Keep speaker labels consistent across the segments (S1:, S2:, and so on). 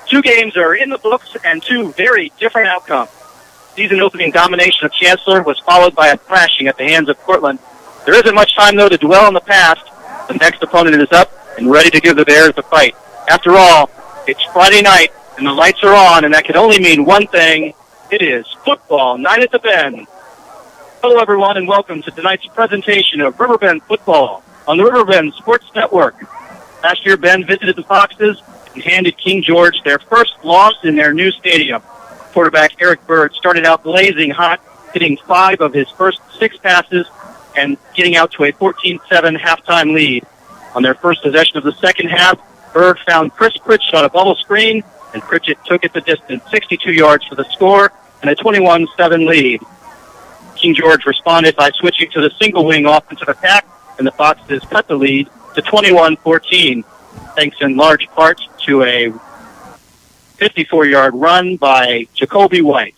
S1: Two games are in the books and two very different outcomes. Season opening domination of Chancellor was followed by a thrashing at the hands of Cortland. There isn't much time, though, to dwell on the past. The next opponent is up and ready to give the Bears a fight. After all, it's Friday night, and the lights are on, and that can only mean one thing. It is football night at the Bend. Hello, everyone, and welcome to tonight's presentation of Riverbend football on the Riverbend Sports Network. Last year, Bend visited the Foxes and handed King George their first loss in their new stadium. Quarterback Eric Bird started out blazing hot, hitting 5 of his first 6 passes and getting out to a 14-7 halftime lead. On their first possession of the second half, Bird found Chris Pritchett on a bubble screen, and Pritchett took it the distance, 62 yards for the score and a 21-7 lead. King George responded by switching to the single-wing offensive attack, and the Foxes cut the lead to 21-14, thanks in large part to a 54-yard run by Jacoby White.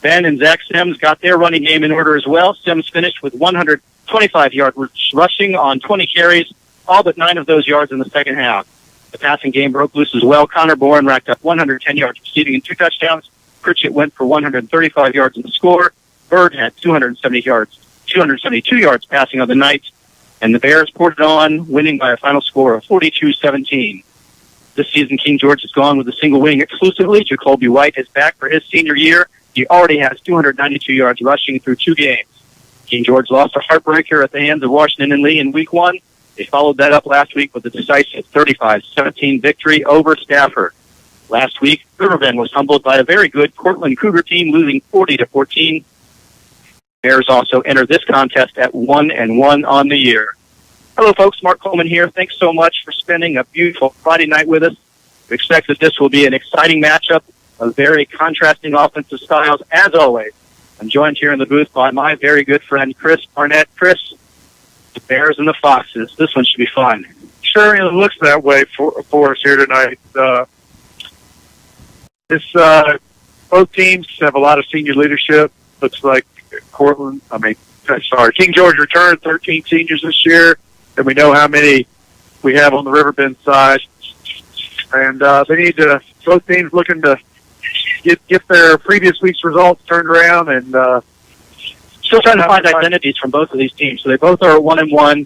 S1: Ben and Zach Sims got their running game in order as well. Sims finished with 125-yard rushing on 20 carries, all but 9 of those yards in the second half. The passing game broke loose as well. Connor Bourne racked up 110 yards receiving and 2 touchdowns. Pritchett went for 135 yards in the score. Bird had 272 yards passing on the night, and the Bears poured it on, winning by a final score of 42-17. This season, King George has gone with a single wing exclusively. Jacoby White is back for his senior year. He already has 292 yards rushing through 2 games. King George lost a heartbreaker at the hands of Washington and Lee in Week 1. They followed that up last week with a decisive 35-17 victory over Stafford. Last week, Riverbend was humbled by a very good Cortland Cougar team, losing 40-14. Bears also enter this contest at 1-1 on the year. Hello, folks. Mark Coleman here. Thanks so much for spending a beautiful Friday night with us. We expect that this will be an exciting matchup of very contrasting offensive styles, as always. I'm joined here in the booth by my very good friend, Chris Barnett. Chris, the Bears and the Foxes. This one should be fun.
S2: Sure, it looks that way for us here tonight. Both teams have a lot of senior leadership. Looks like King George returned 13 seniors this year, and we know how many we have on the Riverbend side. And they need to, both teams looking to get their previous week's results turned around, and
S1: still trying to find identities from both of these teams. So they both are 1-1.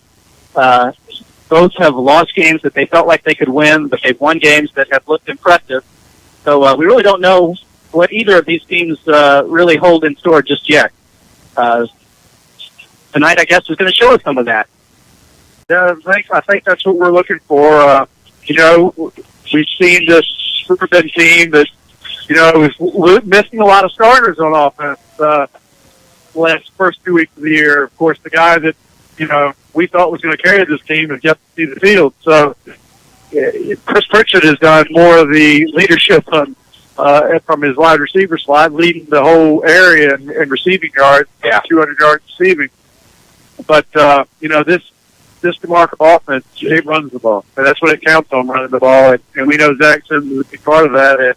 S1: Both have lost games that they felt like they could win, but they've won games that have looked impressive. So we really don't know what either of these teams really hold in store just yet. Tonight, I guess, is going to show us some of that.
S2: Yeah, I think that's what we're looking for. We've seen this Riverbend team that, is missing a lot of starters on offense last first 2 weeks of the year. Of course, the guy that, we thought was going to carry this team has yet to see the field. So Chris Pritchett has done more of the leadership from his wide receiver slide, leading the whole area in receiving yards, 200 yards receiving. But, this remarkable offense, it runs the ball. And that's what it counts on, running the ball. And we know Zach Sims is a big part of that, and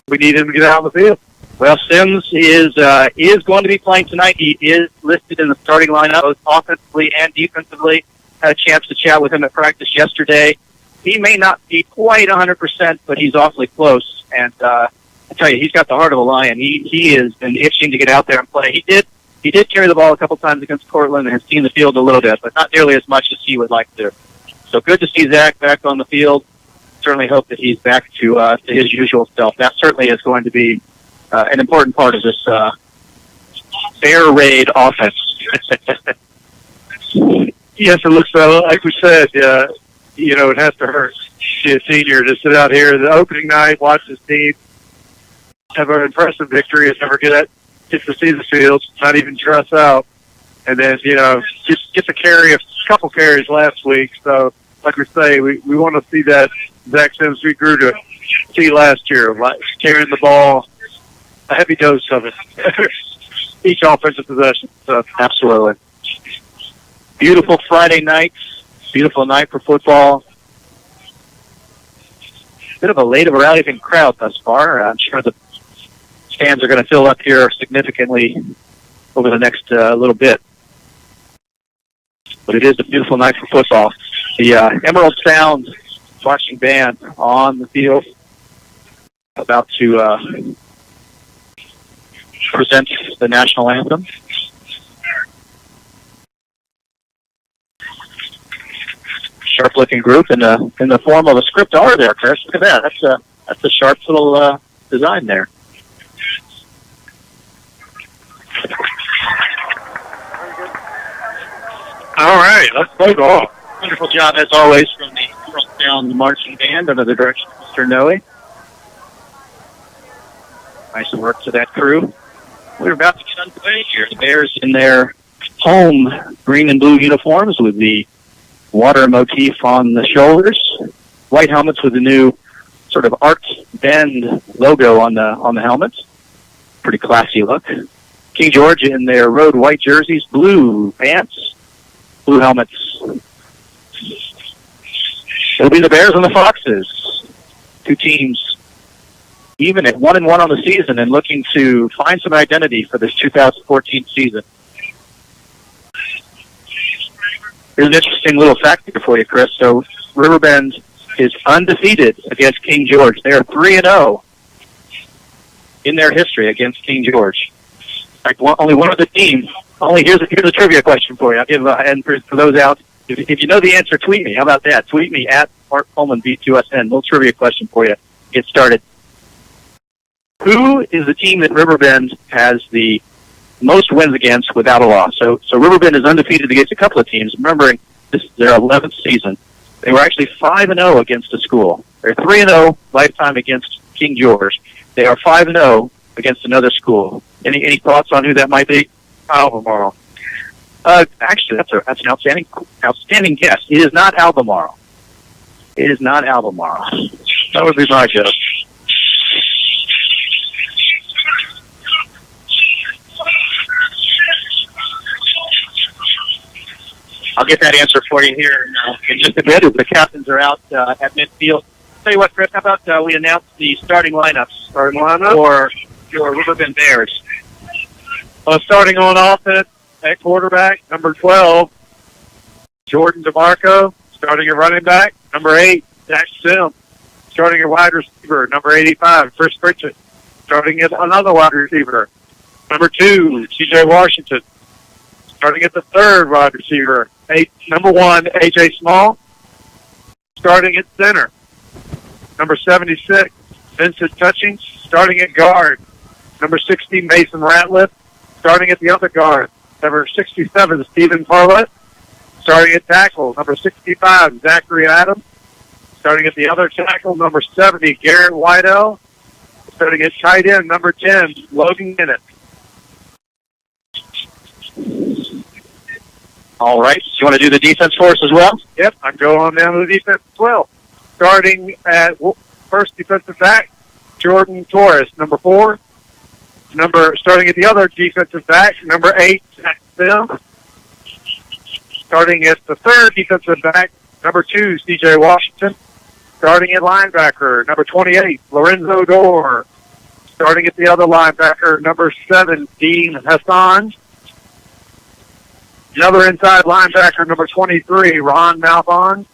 S2: we need him to get out on the field.
S1: Well, Sims is going to be playing tonight. He is listed in the starting lineup, both offensively and defensively. Had a chance to chat with him at practice yesterday. He may not be quite 100%, but he's awfully close. And I tell you, he's got the heart of a lion. He has been itching to get out there and play. He did carry the ball a couple times against Cortland and has seen the field a little bit, but not nearly as much as he would like to. So good to see Zach back on the field. Certainly hope that he's back to his usual self. That certainly is going to be an important part of this Bear Raid offense.
S2: Yes, it looks like we said. It has to hurt to be a senior to sit out here the opening night, watch his team have an impressive victory, and never get to see the field, not even dress out, and then just get to carry a couple carries last week. So, like we say, we want to see that Zach Sims we grew to see last year, like carrying the ball, a heavy dose of it, each offensive possession. So,
S1: absolutely. Beautiful Friday night. Beautiful night for football. Bit of a late arriving crowd thus far. I'm sure the fans are going to fill up here significantly over the next little bit. But it is a beautiful night for football. The Emerald Sound marching band on the field. about to present the national anthem. Sharp-looking group in the form of a script R there, Chris. Look at that. That's a sharp little design there.
S2: All right, let's play ball.
S1: Wonderful job, as always, from the front down marching band under the direction of Mr. Noe. Nice work to that crew. We're about to get underway here. The Bears in their home green and blue uniforms with the water motif on the shoulders. White helmets with the new sort of arc bend logo on the helmets. Pretty classy look. King George in their road white jerseys, blue pants, blue helmets. It'll be the Bears and the Foxes. Two teams even at 1-1 on the season and looking to find some identity for this 2014 season. Here's an interesting little fact here for you, Chris. So Riverbend is undefeated against King George. They are 3-0 in their history against King George. In fact, only one of the teams. Here's a trivia question for you. I'll give and for those out, if you know the answer, tweet me. How about that? Tweet me at Mark Coleman B2SN. Little trivia question for you. Get started. Who is the team that Riverbend has the most wins against without a loss? So Riverbend is undefeated against a couple of teams. Remembering this is their 11th season. They were actually 5-0 against a school. They're 3-0 lifetime against King George. They are 5-0 against another school. Any thoughts on who that might be?
S2: Albemarle.
S1: Actually, that's an outstanding guess. It is not Albemarle. It is not Albemarle.
S2: That would be my guess.
S1: I'll get that answer for you here in just a bit as the captains are out at midfield. Tell you what, Chris, how about we announce the starting lineups for your Riverbend Bears?
S2: Starting on offense at quarterback, number 12, Jordan DeMarco. Starting at running back, number 8, Zach Sims. Starting at wide receiver, number 85, Chris Pritchett. Starting at another wide receiver, number 2, TJ Washington. Starting at the third wide receiver, number 1, AJ Small. Starting at center, number 76, Vincent Touchings. Starting at guard, number 60, Mason Ratliff. Starting at the other guard, number 67, Stephen Parlett. Starting at tackle, number 65, Zachary Adams. Starting at the other tackle, number 70, Garrett Whitell. Starting at tight end, number 10, Logan Bennett.
S1: All right. You want to do the defense for us as well?
S2: Yep, I'm going down to the defense as well. Starting at first defensive back, Jordan Torres, number 4. Starting at the other defensive back, number 8, Zach Sims. Starting at the third defensive back, number 2, CJ Washington. Starting at linebacker, number 28, Lorenzo Dorr. Starting at the other linebacker, number 7, Dean Hassan. The other inside linebacker, number 23, Ron Malbon.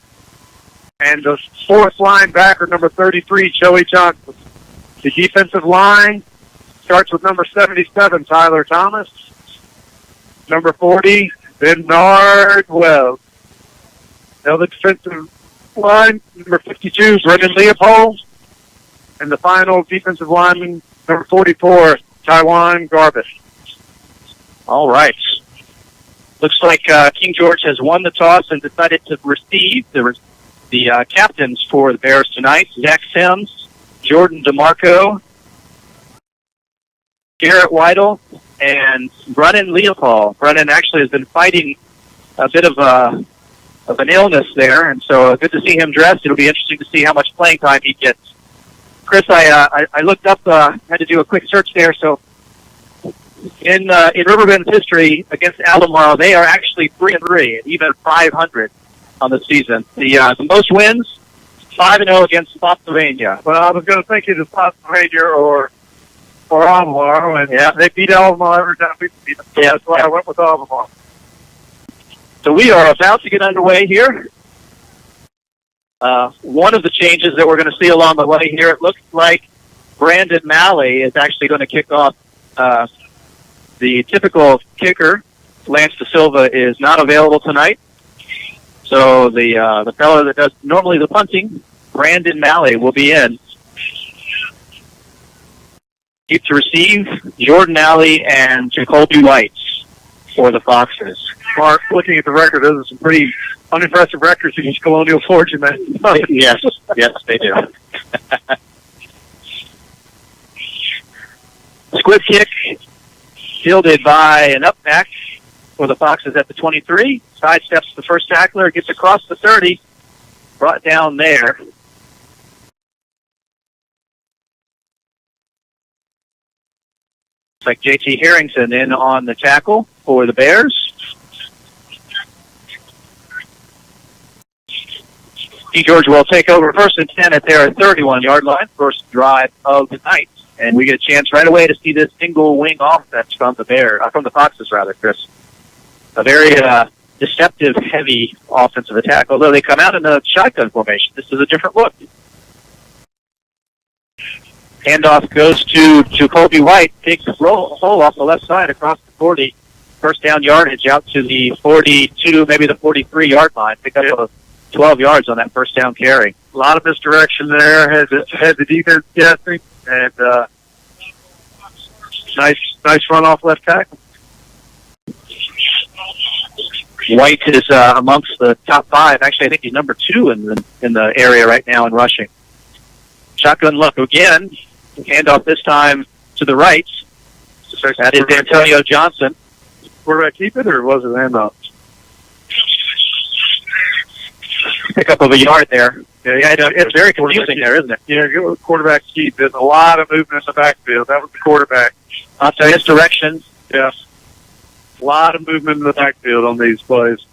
S2: And the fourth linebacker, number 33, Joey Johnson. The defensive line starts with number 77, Tyler Thomas. Number 40, Bernard Webb. Now the defensive line, number 52, Brendan Leopold. And the final defensive lineman, number 44, Taiwan Garbish.
S1: All right. Looks like King George has won the toss and decided to receive the captains for the Bears tonight. Zach Sims, Jordan DeMarco, Garrett Whitell, and Brennan Leopold. Brennan actually has been fighting a bit of an illness there, and so good to see him dressed. It'll be interesting to see how much playing time he gets. Chris, I looked up, had to do a quick search there, so in Riverbend's history against Albemarle, they are actually 3-3, even 500 on the season. The most wins, 5-0 against Spotsylvania.
S2: Well, I was going to think either Spotsylvania or Albemarle, and yeah, they beat Albemarle every time we beat them. So yeah, that's why I went with Albemarle.
S1: So we are about to get underway here. One of the changes that we're going to see along the way here, it looks like Brandon Malley is actually going to kick off. The typical kicker, Lance De Silva, is not available tonight. So the fellow that does normally the punting, Brandon Malley, will be in. Keep to receive, Jordan Alley and Jacoby White for the Foxes.
S2: Mark, looking at the record, those are some pretty unimpressive records against Colonial Fortune, man.
S1: Yes, they do. Squib kick, fielded by an up back for the Foxes at the 23. Sidesteps the first tackler, gets across the 30, brought down there. Looks like JT Harrington in on the tackle for the Bears. King George will take over 1st and 10 at their 31-yard line, first drive of the night. And we get a chance right away to see this single wing offense from the Foxes, Chris. A very deceptive, heavy offensive attack. Although they come out in a shotgun formation, this is a different look. Handoff goes to Colby White, takes a hole off the left side across the 40. First down yardage out to the 42, maybe the 43-yard line. Pick up 12 yards on that first down carry.
S2: A lot of misdirection there. Had the defense guessing, and nice run off left tackle.
S1: White is amongst the top 5. Actually, I think he's number 2 in the area right now in rushing. Shotgun look again. Handoff this time to the right. That is Antonio Johnson.
S2: Quarterback keep it, or was it handoff?
S1: Pickup of a yard there. Yeah, it's very confusing there, isn't it?
S2: Yeah, quarterback keep. There's a lot of movement in the backfield. That was the quarterback.
S1: I'll tell you, misdirection.
S2: Yeah. A lot of movement in the backfield on these plays.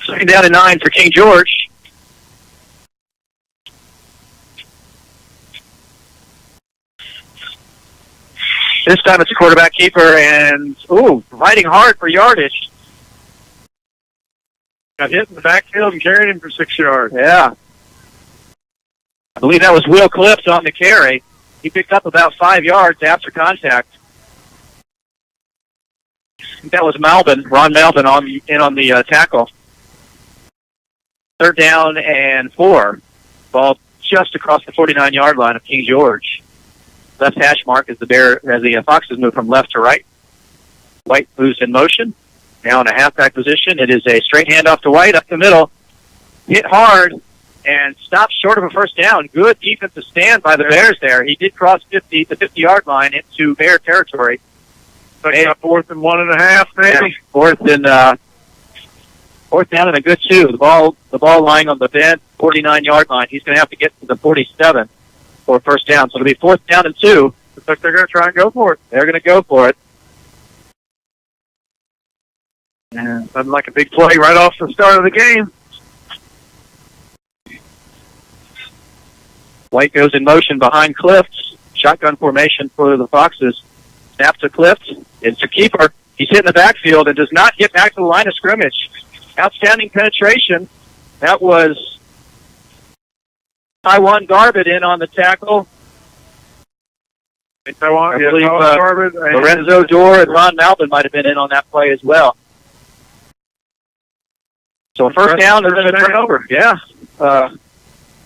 S1: Second down and 9 for King George. This time it's a quarterback keeper, and, fighting hard for yardage.
S2: Got hit in the backfield and carried him for 6 yards.
S1: Yeah. I believe that was Will Clips on the carry. He picked up about 5 yards after contact. I think that was Ron Malvin on the tackle. Third down and 4. Ball just across the 49-yard line of King George. Left hash mark as the Foxes move from left to right. White moves in motion. Now in a halfback position. It is a straight handoff to White up the middle. Hit hard and stopped short of a first down. Good defensive stand by the Bears there. He did cross the 50-yard line into Bear territory.
S2: So it's 4th and 1.5, maybe?
S1: Yeah, fourth down and a good 2. The ball lying on the bend, 49-yard line. He's going to have to get to the 47 for first down. So it'll be 4th down and 2.
S2: Looks like they're going to try and go for it.
S1: They're going to go for it.
S2: And sounded like a big play right off the start of the game.
S1: White goes in motion behind Clift. Shotgun formation for the Foxes. Snap to Clift. It's a keeper. He's hit in the backfield and does not get back to the line of scrimmage. Outstanding penetration. That was Taiwan Garbett in on the tackle.
S2: Taiwan,
S1: I believe
S2: Garbett.
S1: Lorenzo Dorr and Ron Malvin might have been in on that play as well. So first down and then a turnover. Yeah.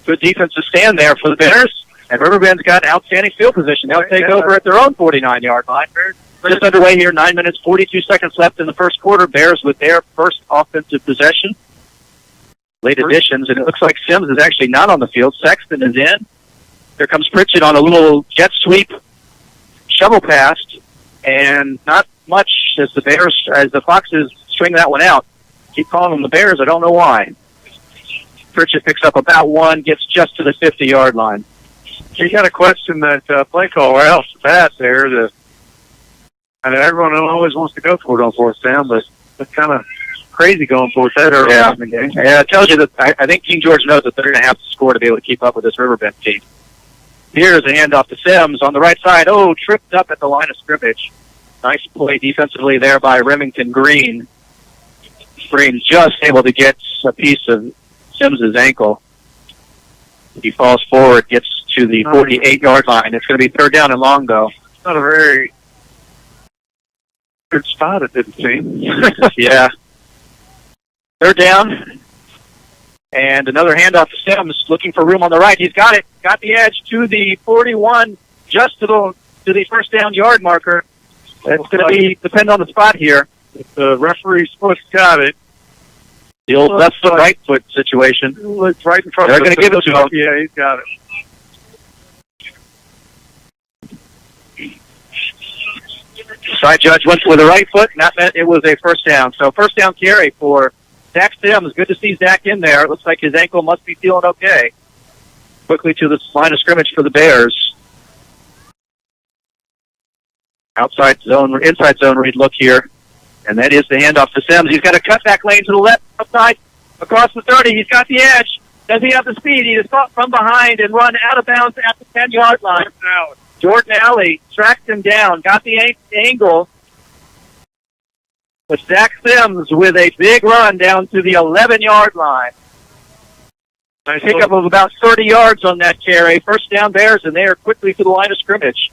S1: Good defensive stand there for the Bears. And Riverbend's got outstanding field position. They'll take over at their own 49-yard line. Just underway here, 9 minutes, 42 seconds left in the first quarter. Bears with their first offensive possession. Late additions, and it looks like Sims is actually not on the field. Sexton is in. Here comes Pritchett on a little jet sweep shovel pass, and not much as the Foxes string that one out. Keep calling them the Bears. I don't know why. Pritchett picks up about 1, gets just to the 50-yard line.
S2: You got to question that play call right off the bat there. And everyone always wants to go for it on 4th down, but it's kind of crazy going for it that early in the game.
S1: Yeah, it tells you that I think King George knows that they're going to have to score to be able to keep up with this Riverbend team. Here's a handoff to Sims on the right side. Tripped up at the line of scrimmage. Nice play defensively there by Remington Green. Green just able to get a piece of Sims's ankle. He falls forward, gets to the 48-yard line. It's going to be third down and long, though.
S2: Not a very good spot, it didn't seem.
S1: Yeah. Third down. And another handoff to Sims, looking for room on the right. He's got it. Got the edge to the 41, just to the first down yard marker. It's going to depend on the spot here.
S2: If the referee's foot's got it.
S1: The old left foot, right foot situation.
S2: It's right in front
S1: They're going to give it to him.
S2: Yeah, he's got it.
S1: Side judge went with the right foot, and that meant it was a first down. So first down carry for Zach Sims. Good to see Zach in there. It looks like his ankle must be feeling okay. Quickly to the line of scrimmage for the Bears. Inside zone read look here. And that is the handoff to Sims. He's got a cutback lane to the left outside across the 30. He's got the edge. Does he have the speed? He is caught from behind and run out of bounds at the 10-yard line. Jordan Alley tracked him down, got the angle. But Zach Sims with a big run down to the 11-yard line. Nice pickup of about 30 yards on that carry. First down Bears, and they are quickly to the line of scrimmage.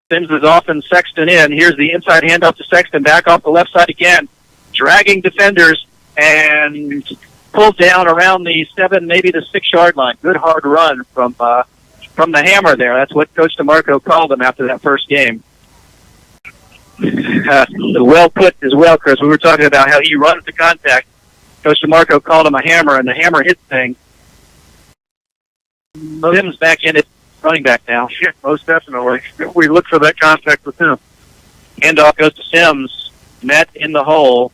S1: Sims is off and Sexton in. Here's the inside handoff to Sexton, back off the left side again. Dragging defenders and pulled down around the 7, maybe the 6-yard line. Good hard run from the hammer there. That's what Coach DeMarco called him after that first game. Well put as well, Chris. We were talking about how he runs to contact. Coach DeMarco called him a hammer, and the hammer hit thing. Sims back in it. Running back now.
S2: Yeah, most definitely. We look for that contact with him.
S1: Handoff goes to Sims. Met in the hole.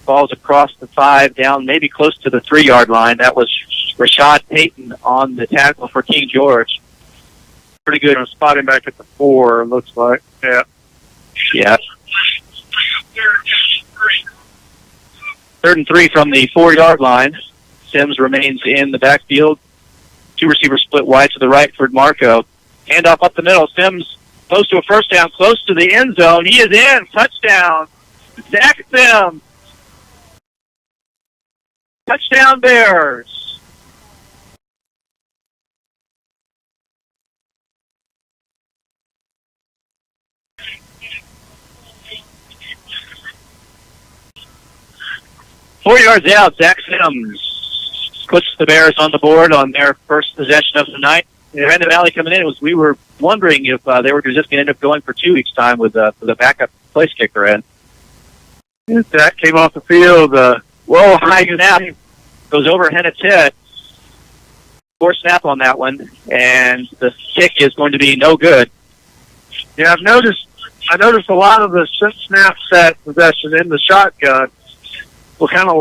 S1: Falls across the 5, down maybe close to the 3-yard line. That was Rashad Payton on the tackle for King George.
S2: Pretty good on spotting back at the 4, looks like. Yeah.
S1: Yeah. 3rd and 3 from the 4-yard line. Sims remains in the backfield. 2 receivers split wide to the right for Marco. Handoff up the middle. Sims close to a first down, close to the end zone. He is in. Touchdown. Zach Sims. Touchdown Bears. Four yards out, Zach Sims puts the Bears on the board on their first possession of the night. Riverbend Valley coming in, we were wondering if they were just going to end up going for 2 each time with the backup place kicker in.
S2: That came off the field.
S1: High snap. Goes over Hennett's head. Poor snap on that one, and the kick is going to be no good.
S2: Yeah, I noticed a lot of the snaps at possession in the shotgun were kind of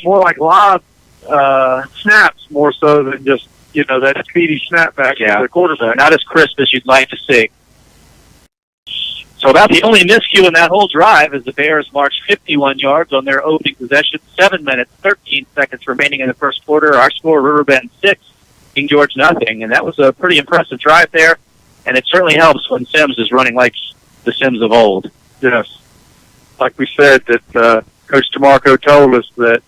S2: more like lob snaps more so than just, that speedy snapback to the quarterback.
S1: Not as crisp as you'd like to see. So about the only miscue in that whole drive is the Bears marched 51 yards on their opening possession, 7 minutes, 13 seconds remaining in the first quarter. Our score, Riverbend 6, King George nothing, and that was a pretty impressive drive there, and it certainly helps when Sims is running like the Sims of old.
S2: Yes. Like we said, that Coach DeMarco told us that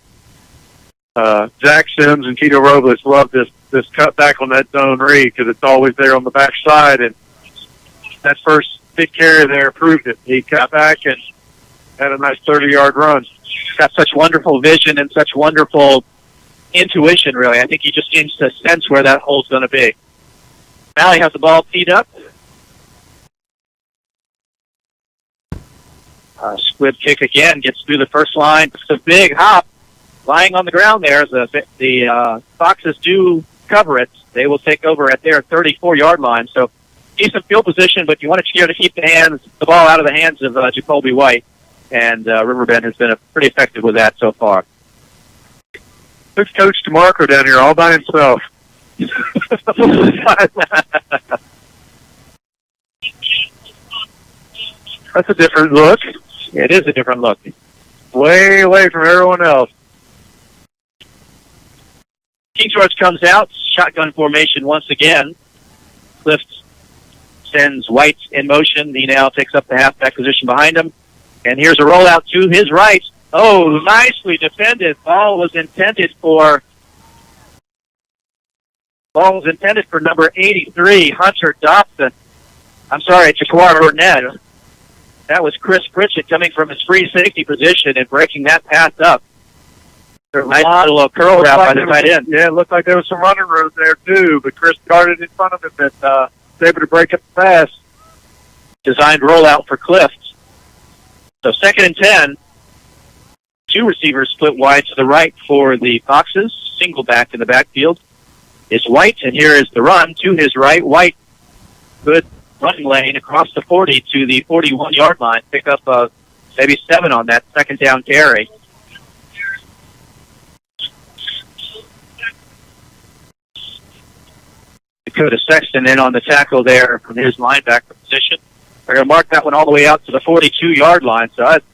S2: Zach Sims and Tito Robles love this cutback on that zone read because it's always there on the backside, and that first big carry there proved it. He cut back and had a nice 30-yard run.
S1: Got such wonderful vision and such wonderful intuition, really. I think he just seems to sense where that hole's going to be. Valley has the ball teed up. Squib kick again, gets through the first line. It's a big hop. Lying on the ground there, the Foxes do cover it. They will take over at their 34-yard line. So decent field position, but you want to keep the ball out of the hands of Jacoby White. And Riverbend has been pretty effective with that so far.
S2: There's Coach DeMarco down here all by himself. That's a different look.
S1: It is a different look.
S2: Way away from everyone else.
S1: King George comes out, shotgun formation once again. Cliff sends White in motion. He now takes up the halfback position behind him. And here's a rollout to his right. Oh, nicely defended. Ball was intended for Ball was intended for number 83, Hunter Dobson. I'm sorry, Jaquar Burnett. That was Chris Pritchett coming from his free safety position and breaking that pass up. Nice little curl route by the tight end.
S2: Yeah, it looked like there was some running room there, too, but Chris guarded in front of him and was able to break up the pass.
S1: Designed rollout for Cliff. So 2nd and 10. 2 receivers split wide to the right for the Foxes. Single back in the backfield is White, and here is the run to his right. White, good running lane across the 40 to the 41-yard line. Pick up maybe 7 on that 2nd down carry. Dakota Sexton in on the tackle there from his linebacker position. They're going to mark that one all the way out to the 42-yard line. So that's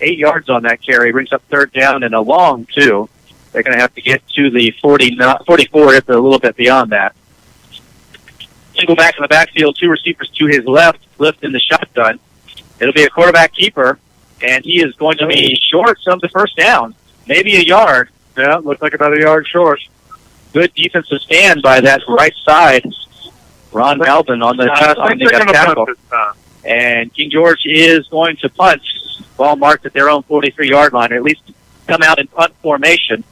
S1: 8 yards on that carry. Brings up 3rd down and a long 2. They're going to have to get to the 44. It's a little bit beyond that. Single back in the backfield, 2 receivers to his left, lift in the shotgun. It'll be a quarterback keeper, and he is going to be short of the 1st down. Maybe a yard.
S2: Yeah, looks like about a yard short.
S1: Good defensive stand by that right side. Ron Melvin on the tackle. And King George is going to punt. Ball marked at their own 43-yard line, or at least come out in punt formation.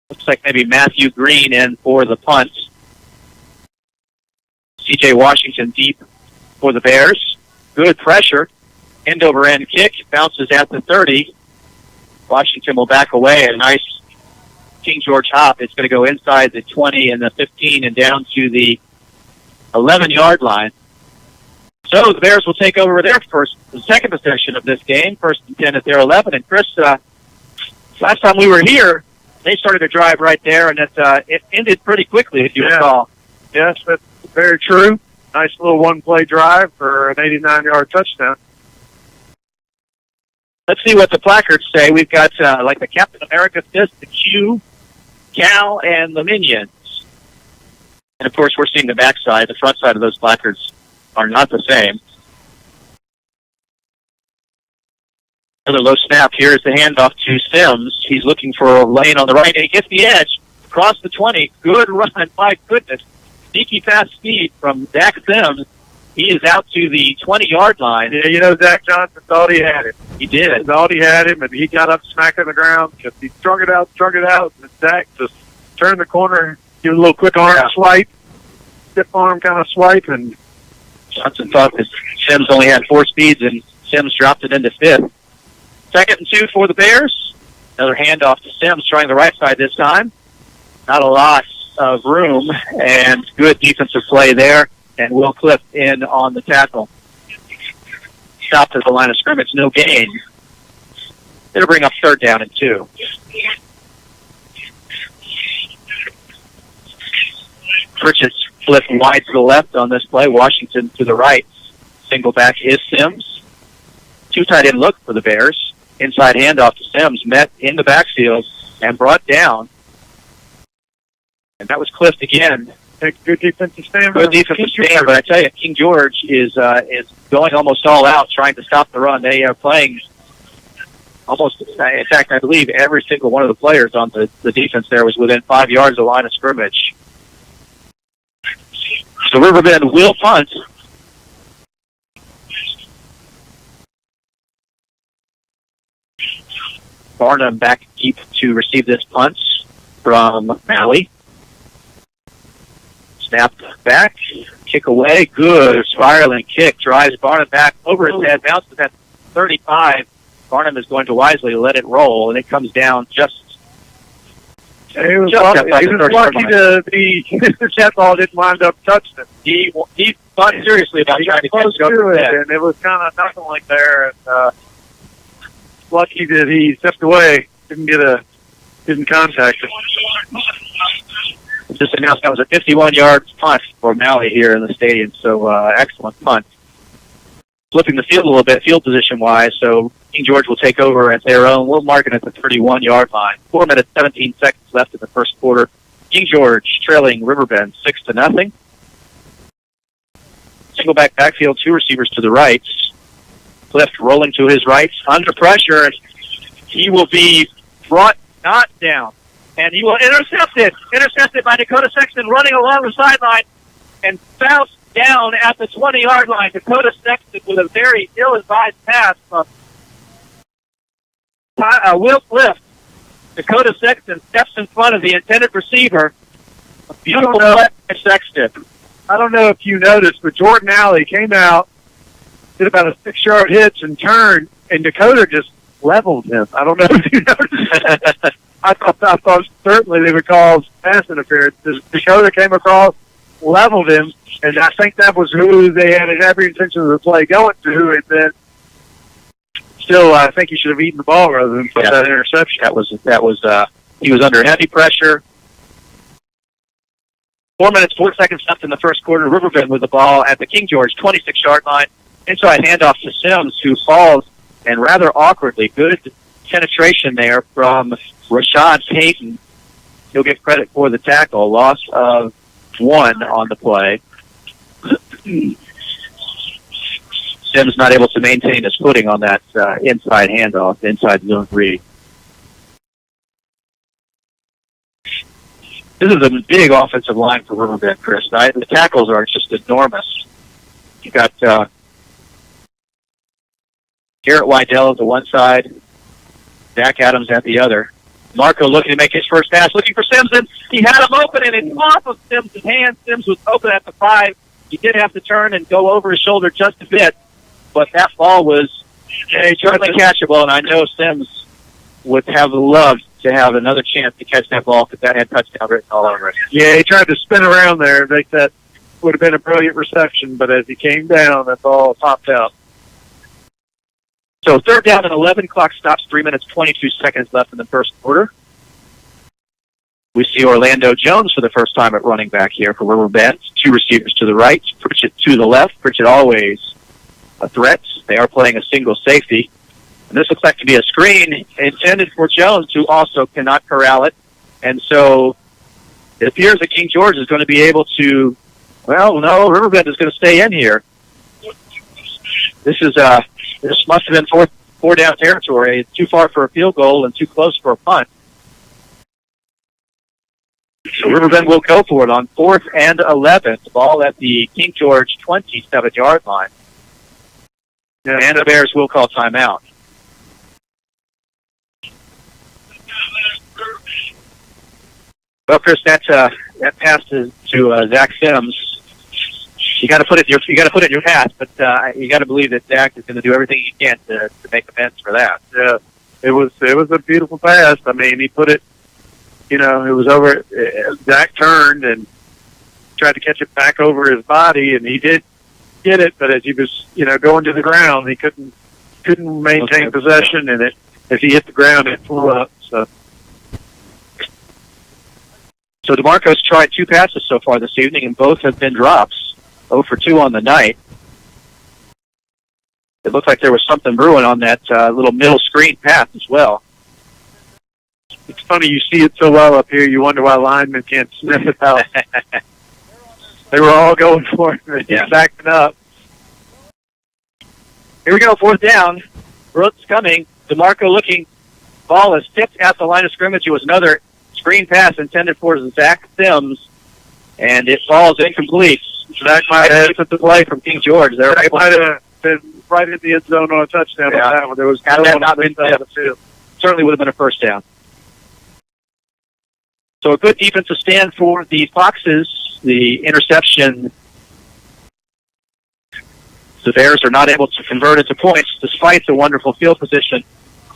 S1: Looks like maybe Matthew Green in for the punt. C.J. Washington deep for the Bears. Good pressure. End-over-end kick. Bounces at the 30. Washington will back away. A nice King George hop. It's going to go inside the 20 and the 15 and down to the 11-yard line. So the Bears will take over their the second possession of this game. 1st and 10 at their 11. And Chris, last time we were here, they started a drive right there, and it ended pretty quickly, if you recall.
S2: Yes, that's very true. Nice little one-play drive for an 89-yard touchdown.
S1: Let's see what the placards say. We've got like the Captain America fist, the Q, Cal, and the Minions. And, of course, we're seeing the backside. The front side of those placards are not the same. Another low snap. Here's the handoff to Sims. He's looking for a lane on the right, and he gets the edge. Across the 20. Good run. My goodness. Sneaky fast speed from Zach Sims. He is out to the 20-yard line.
S2: Yeah, you know, Zach Johnson thought he had him.
S1: He did.
S2: Thought he had him, and he got up smack on the ground because he strung it out, and Zach just turned the corner, give a little quick arm swipe, stiff arm kind of swipe, and
S1: Johnson thought that Sims only had 4 speeds, and Sims dropped it into 5th. 2nd and 2 for the Bears. Another handoff to Sims, trying the right side this time. Not a lot of room, and good defensive play there. And Will Cliff in on the tackle. Stopped at the line of scrimmage, no gain. It'll bring up 3rd down and 2. Pritchett's flipped wide to the left on this play. Washington to the right. Single back is Sims. 2 tight end look for the Bears. Inside handoff to Sims, met in the backfield and brought down. And that was Cliff again.
S2: Good defensive stand.
S1: Good defensive stand, but I tell you, King George is going almost all out trying to stop the run. They are playing almost, in fact, I believe every single one of the players on the defense there was within 5 yards of the line of scrimmage. So Riverbend will punt. Barnum back deep to receive this punt from Maui. Snap back, kick away, good spiraling kick, drives Barnum back over his head, bounces at 35. Barnum is going to wisely let it roll, and it comes down just.
S2: He was lucky that ball didn't wind up touching him.
S1: He thought seriously about trying to
S2: close
S1: catch
S2: to it, and it was kind of nothing like there. And lucky that he stepped away, didn't contact him.
S1: Just announced that was a 51-yard punt for Maui here in the stadium, so excellent punt. Flipping the field a little bit, field position-wise, so King George will take over at their own. We'll mark it at the 31-yard line. 4 minutes, 17 seconds left in the first quarter. King George trailing Riverbend 6-0. Single backfield, 2 receivers to the right. Clift rolling to his right, under pressure, and he will be brought not down. And he will intercepted by Dakota Sexton running along the sideline and bounced down at the 20-yard line. Dakota Sexton with a very ill-advised pass from Will Cliff. Dakota Sexton steps in front of the intended receiver. A beautiful play by Sexton.
S2: I don't know if you noticed, but Jordan Alley came out, did about a 6-yard hitch and turned, and Dakota just leveled him. I don't know if you noticed. I thought certainly they would call pass interference. Dakota came across, leveled him, and I think that was who they had every intention of the play going to, and then still, I think he should have eaten the ball rather than put that interception.
S1: He was under heavy pressure. 4 minutes, 4 seconds left in the first quarter. Riverbend with the ball at the King George 26-yard line. Inside handoff to Sims, who falls, and rather awkwardly. Good penetration there from Rashad Payton. He'll get credit for the tackle. Loss of 1 on the play. Sims not able to maintain his footing on that inside handoff, inside zone 3. This is a big offensive line for Riverbend, Chris. The tackles are just enormous. You've got Garrett Wydell at the one side, Zach Adams at the other. Marco looking to make his first pass, looking for Sims, and he had him open, and it's off of Sims' hand. Sims was open at the 5. He did have to turn and go over his shoulder just a bit, but that ball was certainly catchable, and I know Sims would have loved to have another chance to catch that ball because that had touchdown written all over it.
S2: Yeah, he tried to spin around there and make that would have been a brilliant reception, but as he came down, that ball popped out.
S1: So 3rd down and 11, clock stops, 3 minutes, 22 seconds left in the first quarter. We see Orlando Jones for the first time at running back here for Riverbend. 2 receivers to the right, Pritchett to the left. Pritchett always a threat. They are playing a single safety. And this looks like to be a screen intended for Jones, who also cannot corral it. And so it appears that King George is going to be able to, Riverbend is going to stay in here. This must have been four down territory. Too far for a field goal and too close for a punt. So Riverbend will go for it on 4th and 11. The ball at the King George 27-yard line. Yeah. And the Bears will call timeout. Well, Chris, that pass to Zach Sims. You got to put it in your hat, but you got to believe that Zach is going to do everything he can to make amends for that.
S2: Yeah, it was a beautiful pass. I mean, he put it. It was over. Zach turned and tried to catch it back over his body, and he did get it. But as he was, going to the ground, he couldn't maintain possession, and as he hit the ground, it flew up.
S1: So DeMarco's tried 2 passes so far this evening, and both have been drops. 0 for 2 on the night. It looked like there was something brewing on that little middle screen pass as well.
S2: It's funny, you see it so well up here, you wonder why linemen can't sniff it out. They were all going for it. Yeah. Backing up.
S1: Here we go, 4th down. Brooks coming. DeMarco looking. Ball is tipped at the line of scrimmage. It was another screen pass intended for Zach Sims, and it falls incomplete. Zach might have hit the play from King George. There
S2: might have been right in the end zone on a touchdown.
S1: Yeah.
S2: On that one. There was
S1: had that not been the field. Certainly would have been a first down. So a good defensive stand for the Foxes. The interception, the Bears are not able to convert into points despite the wonderful field position.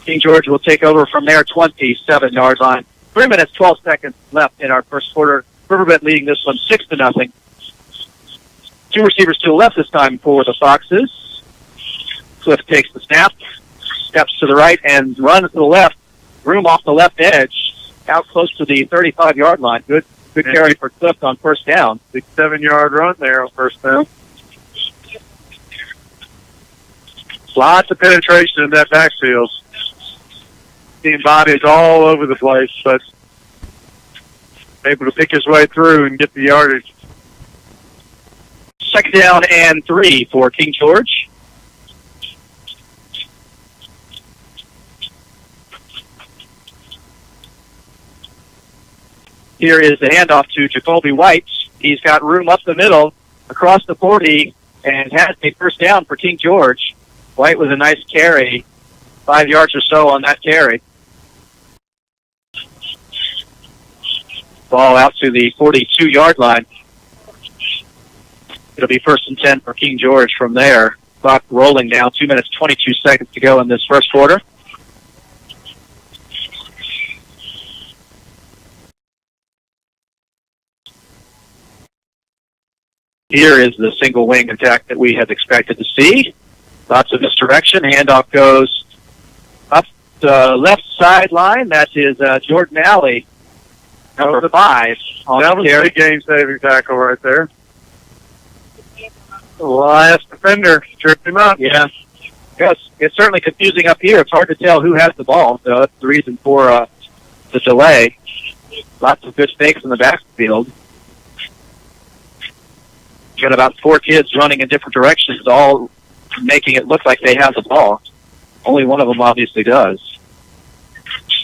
S1: King George will take over from their 27-yard line. 3 minutes, 12 seconds left in our first quarter. Riverbend leading this one 6-0. 2 receivers to the left this time for the Foxes. Cliff takes the snap, steps to the right, and runs to the left. Room off the left edge, out close to the 35-yard line. Good carry for Cliff on first down.
S2: Big 7-yard run there on first down. Lots of penetration in that backfield. Seeing bodies all over the place, but able to pick his way through and get the yardage.
S1: 2nd down and 3 for King George. Here is the handoff to Jacoby White. He's got room up the middle, across the 40, and has a first down for King George. White with a nice carry, 5 yards or so on that carry. Ball out to the 42-yard line. It'll be 1st and 10 for King George from there. Clock rolling now, 2 minutes, 22 seconds to go in this first quarter. Here is the single wing attack that we had expected to see. Lots of misdirection. Handoff goes up the left sideline. That is Jordan Alley, number 5.
S2: That was a big game-saving tackle right there. The last defender tripped him up.
S1: Yeah. Yes, it's certainly confusing up here. It's hard to tell who has the ball, so that's the reason for the delay. Lots of good fakes in the backfield. Got about 4 kids running in different directions, all making it look like they have the ball. Only one of them obviously does.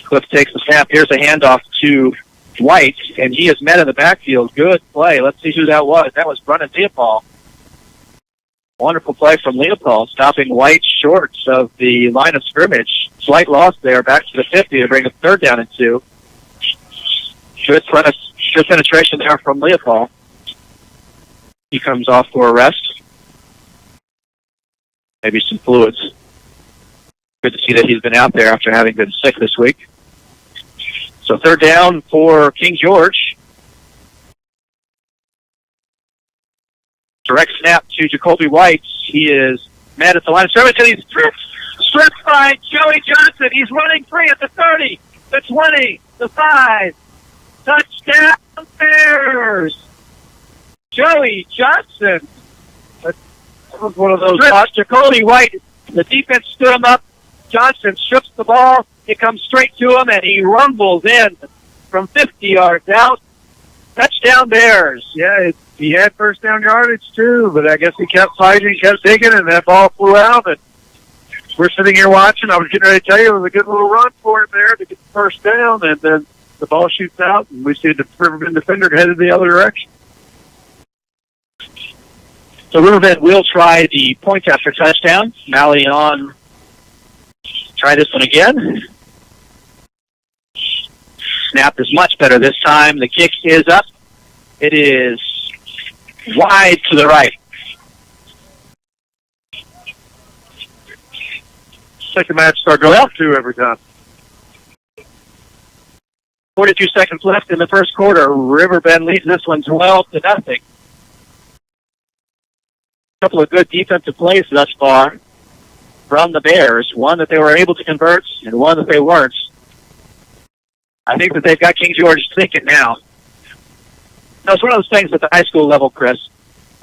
S1: Cliff takes the snap. Here's a handoff to White, and he is met in the backfield. Good play. Let's see who that was. That was Brennan Leopold. Wonderful play from Leopold, stopping White short of the line of scrimmage. Slight loss there, back to the 50 to bring a 3rd down and 2. Good penetration there from Leopold. He comes off for a rest. Maybe some fluids. Good to see that he's been out there after having been sick this week. So 3rd down for King George. Direct snap to Jacoby White. He is mad at the line of scrimmage, and he's stripped by Joey Johnson. He's running free at the 30, the 20, the 5. Touchdown Bears! Joey Johnson. That was one of those shots. Jacoby White, the defense stood him up. Johnson strips the ball. It comes straight to him, and he rumbles in from 50 yards out. Touchdown Bears.
S2: Yeah, he had first down yardage too, but I guess he kept fighting, kept digging, and that ball flew out. And we're sitting here watching. I was getting ready to tell you it was a good little run for him there to get the first down, and then the ball shoots out, and we see the Riverbend defender headed the other direction.
S1: So Riverbend will try the point after touchdown. Malley on. Try this one again. Snap is much better this time. The kick is up. It is wide to the right.
S2: Second match start going up 2 every time.
S1: 42 seconds left in the first quarter. Riverbend leads this one 12-0. Couple of good defensive plays thus far from the Bears. One that they were able to convert and one that they weren't. I think that they've got King George thinking now. No, it's one of those things at the high school level, Chris.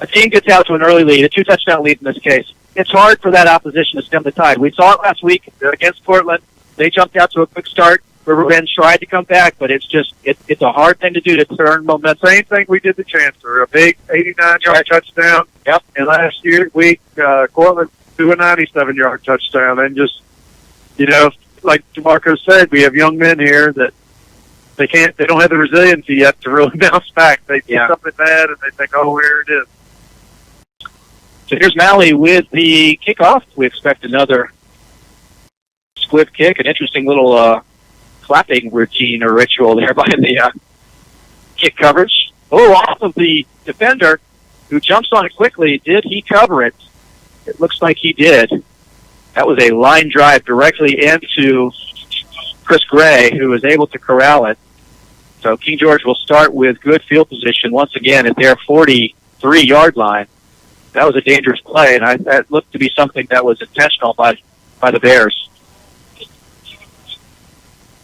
S1: A team gets out to an early lead, a 2-touchdown lead in this case. It's hard for that opposition to stem the tide. We saw it last week against Portland. They jumped out to a quick start. Riverbend tried to come back, but it's a hard thing to do to turn momentum.
S2: Same thing we did to Chancellor, a big 89-yard touchdown.
S1: Yep.
S2: And last week, Cortland threw a 97-yard touchdown. And just, like DeMarco said, we have young men here that they don't have the resiliency yet to really bounce back. They do something bad and they think, oh, here it is.
S1: So here's Malley with the kickoff. We expect another squib kick, an interesting little clapping routine or ritual there by the kick coverage. Oh, off of the defender who jumps on it quickly. Did he cover it? It looks like he did. That was a line drive directly into Chris Gray, who was able to corral it. So King George will start with good field position once again at their 43-yard line. That was a dangerous play, and that looked to be something that was intentional by the Bears.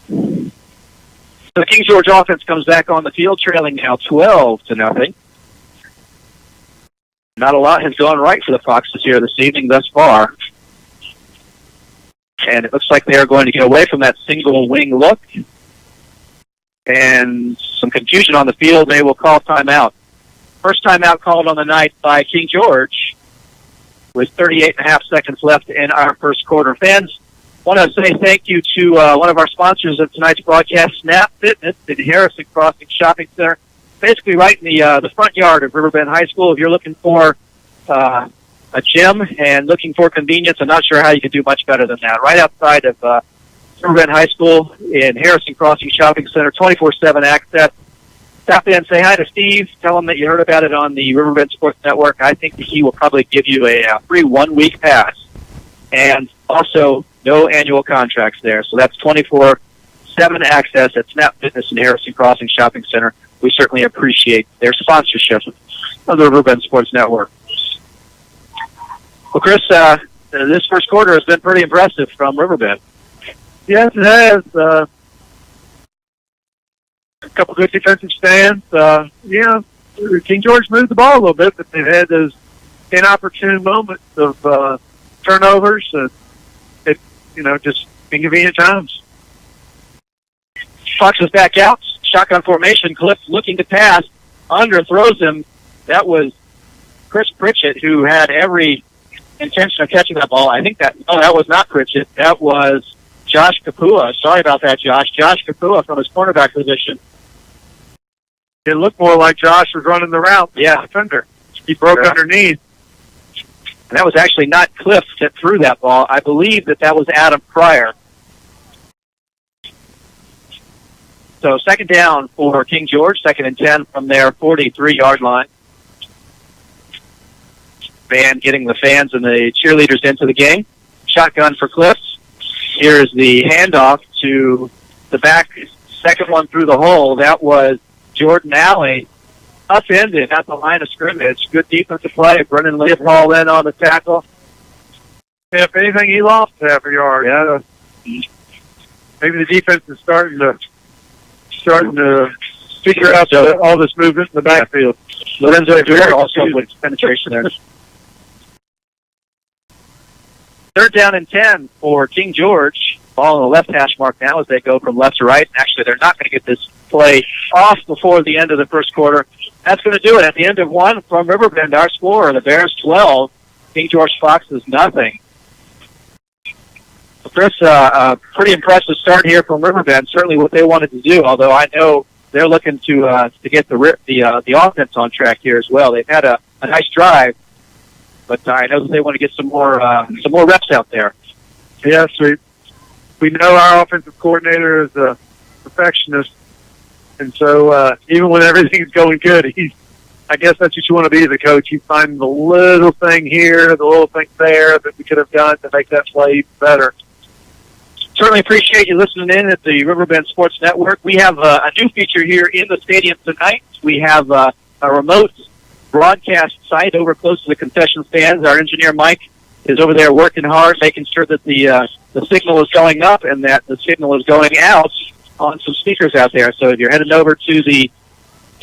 S1: The King George offense comes back on the field, trailing now 12-0. Not a lot has gone right for the Foxes here this evening thus far. And it looks like they are going to get away from that single wing look. And some confusion on the field. They will call timeout. First timeout called on the night by King George with 38.5 seconds left in our first quarter. Fans, want to say thank you to one of our sponsors of tonight's broadcast, Snap Fitness in Harrison Crossing Shopping Center, basically right in the front yard of Riverbend High School. If you're looking for a gym and looking for convenience, I'm not sure how you could do much better than that. Right outside of Riverbend High School in Harrison Crossing Shopping Center, 24/7 access. Stop in, say hi to Steve, tell him that you heard about it on the Riverbend Sports Network. I think that he will probably give you a free 1-week pass. And also, no annual contracts there. So that's 24/7 access at Snap Fitness in Harrison Crossing Shopping Center. We certainly appreciate their sponsorship of the Riverbend Sports Network. Well, Chris, this first quarter has been pretty impressive from Riverbend.
S2: Yes, it has. A couple good defensive stands. King George moved the ball a little bit, but they've had those inopportune moments of turnovers. Just inconvenient times.
S1: Fox is back out. Shotgun formation. Cliff looking to pass. Underthrows him. That was Chris Pritchett, who had every intention of catching that ball. that was not Pritchett. That was Josh Kapua. Sorry about that, Josh. Josh Kapua from his cornerback position.
S2: It looked more like Josh was running the route.
S1: Yeah.
S2: Defender. He broke underneath.
S1: And that was actually not Cliff that threw that ball. I believe that was Adam Pryor. So second down for King George, 2nd and 10 from their 43-yard line. Van getting the fans and the cheerleaders into the game. Shotgun for Cliff. Here's the handoff to the back, second one through the hole. That was Jordan Alley, upended at the line of scrimmage. Good defensive play. Brennan Leopold in on the tackle.
S2: Yeah, if anything, he lost half a yard. Yeah. Maybe the defense is starting to figure out all this movement in the backfield.
S1: Lorenzo Dwyer also with penetration there. 3rd down and 10 for King George. Ball on the left hash mark now as they go from left to right. Actually, they're not going to get this play off before the end of the first quarter. That's going to do it. At the end of one from Riverbend, our score, the Bears 12, King George Foxes nothing. Chris, pretty impressive start here from Riverbend. Certainly what they wanted to do, although I know they're looking to get the offense on track here as well. They've had a nice drive, but I know that they want to get some more reps out there.
S2: Yes, we know our offensive coordinator is a perfectionist, and so even when everything's going good, I guess that's what you want to be as a coach. You find the little thing here, the little thing there that we could have done to make that play better.
S1: Certainly appreciate you listening in at the Riverbend Sports Network. We have a new feature here in the stadium tonight. We have a remote broadcast site over close to the concession stands. Our engineer, Mike, is over there working hard, making sure that the signal is going up and that the signal is going out on some speakers out there. So if you're heading over to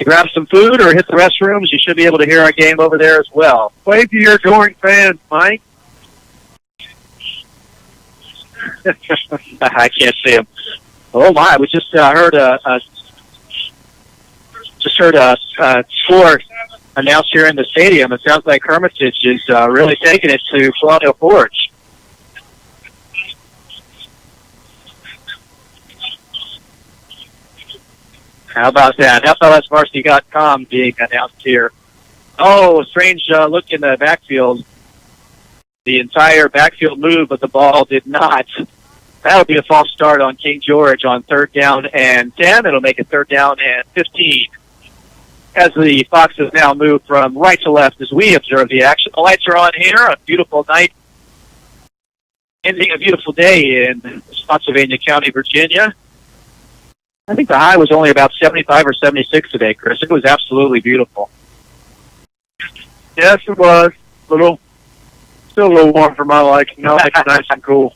S1: grab some food or hit the restrooms, you should be able to hear our game over there as well.
S2: Wave to your adoring fans, Mike.
S1: I can't see him. Oh my! We just heard a score announced here in the stadium. It sounds like Hermitage is really taking it to Colonial Forge. How about that? FLSvarsity.com being announced here. Oh, strange look in the backfield. The entire backfield moved, but the ball did not. That'll be a false start on King George on 3rd down and 10. It'll make it 3rd down and 15. As the Foxes now move from right to left as we observe the action. The lights are on here. A beautiful night. Ending a beautiful day in Spotsylvania County, Virginia. I think the high was only about 75 or 76 today, Chris. It was absolutely beautiful.
S2: Yes, it was. Still a little warm for my liking. No, it's nice and cool.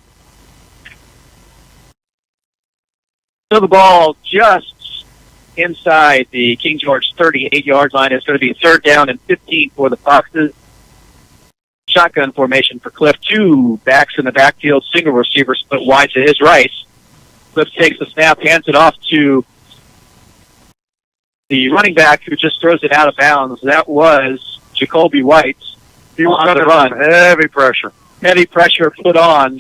S1: So the ball just inside the King George 38-yard line. It's going to be 3rd down and 15 for the Foxes. Shotgun formation for Cliff. 2 backs in the backfield. Single receiver split wide to his right. Cliff takes the snap, hands it off to the running back who just throws it out of bounds. That was Jacoby White.
S2: He was
S1: on the run.
S2: Heavy pressure.
S1: Heavy pressure put on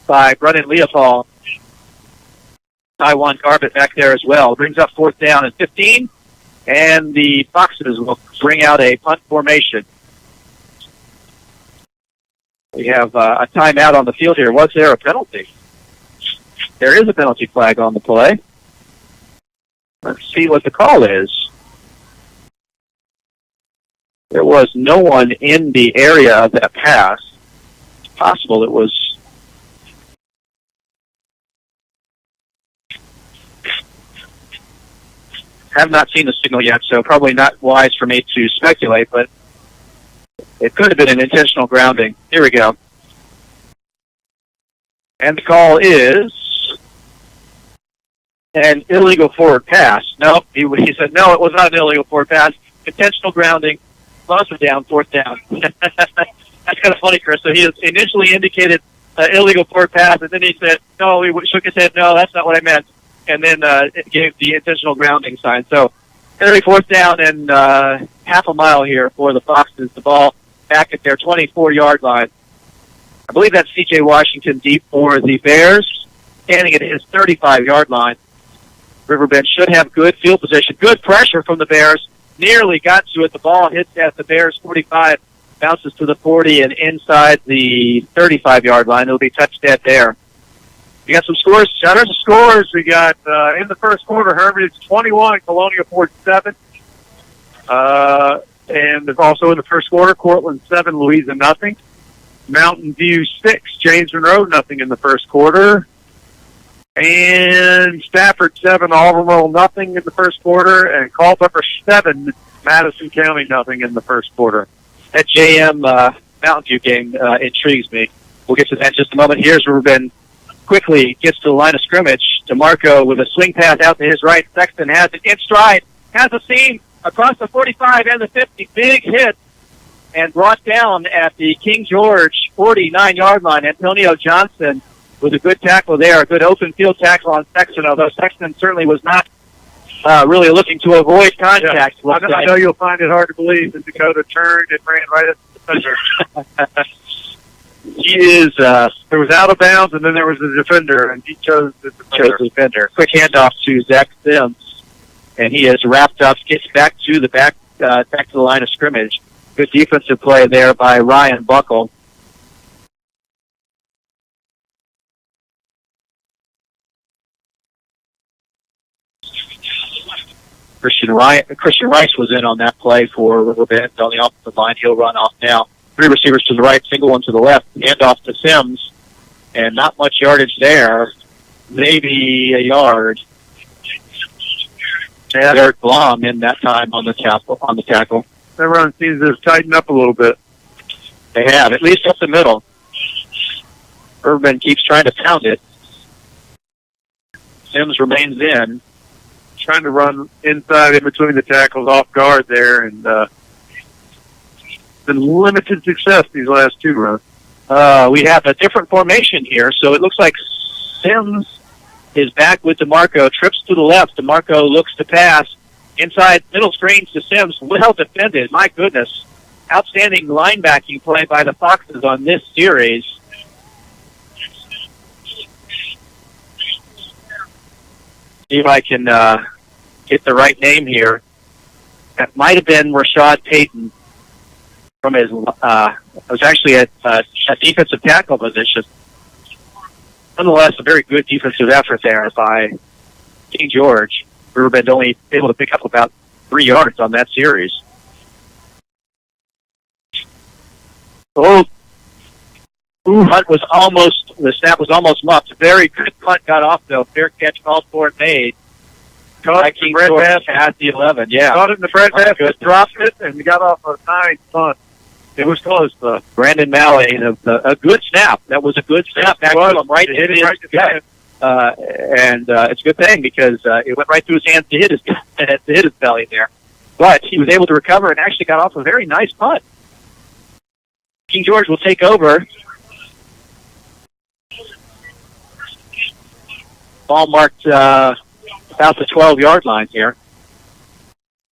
S1: by Brennan Leopold. Taiwan Garbett back there as well. Brings up 4th down and 15. And the Foxes will bring out a punt formation. We have a timeout on the field here. Was there a penalty? There is a penalty flag on the play. Let's see what the call is. There was no one in the area of that pass. It's possible it was... Have not seen the signal yet, so probably not wise for me to speculate, but it could have been an intentional grounding. Here we go. And the call is an illegal forward pass. No, he said, no, it was not an illegal forward pass. Intentional grounding. Lost it down, 4th down. That's kind of funny, Chris. So he initially indicated illegal forward pass, and then he said, no, he shook his head, no, that's not what I meant. And then it gave the intentional grounding sign. So, early 4th down and half a mile here for the Foxes. The ball back at their 24-yard line. I believe that's C.J. Washington deep for the Bears, standing at his 35-yard line. Riverbend should have good field position. Good pressure from the Bears. Nearly got to it. The ball hits at the Bears' 45, bounces to the 40, and inside the 35-yard line. It'll be touched dead there. We got some scores.
S2: Got some scores. We got in the first quarter, Hermitage 21, Colonia Ford 7. And also in the first quarter, Cortland 7, Louisa nothing. Mountain View 6, James Monroe nothing in the first quarter. And Stafford 7, Albemarle nothing in the first quarter. And Culpeper 7, Madison County nothing in the first quarter.
S1: That JM Mountain View game intrigues me. We'll get to that in just a moment. Here's Riverbend. Quickly gets to the line of scrimmage. DeMarco with a swing pass out to his right. Sexton has it in stride. Has a seam across the 45 and the 50. Big hit and brought down at the King George 49-yard line. Antonio Johnson with a good tackle there. A good open field tackle on Sexton, although Sexton certainly was not really looking to avoid contact.
S2: Yeah. I know you'll find it hard to believe that Dakota turned and ran right at the defender. He is, there was out of bounds, and then there was the defender, and he chose the defender.
S1: Quick handoff to Zach Sims, and he is wrapped up, gets back to the line of scrimmage. Good defensive play there by Ryan Buckle. Christian Rice was in on that play for Riverbend on the offensive line. He'll run off now. 3 receivers to the right, single one to the left. Handoff to Sims, and not much yardage there. Maybe a yard. Derek Blom in that time on the tackle.
S2: That run seems to have tightened up a little bit.
S1: They have, at least up the middle. Riverbend keeps trying to pound it. Sims remains in.
S2: Trying to run inside in between the tackles off guard there, and been limited success these last 2 runs.
S1: We have a different formation here, so it looks like Sims is back with DeMarco, trips to the left. DeMarco looks to pass. Inside middle screens to Sims. Well defended. My goodness. Outstanding linebacking play by the Foxes on this series. See if I can get the right name here. That might have been Rashad Payton from his, it was actually at a defensive tackle position. Nonetheless, a very good defensive effort there by King George. Riverbend only able to pick up about 3 yards on that series. The snap was almost muffed. Very good punt got off though. Fair catch called for and made.
S2: Caught
S1: King George at the 11. Yeah.
S2: Caught it in the bread basket, dropped it, and got off a nice punt. It was close, though.
S1: Brandon Malley, a good snap. That was a good snap. Back to him, right? Hit it right to the and it's a good thing because it went right through his hands to hit his belly there. But he was able to recover and actually got off a very nice punt. King George will take over. Ball marked about the 12-yard line here.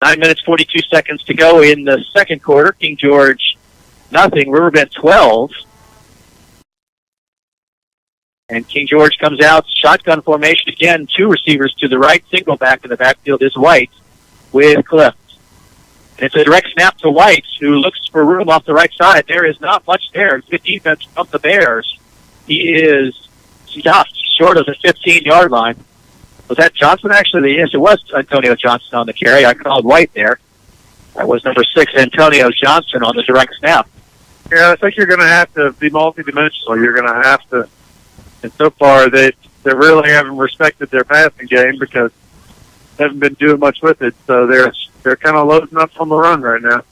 S1: 9 minutes, 42 seconds to go in the second quarter. King George, nothing. Riverbend, 12. And King George comes out, shotgun formation again, 2 receivers to the right, single back in the backfield is White with Cliff. And it's a direct snap to White, who looks for room off the right side. There is not much there. Good defense from the Bears. He is stopped short of the 15-yard line. Was that Johnson, actually? Yes, it was Antonio Johnson on the carry. I called White there. That was number 6, Antonio Johnson, on the direct snap.
S2: Yeah, I think you're going to have to be multidimensional. You're going to have to, and so far they really haven't respected their passing game because they haven't been doing much with it. So they're kind of loading up on the run right now.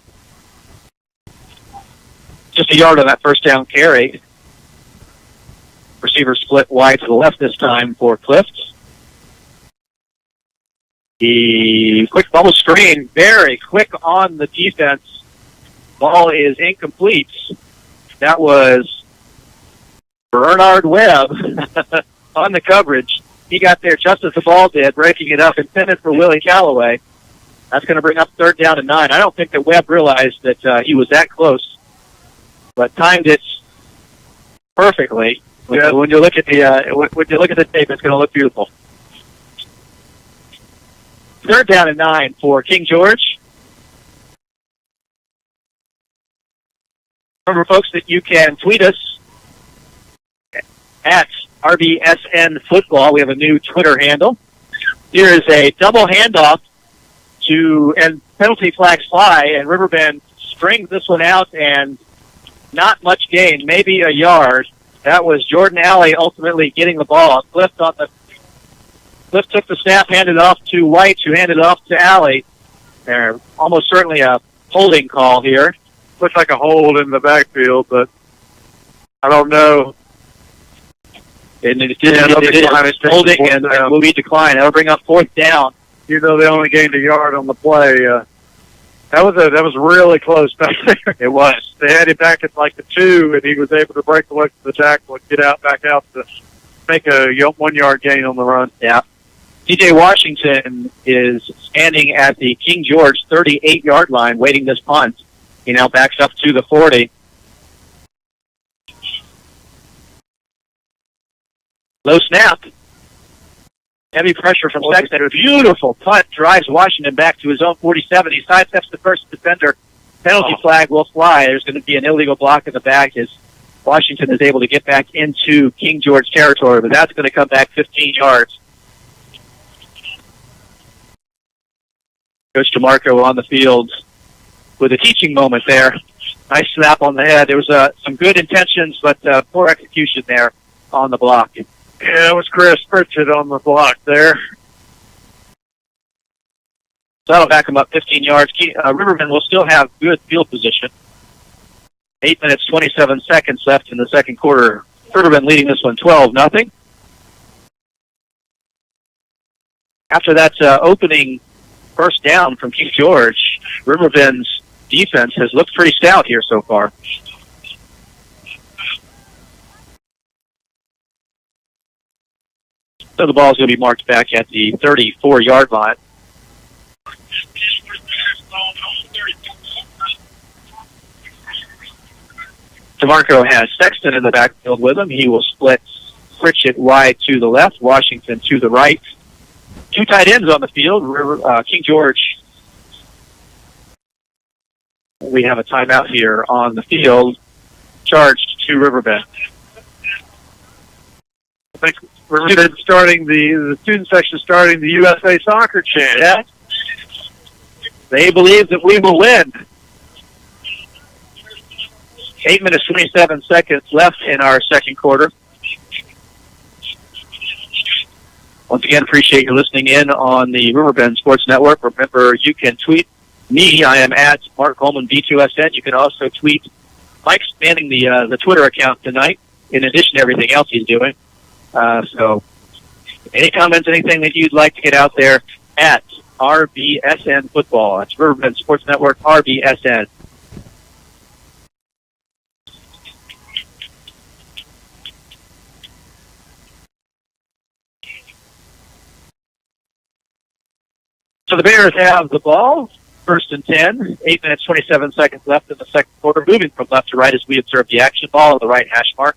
S1: Just a yard on that first down carry. Receiver split wide to the left this time for Cliff. The quick bubble screen, very quick on the defense. Ball is incomplete. That was Bernard Webb on the coverage. He got there just as the ball did, breaking it up, intended for Willie Calloway. That's going to bring up 3rd down and 9. I don't think that Webb realized that he was that close, but timed it perfectly.
S2: Yeah.
S1: When you look at the tape, it's going to look beautiful. 3rd down and 9 for King George. Remember, folks, that you can tweet us at RBSN Football. We have a new Twitter handle. Here is a double handoff and penalty flags fly, and Riverbend strings this one out, and not much gain, maybe a yard. That was Jordan Alley ultimately getting the ball. Cliff took the snap, handed it off to White, who handed it off to Alley. There, almost certainly a holding call here.
S2: Looks like a hold in the backfield, but I don't know.
S1: And it is holding and will be declined. That'll bring up 4th down.
S2: You know, they only gained a yard on the play. That was really close back there.
S1: It was.
S2: They had him back at like the 2, and he was able to break away from the tackle and get back out to make a 1-yard gain on the run.
S1: Yeah. TJ Washington is standing at the King George 38-yard line waiting this punt. He now backs up to the 40. Low snap. Heavy pressure from Sexton. A beautiful punt drives Washington back to his own 47. He sidesteps the first defender. Penalty flag will fly. There's going to be an illegal block in the back as Washington is able to get back into King George territory, but that's going to come back 15 yards. Coach DeMarco on the field with a teaching moment there. Nice snap on the head. There was some good intentions, but poor execution there on the block.
S2: Yeah, it was Chris Pritchett on the block there.
S1: So that'll back him up 15 yards. Riverbend will still have good field position. 8 minutes, 27 seconds left in the second quarter. Riverbend leading this one 12-0. After that opening first down from King George, Riverbend's defense has looked pretty stout here so far. So the ball is going to be marked back at the 34-yard line. DeMarco has Sexton in the backfield with him. He will split Pritchett wide to the left, Washington to the right. 2 tight ends on the field. King George. We have a timeout here on the field, charged to Riverbend.
S2: I think Riverbend starting the student section starting the USA Soccer chant.
S1: Yeah. They believe that we will win. 8 minutes, 27 seconds left in our second quarter. Once again, appreciate you listening in on the Riverbend Sports Network. Remember, you can tweet me. I am at Mark Coleman B2SN. You can also tweet Mike, spanning the Twitter account tonight, in addition to everything else he's doing. So any comments, anything that you'd like to get out there at RBSN Football. That's Riverbend Sports Network, RBSN. So the Bears have the ball, 1st and 10, 8 minutes, 27 seconds left in the second quarter, moving from left to right as we observe the action. Ball at the right hash mark.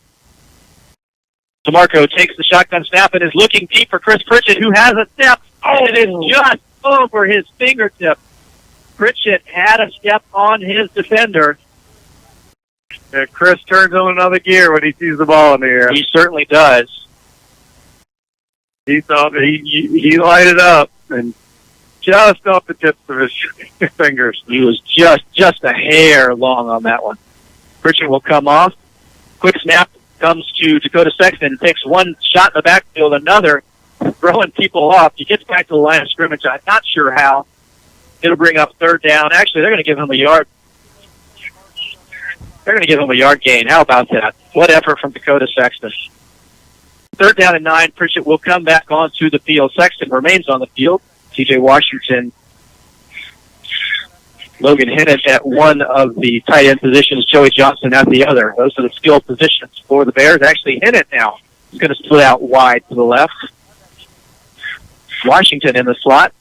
S1: DeMarco takes the shotgun snap and is looking deep for Chris Pritchett, who has a step. Oh, it is just over his fingertip. Pritchett had a step on his defender.
S2: Yeah, Chris turns on another gear when he sees the ball in the air.
S1: He certainly does.
S2: He thought he lighted up and just off the tips of his fingers.
S1: He was just a hair long on that one. Pritchett will come off. Quick snap comes to Dakota Sexton. Takes one shot in the backfield, another, throwing people off. He gets back to the line of scrimmage. I'm not sure how. It'll bring up third down. Actually, they're going to give him a yard. They're going to give him a yard gain. How about that? What effort from Dakota Sexton. Third down and 9. Pritchett will come back onto the field. Sexton remains on the field. TJ Washington, Logan Hennett at one of the tight end positions, Joey Johnson at the other. Those are the skill positions for the Bears. Actually, Hennett now is going to split out wide to the left. Washington in the slot.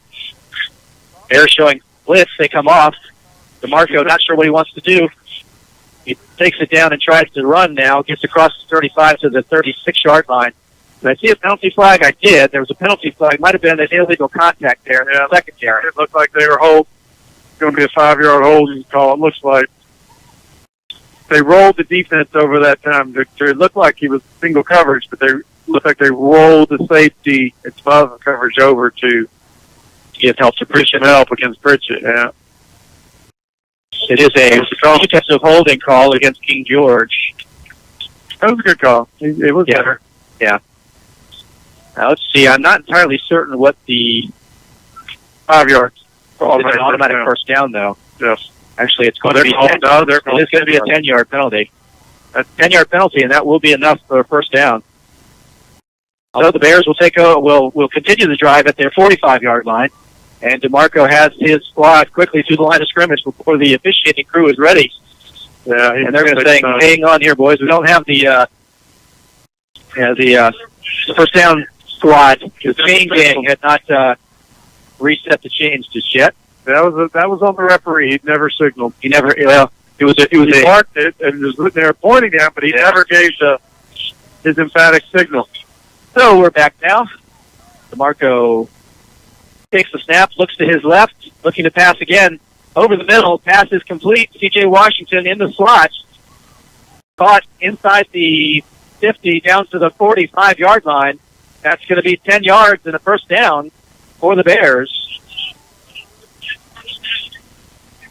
S1: Bears showing blitz. They come off. DeMarco not sure what he wants to do. He takes it down and tries to run now. Gets across the 35 to the 36-yard line. Did I see a penalty flag? I did. There was a penalty flag. Might have been an illegal contact there in the secondary.
S2: It looked like they were going to be a 5-yard holding call. It looks like they rolled the defense over that time. It looked like he was single coverage, but they looked like they rolled the safety and smother coverage over to
S1: give help to Pritchett.
S2: Help against Pritchett, yeah.
S1: It is a defensive holding call against King George.
S2: That was a good call. It was better.
S1: Yeah. Now, let's see. I'm not entirely certain what the
S2: 5 yards.
S1: It's an automatic first down, though.
S2: Yes.
S1: Actually, it's going to be it is going to be a 10-yard penalty. A 10-yard penalty, and that will be enough for a first down. Although the Bears will continue the drive at their 45-yard line, and DeMarco has his squad quickly to the line of scrimmage before the officiating crew is ready.
S2: Yeah,
S1: and they're going to say, "Hang on here, boys. We don't have the first down squad. The chain gang had not reset the chains just yet."
S2: That was on the referee. He'd never signaled.
S1: He never. Well, he
S2: marked it and was sitting there pointing down, but he never gave his emphatic signal.
S1: So we're back now. DeMarco takes the snap, looks to his left, looking to pass again. Over the middle, pass is complete. C.J. Washington in the slot. Caught inside the 50 down to the 45-yard line. That's going to be 10 yards and a first down for the Bears.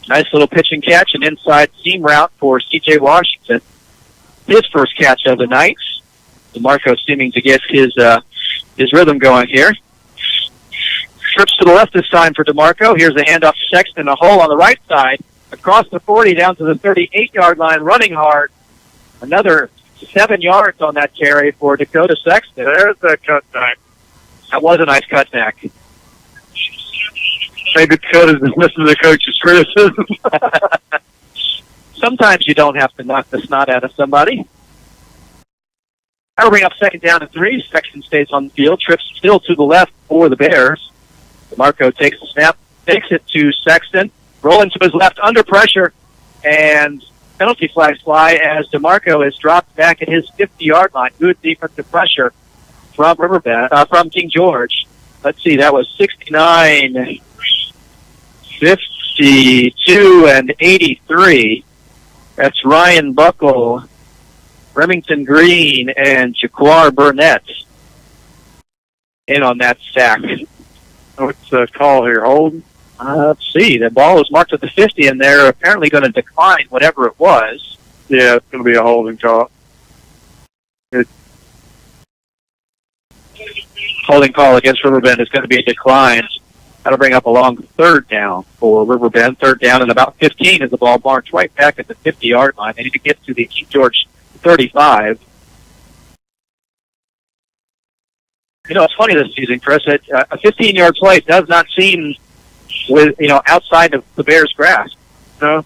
S1: Nice little pitch and catch, an inside seam route for C.J. Washington. His first catch of the night. DeMarco seeming to get his rhythm going here. Trips to the left this time for DeMarco. Here's a handoff to Sexton, a hole on the right side. Across the 40 down to the 38-yard line, running hard. Another 7 yards on that carry for Dakota Sexton.
S2: There's that cutback.
S1: That was a nice cutback.
S2: Maybe Dakota's been listening to the coach's criticism.
S1: Sometimes you don't have to knock the snot out of somebody. That'll bring up second down and 3. Sexton stays on the field. Trips still to the left for the Bears. DeMarco takes the snap, takes it to Sexton, rolling to his left under pressure, and penalty flags fly as DeMarco is dropped back at his 50-yard line. Good defensive pressure from Riverbend, from King George. Let's see, that was 69, 52, and 83. That's Ryan Buckle, Remington Green, and Jaquar Burnett in on that sack.
S2: What's the call here? Hold?
S1: Let's see. The ball was marked at the 50, and they're apparently going to decline whatever it was.
S2: Yeah, it's going to be a holding call.
S1: Holding call against Riverbend is going to be a decline. That'll bring up a long third down for Riverbend. Third down and about 15 as the ball marks right back at the 50-yard line. They need to get to the King George 35. You know, it's funny this season, Chris. A 15-yard play does not seem outside of the Bears' grasp.
S2: No.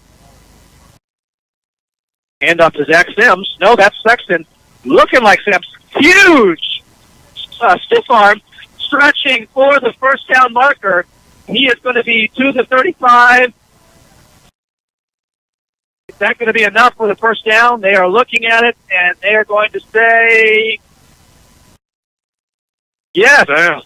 S1: Hand off to Zach Sims. No, that's Sexton. Looking like Sims. Huge stiff arm stretching for the first down marker. He is going to be to the 35. Is that going to be enough for the first down? They are looking at it, and they are going to say Yes.
S2: Down.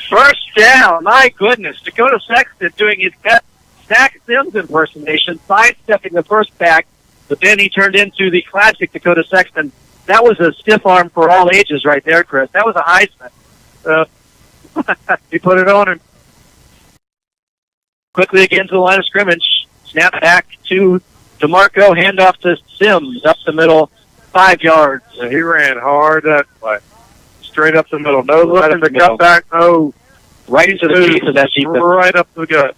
S1: First down. My goodness. Dakota Sexton doing his best Zach Sims impersonation, sidestepping the first back, but then he turned into the classic Dakota Sexton. That was a stiff arm for all ages right there, Chris. That was a Heisman.
S2: He put it on him.
S1: Quickly again to the line of scrimmage. Snap back to DeMarco. Handoff to Sims up the middle, 5 yards.
S2: Yeah, he ran hard that play. Straight up the middle. No looking to cut back. No.
S1: Right into the teeth of that defense.
S2: Right up the gut.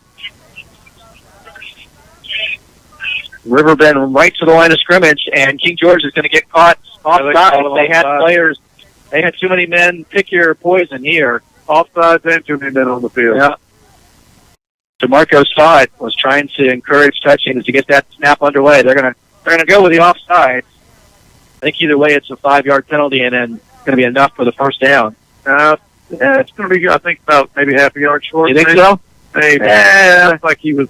S1: Riverbend right to the line of scrimmage, and King George is going to get caught offside. They had players. They had too many men. Pick your poison here.
S2: Offsides and too many men on the field.
S1: Yeah. DeMarco saw it, was trying to encourage touching to get that snap underway. They're gonna go with the offside. I think either way it's a 5-yard penalty, and then going to be enough for the first down.
S2: Yeah, it's going to be, I think, about maybe half a yard short.
S1: You think so?
S2: Maybe. Yeah, looks like he was.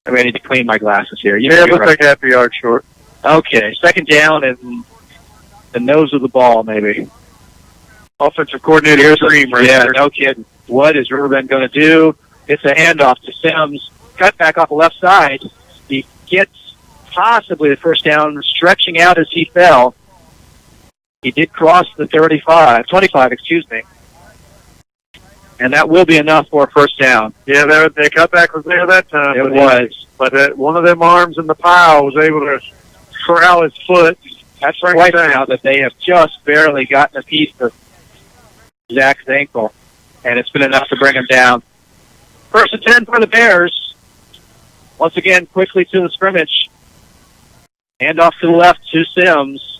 S1: I need to clean my glasses here.
S2: Yeah, it looks like half a yard short.
S1: Okay, second down and the nose of the ball, maybe.
S2: Offensive coordinator dream right there.
S1: No kidding. What is Riverbend going to do? It's a handoff to Sims. Cut back off the left side. He gets possibly the first down, stretching out as he fell. He did cross the 25, excuse me. And that will be enough for a first down.
S2: Yeah, the cutback was there that time.
S1: It was.
S2: But one of them arms in the pile was able to corral his foot.
S1: That's right now that they have just barely gotten a piece of Zach's ankle. And it's been enough to bring him down. First and 10 for the Bears. Once again, quickly to the scrimmage. Handoff to the left to Sims.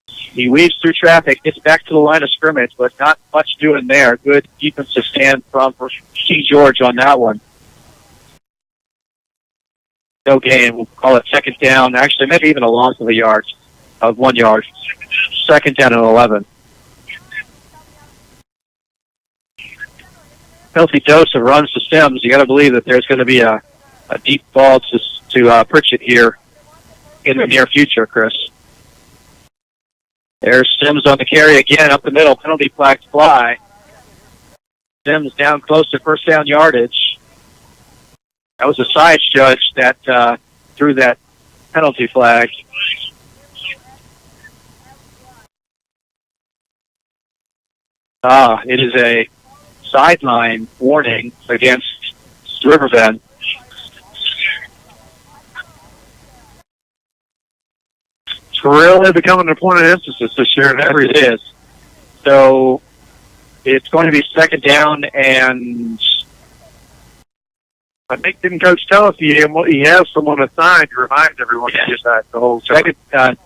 S1: He weaves through traffic, gets back to the line of scrimmage, but not much doing there. Good defensive stand from King George on that one. No gain. We'll call it second down. Actually, maybe even a loss of 1 yard. Second down and 11. Healthy dose of runs to Sims. You got to believe that there's going to be a deep ball to Pritchett here in the near future, Chris. There's Sims on the carry again up the middle. Penalty flags fly. Sims down close to first down yardage. That was a side judge that threw that penalty flag. It is a sideline warning against Riverbend.
S2: It's really becoming a point of emphasis this year.
S1: It is. So it's going to be second down, and
S2: I think didn't Coach tell us he has someone assigned to remind everyone to get that the whole
S1: second. I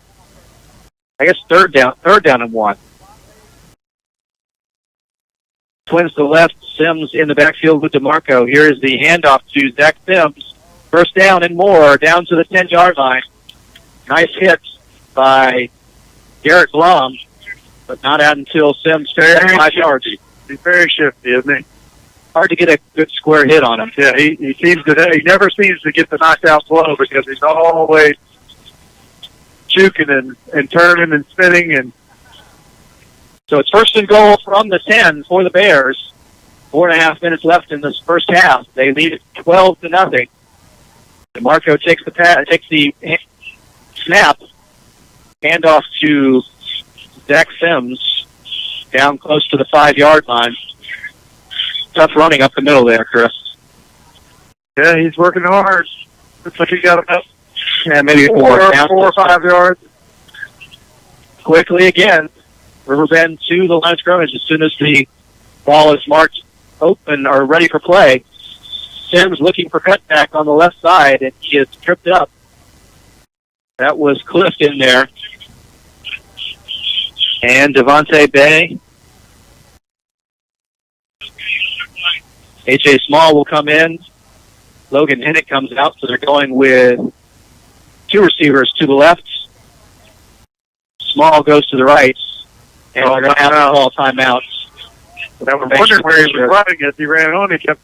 S1: guess third down and 1. Twins to the left, Sims in the backfield with DeMarco. Here is the handoff to Zach Sims. First down and more, down to the 10-yard line. Nice hit by Garrett Blum, but not out until Sims 5 yards.
S2: He's very shifty, isn't he?
S1: Hard to get a good square hit on him.
S2: Yeah, he never seems to get the knockout blow because he's always juking and turning and spinning. And
S1: so it's first and goal from the 10 for the Bears. 4.5 minutes left in this first half. They lead it 12-0. DeMarco takes the snap. Handoff to Zach Sims down close to the 5-yard line. Tough running up the middle there, Chris.
S2: Yeah, he's working hard. Looks like he got about
S1: maybe 4
S2: or 5 yards.
S1: Quickly again, Riverbend to the line of scrimmage as soon as the ball is marked open or ready for play. Sims looking for cutback on the left side, and he is tripped up. That was Cliff in there. And Devontae Bay. A.J. Small will come in. Logan Hinnett comes out, so they're going with 2 receivers to the left. Small goes to the right. And they're going to have to call timeouts.
S2: I was wondering where he was running as he ran on. He kept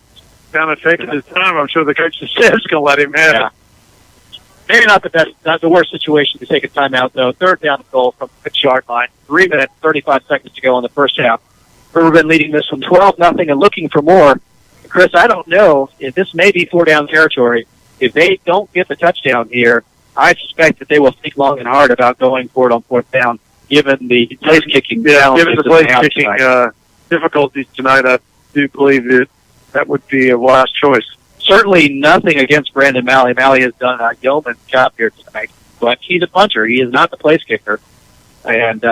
S2: kind of taking his time. I'm sure the coach said he's going to let him have it.
S1: Maybe not the best, not the worst situation to take a timeout, though. Third down and goal from the 6-yard line. 3 minutes, 35 seconds to go in the first half. Riverbend leading this one 12-0 and looking for more. Chris, I don't know if this may be four-down territory. If they don't get the touchdown here, I suspect that they will think long and hard about going for it on fourth down, given the place-kicking
S2: given the place-kicking difficulties tonight. I do believe that would be a wise choice.
S1: Certainly nothing against Brandon Malley. Malley has done a yeoman's job here tonight, but he's a punter. He is not the place kicker. And,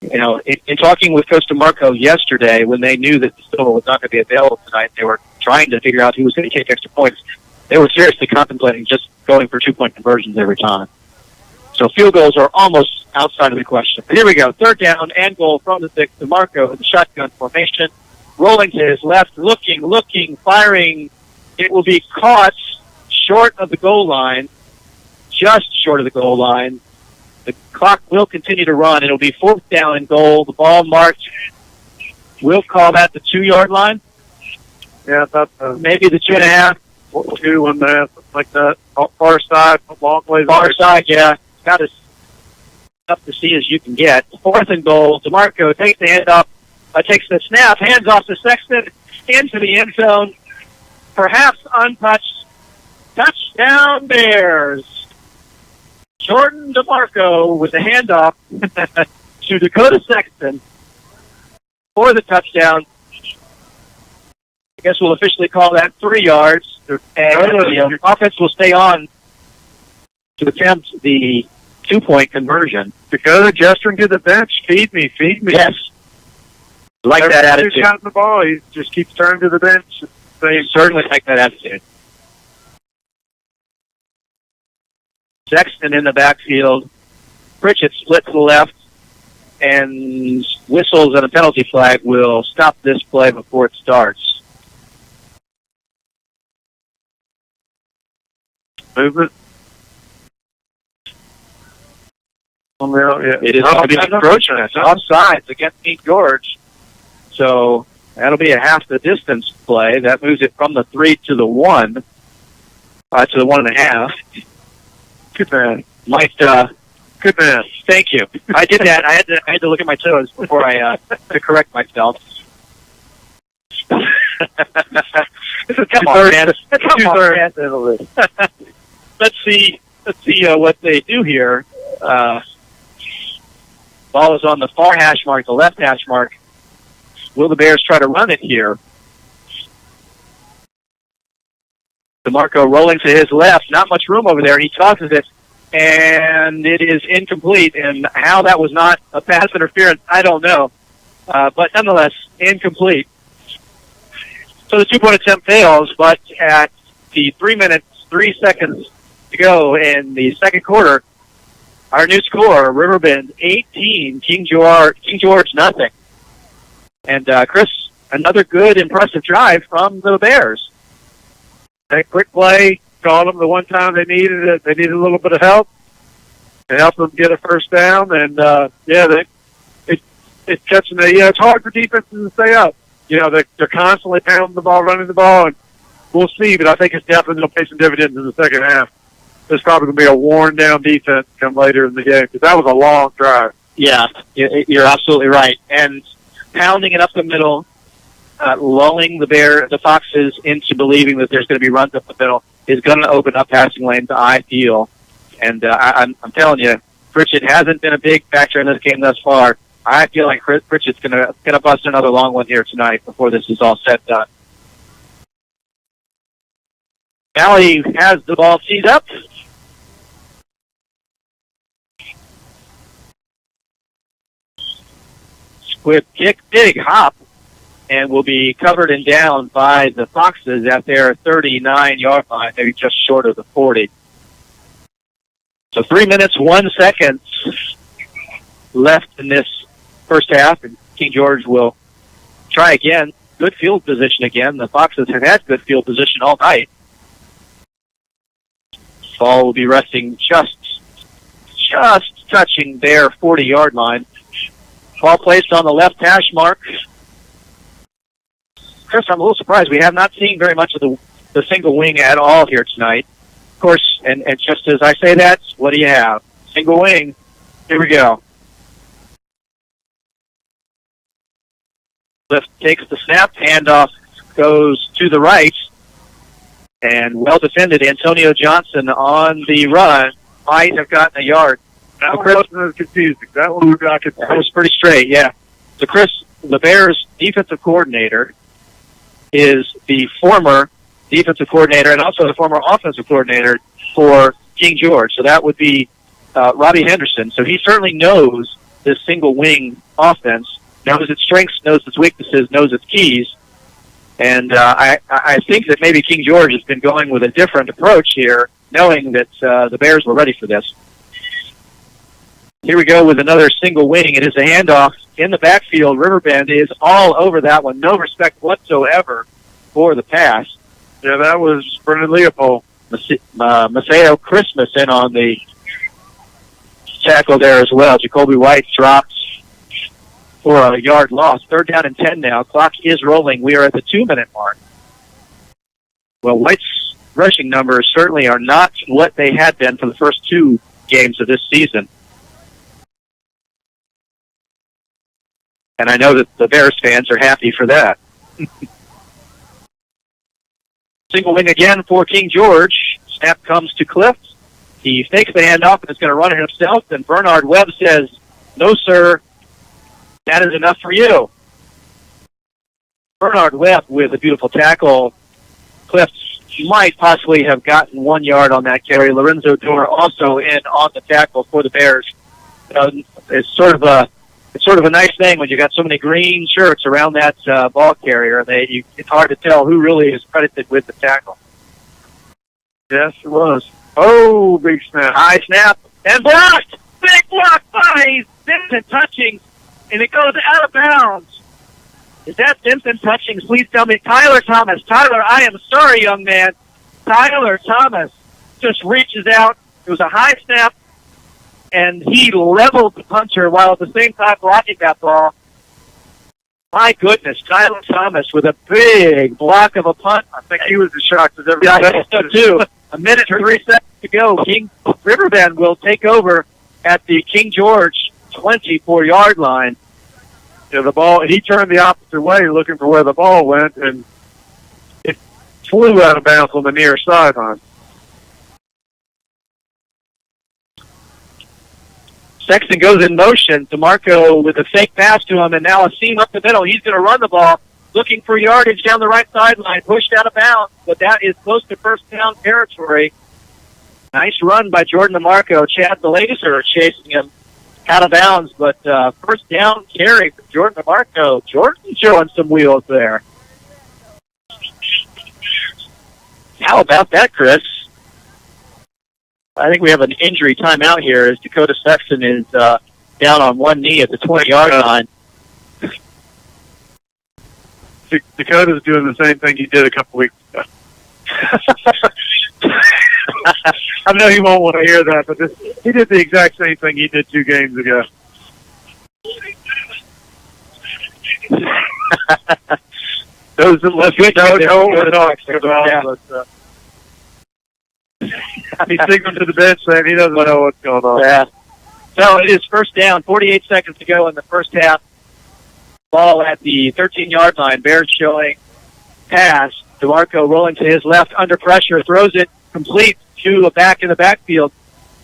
S1: in talking with Coach DeMarco yesterday, when they knew that Silva was not going to be available tonight, they were trying to figure out who was going to kick extra points. They were seriously contemplating just going for 2-point conversions every time. So field goals are almost outside of the question. But here we go. Third down and goal from the 6. DeMarco in the shotgun formation. Rolling to his left, looking, firing. It will be caught short of the goal line, just short of the goal line. The clock will continue to run. It'll be fourth down and goal. The ball marked. We'll call that the 2-yard line.
S2: Yeah, that's
S1: maybe the 2.5.
S2: 2.5, something like that. Far side, long ways.
S1: Far side, yeah. About as tough to see as you can get. Fourth and goal. DeMarco takes the handoff. Takes the snap, hands off to Sexton, into the end zone. Perhaps untouched. Touchdown Bears. Jordan DeMarco with the handoff to Dakota Sexton for the touchdown. I guess we'll officially call that 3 yards. And the offense will stay on to attempt the 2-point conversion.
S2: Dakota gesturing to the bench. Feed me.
S1: Yes. Like that attitude.
S2: He's counting the ball. He just keeps turning to the bench.
S1: They certainly like that attitude. Sexton in the backfield. Pritchett split to the left, and whistles and a penalty flag will stop this play before it starts.
S2: Movement.
S1: It is going to be encroachment. Offsides against St. George. So that'll be a half the distance play. That moves it from the 3 to the 1, to the 1.5.
S2: Good man.
S1: Good man. Thank you. I did that. I had to look at my toes before I to correct myself. Come on, man. Let's see what they do here. Ball is on the far hash mark, the left hash mark. Will the Bears try to run it here? DeMarco rolling to his left. Not much room over there. He tosses it, and it is incomplete. And how that was not a pass interference, I don't know. But nonetheless, incomplete. So the 2-point attempt fails, but at the 3 minutes, 3 seconds to go in the second quarter, our new score, Riverbend 18, King George nothing. And, Chris, another good, impressive drive from the Bears.
S2: That quick play caught them the one time they needed it. They needed a little bit of help to help them get a first down. And, it's catching it's hard for defenses to stay up. They're constantly pounding the ball, running the ball, and we'll see. But I think it's definitely going to pay some dividends in the second half. There's probably going to be a worn-down defense come later in the game because that was a long drive.
S1: Yeah, you're absolutely right. And pounding it up the middle, lulling the Foxes into believing that there's going to be runs up the middle is going to open up passing lanes, I feel. And I'm telling you, Pritchett hasn't been a big factor in this game thus far. I feel like Pritchett's going to bust another long one here tonight before this is all set done. Malley has the ball teed up. Quick kick, big hop, and will be covered and down by the Foxes at their 39-yard line, maybe just short of the 40. So 3 minutes, 1 second left in this first half, and King George will try again. Good field position again. The Foxes have had good field position all night. Ball will be resting just touching their 40-yard line. Ball placed on the left hash mark. Chris, I'm a little surprised. We have not seen very much of the single wing at all here tonight. course, and just as I say that, what do you have? Single wing. Here we go. Cliff takes the snap. Handoff goes to the right. And well defended. Antonio Johnson on the run. Might have gotten a yard.
S2: That one wasn't as confusing. That one
S1: was pretty straight, yeah. So Chris, the Bears' defensive coordinator, is the former defensive coordinator and also the former offensive coordinator for King George. So that would be Robbie Henderson. So he certainly knows this single wing offense, knows its strengths, knows its weaknesses, knows its keys. And I think that maybe King George has been going with a different approach here, knowing that the Bears were ready for this. Here we go with another single wing. It is a handoff in the backfield. Riverbend is all over that one. No respect whatsoever for the pass.
S2: Yeah, that was Brendan Leopold.
S1: Maceo Christmas in on the tackle there as well. Jacoby White dropped for a yard loss. 3rd down and 10 now. Clock is rolling. We are at the 2-minute mark. Well, White's rushing numbers certainly are not what they had been for the first 2 games of this season. And I know that the Bears fans are happy for that. Single wing again for King George. Snap comes to Cliff. He fakes the handoff and is going to run it himself. And Bernard Webb says, "No, sir, that is enough for you." Bernard Webb with a beautiful tackle. Cliff might possibly have gotten 1 yard on that carry. Lorenzo Dorr also in on the tackle for the Bears. It's sort of a nice thing when you got so many green shirts around that ball carrier. It's hard to tell who really is credited with the tackle.
S2: Yes, it was. Oh, big snap.
S1: High snap. And blocked! Big block by Vincent Touchings, and it goes out of bounds. Is that Vincent Touchings? Please tell me. Tyler Thomas. Tyler, I am sorry, young man. Tyler Thomas just reaches out. It was a high snap, and he leveled the punter while at the same time blocking that ball. My goodness, Tyler Thomas with a big block of a punt.
S2: I think he was as shocked as everybody else.
S1: Yeah, too. 1 minute and 3 seconds to go. Riverbend will take over at the King George 24-yard line.
S2: Yeah, the ball, he turned the opposite way looking for where the ball went, and it flew out of bounds on the near sideline.
S1: Sexton goes in motion. DeMarco with a fake pass to him, and now a seam up the middle. He's going to run the ball, looking for yardage down the right sideline, pushed out of bounds, but that is close to first down territory. Nice run by Jordan DeMarco. Chad Blazer chasing him out of bounds, but first down carry for Jordan DeMarco. Jordan showing some wheels there. How about that, Chris? I think we have an injury timeout here as Dakota Sexton is down on one knee at the 20-yard line.
S2: Dakota's doing the same thing he did a couple weeks ago. I know he won't want to hear that, but he did the exact same thing he did 2 games ago. Those that don't know what we're talking about, but he's signaling to the bench saying he doesn't know what's going on.
S1: Yeah. So it is first down, 48 seconds to go in the first half. Ball at the 13-yard line. Bears showing pass. DeMarco rolling to his left under pressure, throws it complete to a back in the backfield.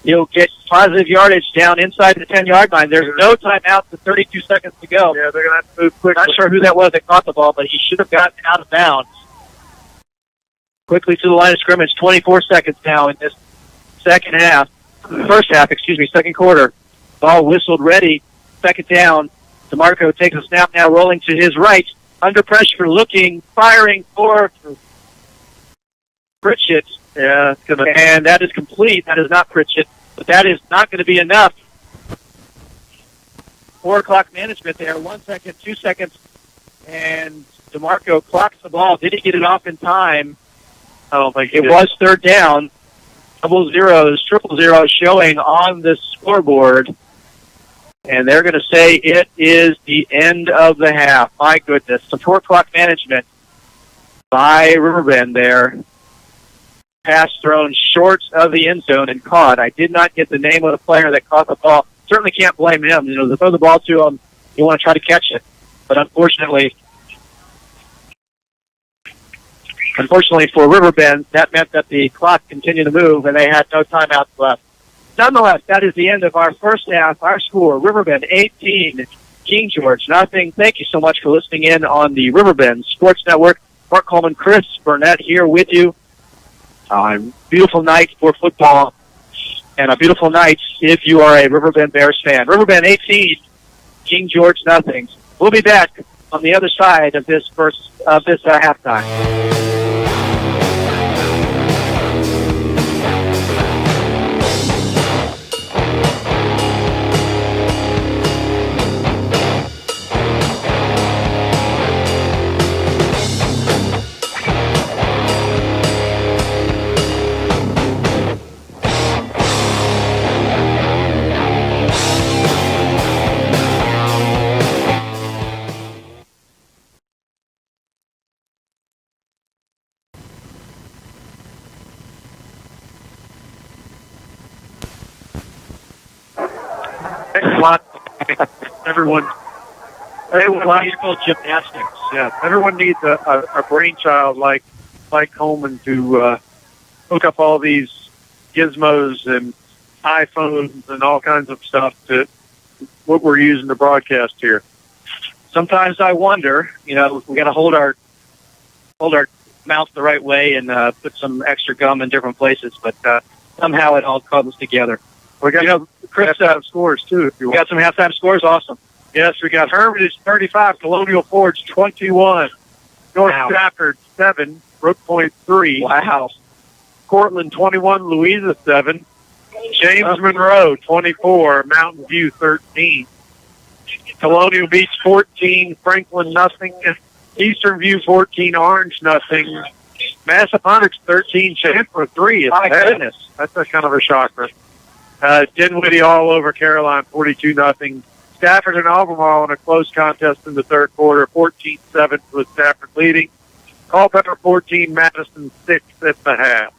S1: He'll get positive yardage down inside the 10-yard line. There's no timeout with 32 seconds to go.
S2: Yeah, they're going to have to move quickly.
S1: Not sure who that was that caught the ball, but he should have gotten out of bounds. Quickly to the line of scrimmage, 24 seconds now in this second quarter. Ball whistled ready, second down. DeMarco takes a snap now, rolling to his right, under pressure, looking, firing for Pritchett.
S2: Yeah,
S1: and that is complete. That is not Pritchett, but that is not going to be enough. 4 o'clock management there, 1 second, 2 seconds, and DeMarco clocks the ball. Did he get it off in time?
S2: I don't think
S1: it was third down. 0 zeros, 0 showing on the scoreboard. And they're going to say it is the end of the half. My goodness. Some 4 o'clock management by Riverbend there. pass thrown short of the end zone and caught. I did not get the name of the player that caught the ball. Certainly can't blame him. You know, to throw the ball to him, you want to try to catch it. But unfortunately for Riverbend, that meant that the clock continued to move and they had no timeouts left. Nonetheless, that is the end of our first half. Our score, Riverbend 18, King George nothing. Thank you so much for listening in on the Riverbend Sports Network. Mark Coleman, Chris Burnett here with you. Beautiful night for football and a beautiful night if you are a Riverbend Bears fan. Riverbend 18, King George nothing. We'll be back on the other side of this halftime.
S2: Everyone
S1: gymnastics.
S2: Yeah, everyone needs a brainchild like Coleman to hook up all these gizmos and iPhones and all kinds of stuff to what we're using to broadcast here.
S1: Sometimes I wonder, you know, we got to hold our mouth the right way and put some extra gum in different places, but somehow it all comes together.
S2: We got Chris scores too. If you
S1: want. Got some halftime scores. Awesome.
S2: Yes, we got Hermitage 35, Colonial Forge 21, North Stafford 7, Brook Point 3.
S1: Wow.
S2: Cortland 21, Louisa 7, James Monroe 24, Mountain View 13, Colonial Beach 14, Franklin nothing, Eastern View 14, Orange nothing, Massaponax 13, Chancellor 3.
S1: My goodness,
S2: that's a kind of a shocker. Dinwiddie all over Caroline 42-0. Stafford and Albemarle in a close contest in the third quarter, 14-7 with Stafford leading. Culpeper 14, Madison 6 at the half.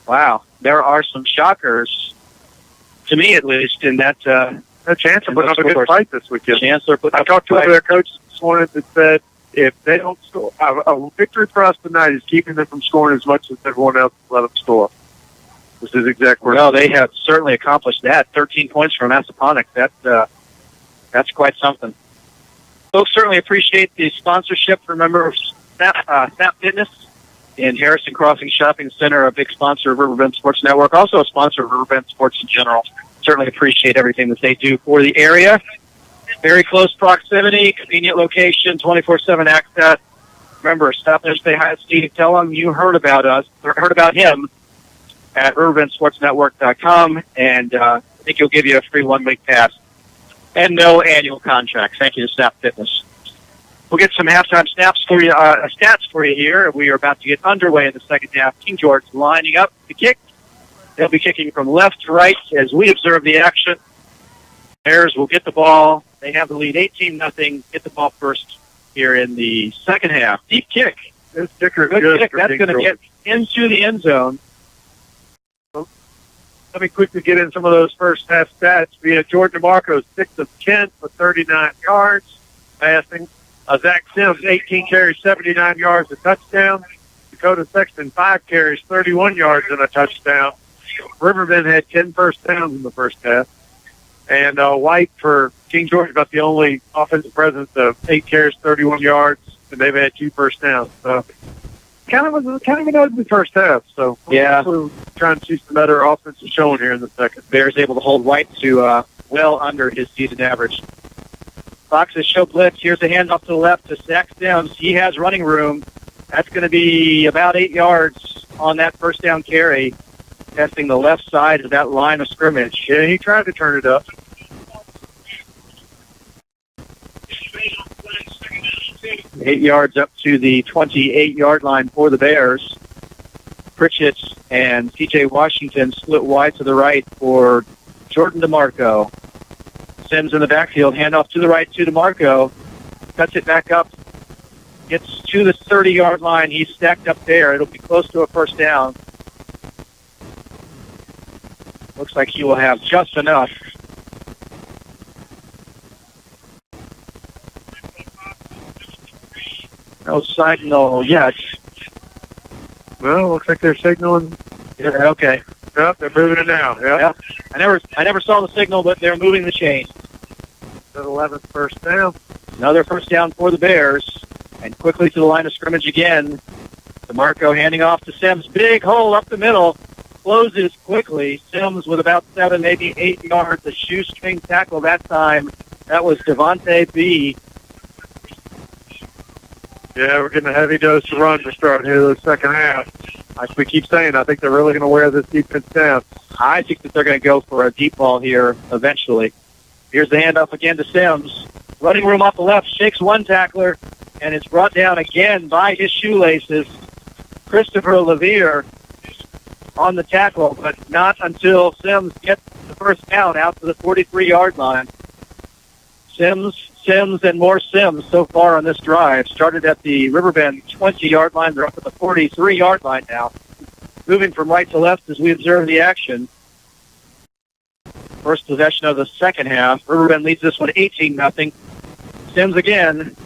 S1: Wow, there are some shockers, to me at least, in that.
S2: Chancellor put up a good fight this weekend.
S1: I
S2: talked to one of their coaches this morning that said if they don't score, a victory for us tonight is keeping them from scoring as much as everyone else let them score. This is exact word.
S1: No, they have certainly accomplished that. 13 points from Massaponax. That's quite something. Folks certainly appreciate the sponsorship. Remember, Snap Fitness in Harrison Crossing Shopping Center, a big sponsor of Riverbend Sports Network, also a sponsor of Riverbend Sports in general. Certainly appreciate everything that they do for the area. Very close proximity, convenient location, 24/7 access. Remember, stop there, say hi to Steve. Tell him you heard about him at riverbendsportsnetwork.com, and I think he'll give you a free one-week pass and no annual contract. Thank you to Snap Fitness. We'll get some halftime stats for you here. We are about to get underway in the second half. King George lining up to kick. They'll be kicking from left to right as we observe the action. Bears will get the ball. They have the lead 18-0. Get the ball first here in the second half. Deep kick.
S2: This kicker is
S1: good kick. That's going to get into the end zone.
S2: Let me quickly get in some of those first half stats. We had Jordan DeMarco, 6 of 10 for 39 yards passing. Zach Sims, 18 carries, 79 yards, a touchdown. Dakota Sexton, 5 carries, 31 yards, and a touchdown. Riverbend had 10 first downs in the first half. And White for King George, about the only offensive presence of 8 carries, 31 yards, and they've had 2 first downs. So kind of an ugly first half. So
S1: yeah,
S2: we're trying to see some better offensive showing here in the second.
S1: Bears able to hold White to well under his season average. Foxes show blitz. Here's a handoff to the left to Zach Sims. He has running room. That's going to be about 8 yards on that first down carry, testing the left side of that line of scrimmage.
S2: Yeah, he tried to turn it up.
S1: Eight yards up to the 28-yard line for the Bears. Pritchett and C.J. Washington split wide to the right for Jordan DeMarco. Sims in the backfield, handoff to the right to DeMarco. Cuts it back up. Gets to the 30-yard line. He's stacked up there. It'll be close to a first down. looks like he will have just enough. No signal yet.
S2: Well, looks like they're signaling.
S1: Yeah, okay.
S2: Yep, they're moving it now. Yep.
S1: Yeah. I never saw the signal, but they're moving the chain.
S2: That 11th first down.
S1: Another first down for the Bears. And quickly to the line of scrimmage again. DeMarco handing off to Sims. Big hole up the middle. Closes quickly. Sims with about 7, maybe 8 yards. A shoestring tackle that time. That was Devontae B.
S2: Yeah, we're getting a heavy dose of run to start here the second half. Like we keep saying, I think they're really going to wear this defense down.
S1: I think that they're going to go for a deep ball here eventually. Here's the handoff again to Sims. Running room off the left, shakes one tackler, and it's brought down again by his shoelaces. Christopher Levere on the tackle, but not until Sims gets the first down out to the 43-yard line. Sims, and more Sims so far on this drive. Started at the Riverbend 20-yard line. They're up at the 43-yard line now. Moving from right to left as we observe the action. First possession of the second half. Riverbend leads this one 18-0. Sims again,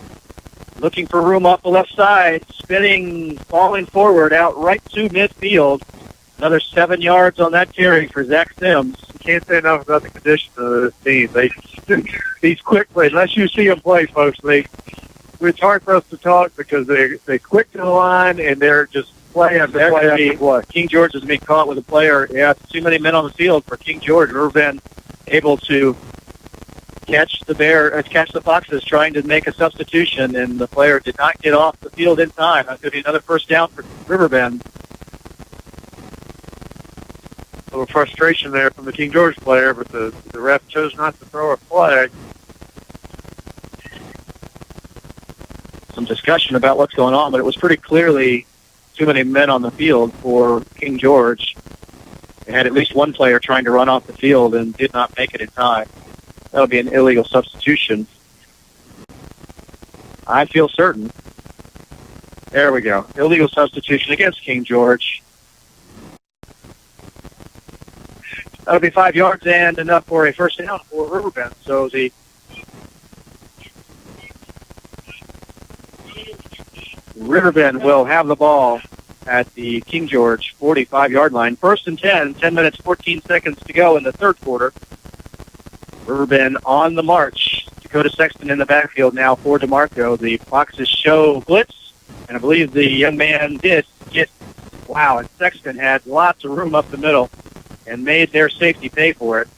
S1: looking for room off the left side. Spinning, falling forward out right to midfield. Another 7 yards on that carry for Zach Sims.
S2: You can't say enough about the condition of this team. These quick plays, unless you see them play, folks, it's hard for us to talk because they quick to the line and they're just play after play after play.
S1: King George is being caught with a player. Yeah, too many men on the field for King George. Riverbend able to catch the Foxes trying to make a substitution, and the player did not get off the field in time. That could be another first down for Riverbend.
S2: A little frustration there from the King George player, but the ref chose not to throw a flag.
S1: Some discussion about what's going on, but it was pretty clearly too many men on the field for King George. They had at least one player trying to run off the field and did not make it in time. That'll be an illegal substitution. I feel certain. There we go. Illegal substitution against King George. That'll be 5 yards and enough for a first down for Riverbend. So the Riverbend will have the ball at the King George 45-yard line. First and 10 minutes, 14 seconds to go in the third quarter. Riverbend on the march. Dakota Sexton in the backfield now for DeMarco. The Foxes show blitz, and I believe the young man did get, and Sexton had lots of room up the middle and made their safety pay for it.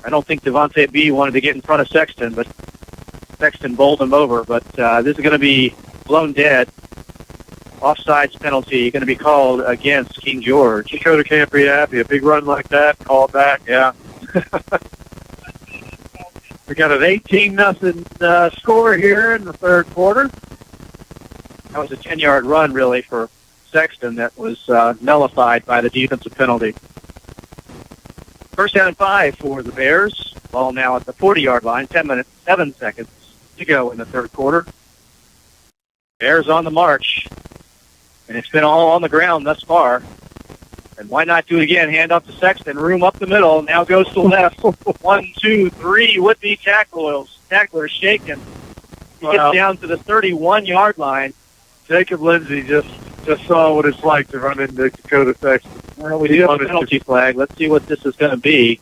S1: I don't think Devontae B wanted to get in front of Sexton, but Sexton bowled him over. But this is going to be blown dead. Offsides penalty going to be called against King George.
S2: Dakota can't be happy. A big run like that, call it back.
S1: Yeah.
S2: We got an 18-0 score here in the third quarter.
S1: That was a 10-yard run, really, for Sexton that was nullified by the defensive penalty. First down and 5 for the Bears. Ball now at the 40-yard line. 10 minutes, 7 seconds to go in the third quarter. Bears on the march. And it's been all on the ground thus far. And why not do it again? Hand off to Sexton. Room up the middle. Now goes to the left. 1, 2, 3 would-be tacklers shaken. He gets down to the 31-yard line.
S2: Jacob Lindsay just saw what it's like to run into Dakota Sexton.
S1: Well, we do have a penalty flag. Let's see what this is going to be.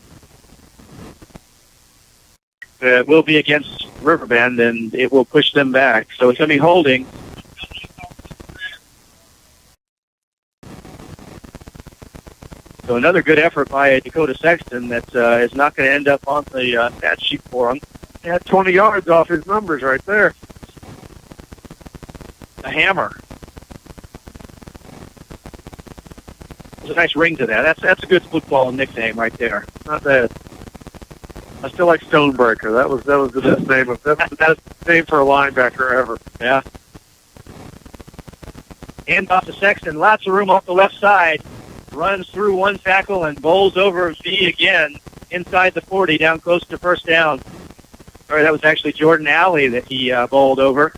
S1: It will be against Riverbend, and it will push them back. So it's going to be holding. So another good effort by Dakota Sexton that is not going to end up on the stat sheet for him.
S2: He had 20 yards off his numbers right there.
S1: A hammer. There's a nice ring to that. That's a good football nickname right there.
S2: Not bad. I still like Stonebreaker. That was the best name of that's the name for a linebacker ever.
S1: Yeah. Hand off to Sexton. Lots of room off the left side. Runs through one tackle and bowls over V again inside the 40, down close to first down. Sorry, that was actually Jordan Alley that he bowled over.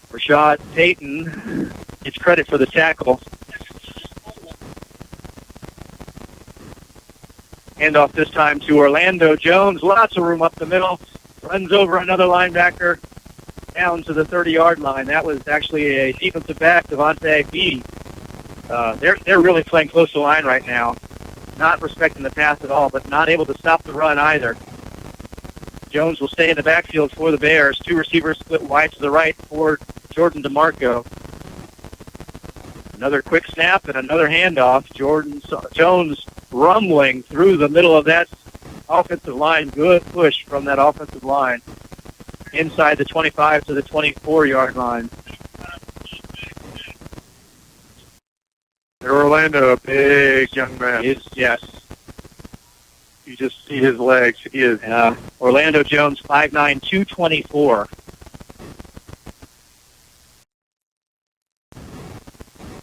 S1: Rashad Payton gets credit for the tackle. Handoff this time to Orlando Jones. Lots of room up the middle. Runs over another linebacker down to the 30-yard line. That was actually a defensive back, Devontae B. They're really playing close to the line right now. Not respecting the pass at all, but not able to stop the run either. Jones will stay in the backfield for the Bears. Two receivers split wide to the right for Jordan DeMarco. Another quick snap and another handoff. Jones rumbling through the middle of that offensive line. Good push from that offensive line. Inside the 25 to the 24-yard line.
S2: Orlando, a big young man.
S1: Yes.
S2: You just see his legs. He is.
S1: Orlando Jones, 5'9", 224.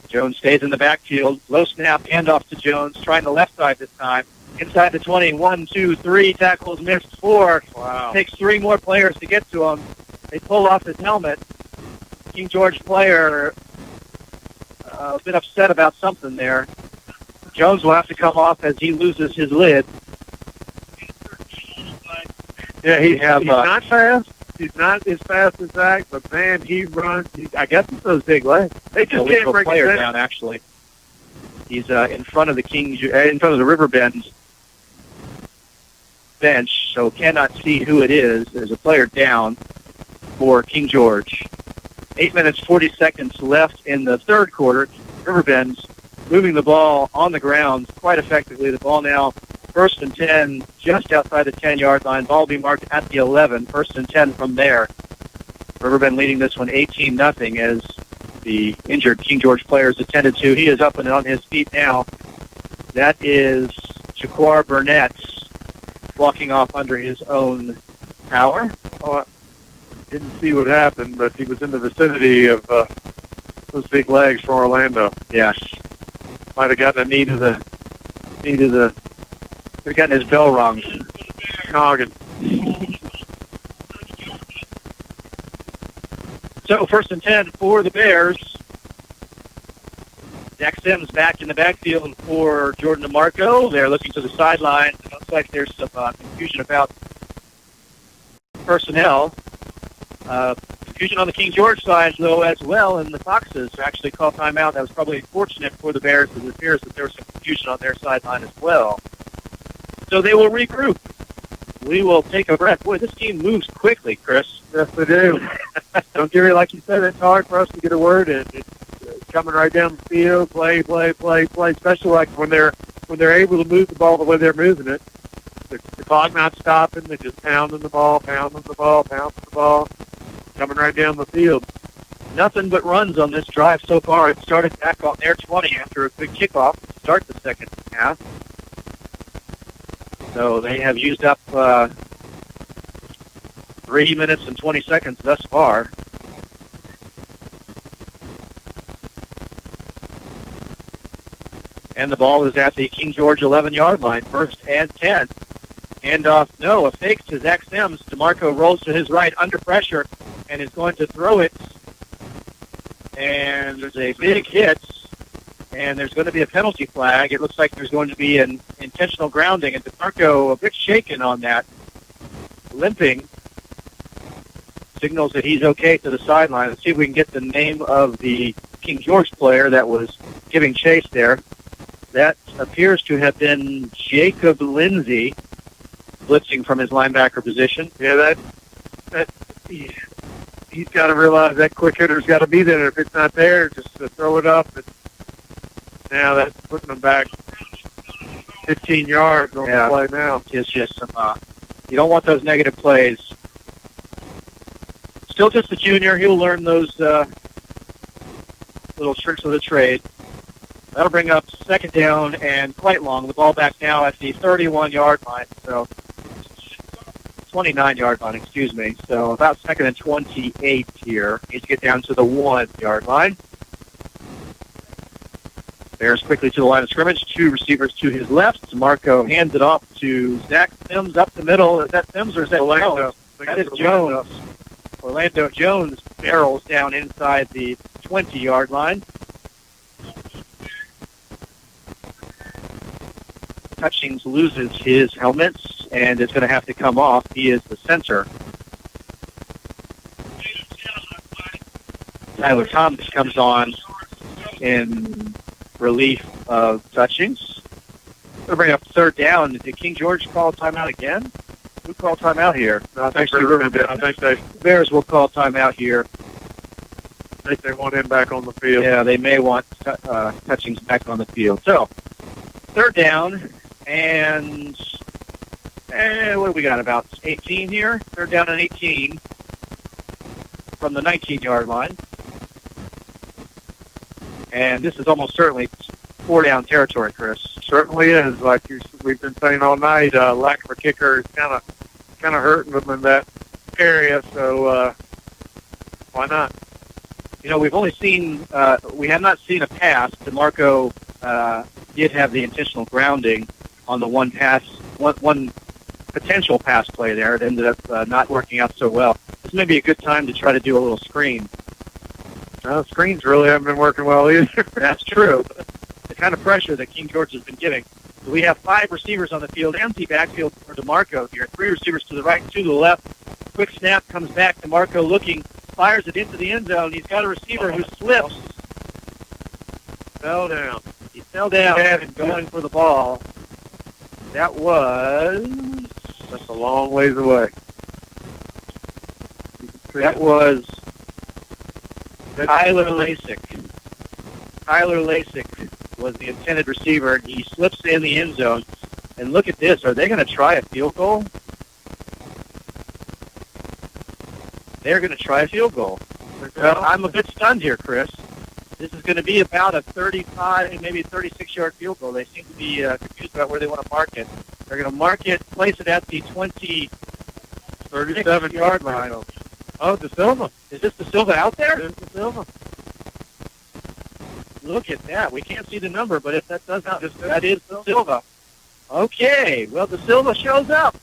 S1: Jones stays in the backfield. Low snap, handoff to Jones, trying the left side this time. Inside the 20, 1, 2, 3, tackles missed, 4.
S2: Wow.
S1: Takes 3 more players to get to him. They pull off his helmet. King George player a bit upset about something there. Jones will have to come off as he loses his lid.
S2: Yeah, he's not fast. He's not as fast as Zach, but man, he runs. I guess it's those big legs. They just can't break
S1: player
S2: it
S1: down. Actually, he's in front of the in front of the Riverbend bench, so cannot see who it is. There's a player down for King George. 8 minutes, 40 seconds left in the third quarter. Riverbend's moving the ball on the ground quite effectively. The ball now first and 10, just outside the 10-yard line. Ball being marked at the 11. First and 10 from there. Riverbend leading this one 18-0 as the injured King George player is attended to. He is up and on his feet now. That is Jaquar Burnett walking off under his own power.
S2: Oh, didn't see what happened, but he was in the vicinity of those big legs for Orlando.
S1: Yes.
S2: Might have gotten a knee to the
S1: He's gotten his bell rung.
S2: noggin.
S1: So first and 10 for the Bears. Zach Sims back in the backfield for Jordan DeMarco. They're looking to the sideline. It looks like there's some confusion about personnel. Confusion on the King George side, though, as well, and the Foxes actually called timeout. That was probably fortunate for the Bears, because it appears that there was some confusion on their sideline as well. So they will regroup. We will take a breath. Boy, this team moves quickly, Chris.
S2: Yes, they do. Don't get me, like you said, it's hard for us to get a word in. It's coming right down the field, play, especially like when they're able to move the ball the way they're moving it. The clock not stopping. They're just pounding the ball. Coming right down the field.
S1: Nothing but runs on this drive so far. It started back on their 20 after a quick kickoff to start the second half. So they have used up 3 minutes and 20 seconds thus far. And the ball is at the King George 11-yard line, first and 10. Handoff, a fake to Zach Sims. DeMarco rolls to his right under pressure and is going to throw it. And there's a big hit, and there's going to be a penalty flag. It looks like there's going to be an intentional grounding, and DeMarco a bit shaken on that, limping. Signals that he's okay to the sideline. Let's see if we can get the name of the King George player that was giving chase there. That appears to have been Jacob Lindsay, blitzing from his linebacker position.
S2: Yeah, he's got to realize that quick hitter's got to be there. If it's not there, just to throw it up. Now that's putting them back 15 yards on the play now.
S1: It's just some, you don't want those negative plays. Still just a junior. He'll learn those little tricks of the trade. That'll bring up second down and quite long. The ball back now at the 31-yard line. So 29-yard line, excuse me. So about second and 28 here. Needs to get down to the 1-yard line. Bears quickly to the line of scrimmage. Two receivers to his left. Marco hands it off to Zach Sims up the middle. Is that Sims or is that Jones? That is Jones. Orlando Jones barrels down inside the 20-yard line. Hutchings loses his helmets and is going to have to come off. He is the center. Tyler Thomas comes on in relief of Hutchings. They're bringing up third down. Did King George call timeout again? Who called timeout here?
S2: I think they
S1: Bears will call timeout here.
S2: I think they want him back on the field.
S1: Yeah, they may want Hutchings back on the field. So, third down, and what do we got, about 18 here? Third down and 18 from the 19-yard line. And this is almost certainly four-down territory, Chris.
S2: Certainly is. Like we've been saying all night, lack of a kicker is kind of hurting them in that area. So why not?
S1: You know, we've only seen we have not seen a pass. DeMarco did have the intentional grounding on the one potential pass play there. It ended up not working out so well. This may be a good time to try to do a little screen.
S2: Screens really haven't been working well either.
S1: That's true. The kind of pressure that King George has been giving. So we have 5 receivers on the field. Empty backfield for DeMarco here. 3 receivers to the right, 2 to the left. Quick snap comes back. DeMarco looking, fires it into the end zone. He's got a receiver who slips.
S2: Fell down.
S1: He fell down and going for the ball. That was...
S2: That's a long ways away.
S1: That was Tyler Lasik. Tyler Lasik was the intended receiver, and he slips in the end zone. And look at this. Are they going to try a field goal? They're going to try a field goal. Well, I'm a bit stunned here, Chris. This is going to be about a 35, maybe 36-yard field goal. They seem to be confused about where they want to mark it. They're going to mark it, place it at the 37-yard line.
S2: Oh, De Silva.
S1: Is this De Silva out there?
S2: There's De Silva.
S1: Look at that. We can't see the number, but if that does not, that is De Silva. Okay. Well, De Silva shows up.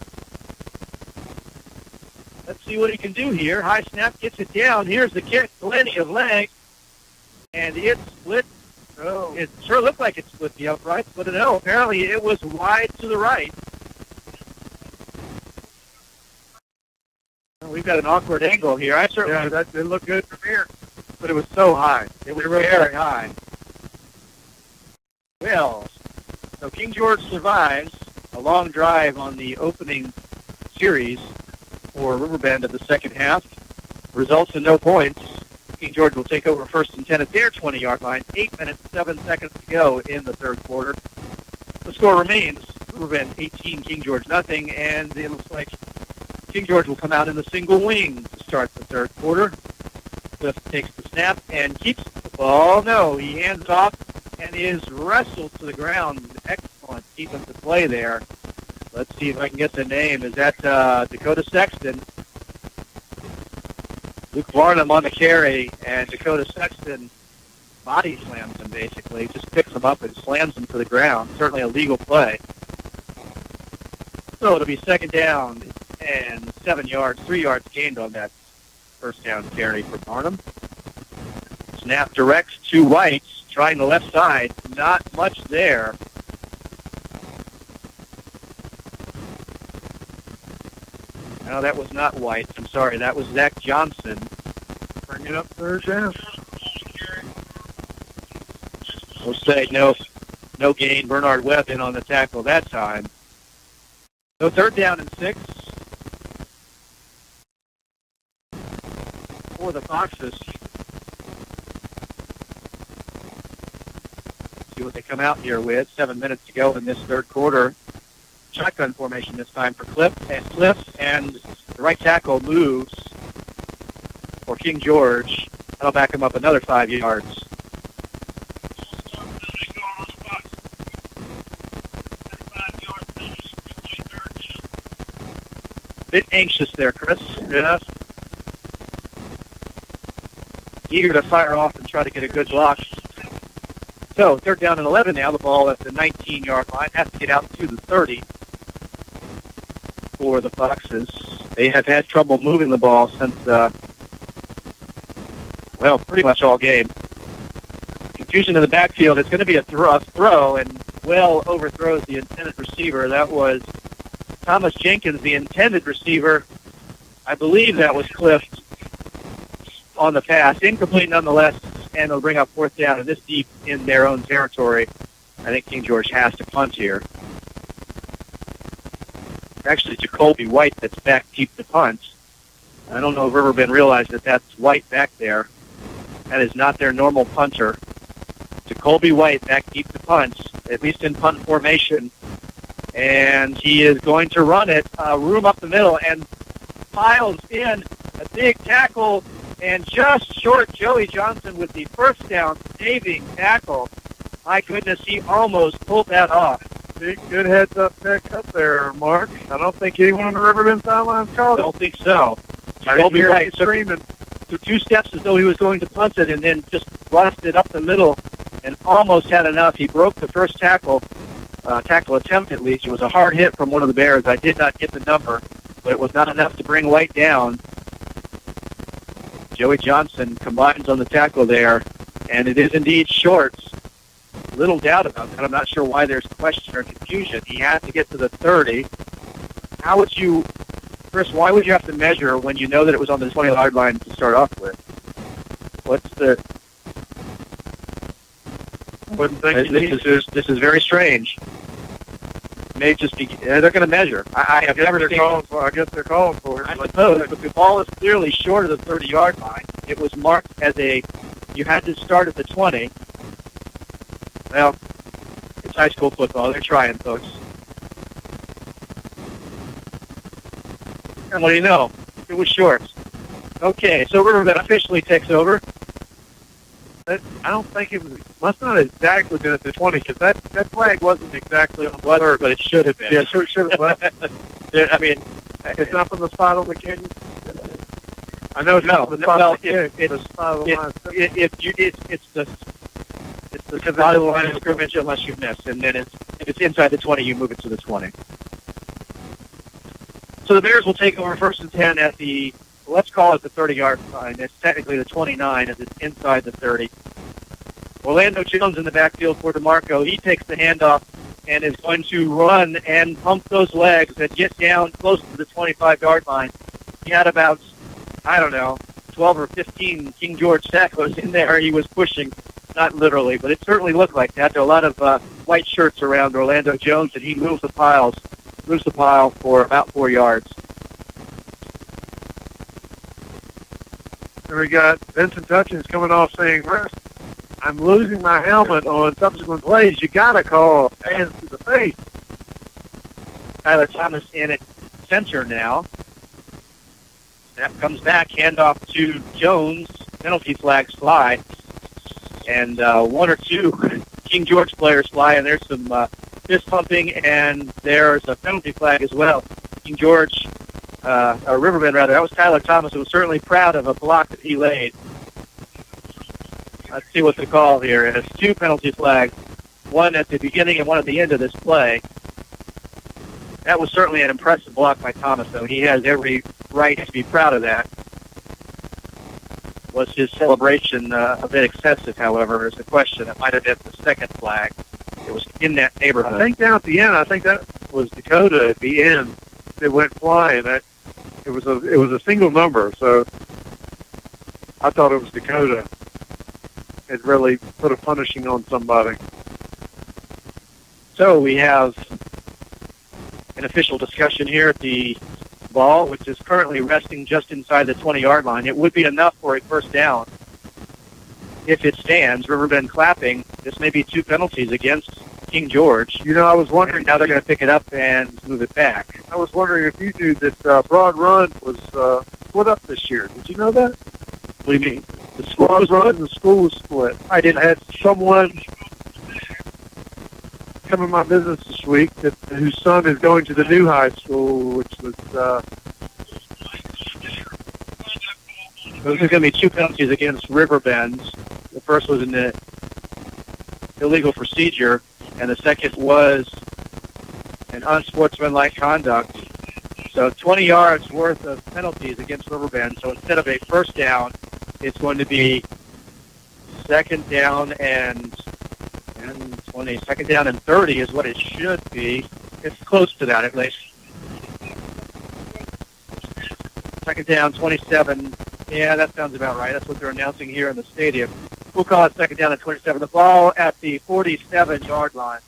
S1: Let's see what he can do here. High snap, gets it down. Here's the kick. Plenty of legs. And it split. Oh. It sure looked like it split the uprights, but no, apparently it was wide to the right. Well, we've got an awkward angle here. I certainly
S2: that did look good from here, but it was so high.
S1: It was very high. Well, so King George survives a long drive on the opening series for Riverbend of the second half. Results in no points. King George will take over first and 10 at their 20-yard line. 8 minutes, 7 seconds to go in the third quarter. The score remains Riverbend 18, King George nothing, and it looks like King George will come out in the single wing to start the third quarter. Cliff takes the snap and keeps the ball. No, he hands off and is wrestled to the ground. Excellent defensive play there. Let's see if I can get the name. Is that Dakota Sexton? Luke Varnum on the carry, and Dakota Sexton body slams him, basically. Just picks him up and slams him to the ground. Certainly a legal play. So it'll be second down and 7 yards, 3 yards gained on that first down carry for Varnum. Snap directs to White, trying the left side. Not much there. No, that was not White. I'm sorry. That was Zach Johnson.
S2: Bring it up third down.
S1: We'll say no gain. Bernard Webb in on the tackle that time. So third down and 6 for the Foxes. See what they come out here with. 7 minutes to go in this third quarter. Shotgun formation this time for Cliff, and the right tackle moves for King George. That'll back him up another 5 yards. Bit anxious there, Chris.
S2: Yes.
S1: Eager to fire off and try to get a good block. So, third down and 11 now. The ball at the 19-yard line. Has to get out to the 30 for the Foxes. They have had trouble moving the ball since, pretty much all game. Confusion in the backfield. It's going to be a throw, and well overthrows the intended receiver. That was Thomas Jenkins, the intended receiver. I believe that was Cliff on the pass. Incomplete nonetheless, and they'll bring up fourth down, and this deep in their own territory. I think King George has to punt here. Actually, Jacoby White that's back deep to punt. I don't know if Riverbend realized that that's White back there. That is not their normal punter. Jacoby White back deep to punt, at least in punt formation. And he is going to run it, room up the middle, and piles in a big tackle, and just short Joey Johnson with the first down saving tackle. My goodness, he almost pulled that off.
S2: Good heads-up pick up there, Mark. I don't think anyone on the Riverbend sideline called
S1: I
S2: it.
S1: don't think so.
S2: Jacoby
S1: White
S2: screaming.
S1: took 2 steps as though he was going to punt it, and then just busted up the middle and almost had enough. He broke the first tackle attempt at least. It was a hard hit from one of the Bears. I did not get the number, but it was not enough to bring White down. Joey Johnson combines on the tackle there, and it is indeed Shorts. Little doubt about that. I'm not sure why there's question or confusion. He had to get to the 30. How would you, Chris, why would you have to measure when you know that it was on the 20-yard line to start off with? What's the...
S2: Wouldn't think
S1: This is very strange. May just be, they're going to measure. I have never seen.
S2: I guess they're calling for it.
S1: I suppose, but the ball is clearly short of the 30-yard line. It was marked as you had to start at the 20. Well, it's high school football. They're trying, folks. And what do you know? It was short. Okay, so Riverbend officially takes over.
S2: I don't think it was. Must not have exactly been at the 20 because that flag wasn't exactly on the third,
S1: but it should have been.
S2: Yeah, sure should have.
S1: I mean,
S2: it's not from the spot on the kid. I know it's not from the spot on the kid. It's the
S1: spot of the line of scrimmage unless you miss, and then if it's inside the 20, you move it to the 20. So the Bears will take over 1st and 10 at the, let's call it the 30-yard line. It's technically the 29 as it's inside the 30. Orlando Jones in the backfield for DeMarco. He takes the handoff and is going to run and pump those legs and get down close to the 25-yard line. He had about, 12 or 15 King George tacklers in there. He was pushing, not literally, but it certainly looked like that. There are a lot of white shirts around Orlando Jones, and he moves the pile for about 4 yards.
S2: And we got Vincent Hutchins coming off saying, I'm losing my helmet on subsequent plays. You got to call hands to the face.
S1: Tyler Thomas in at center now. Snap comes back, handoff to Jones. Penalty flags fly. And 1 or 2 King George players fly, and there's some fist pumping, and there's a penalty flag as well. King George, or Riverbend rather, that was Tyler Thomas, who was certainly proud of a block that he laid. Let's see what the call here is. 2 penalty flags, 1 at the beginning and 1 at the end of this play. That was certainly an impressive block by Thomas, though. He has every right to be proud of that. Was his celebration a bit excessive, however, is the question. It might have been the second flag. It was in that neighborhood.
S2: I think down at the end, I think that was Dakota at the end that went flying. It was a single number, so I thought it was Dakota. It really put a punishing on somebody.
S1: So we have an official discussion here at the ball, which is currently resting just inside the 20-yard line. It would be enough for a first down if it stands. Riverbend clapping. This may be 2 penalties against King George.
S2: I was wondering.
S1: Now they're going to pick it up and move it back.
S2: I was wondering if you knew that Broad Run was split up this year. Did you know that?
S1: What do you mean?
S2: The school was run and the school was split. I had someone come in my business this week whose son is going to the new high school, which was...
S1: Those are going to be 2 penalties against Riverbend. The first was an illegal procedure, and the second was an unsportsmanlike conduct. So 20 yards worth of penalties against Riverbend. So instead of a first down, it's going to be second down and Second down and 30 is what it should be. It's close to that, at least. Second down, 27. Yeah, that sounds about right. That's what they're announcing here in the stadium. We'll call it second down and 27. The ball at the 47-yard line.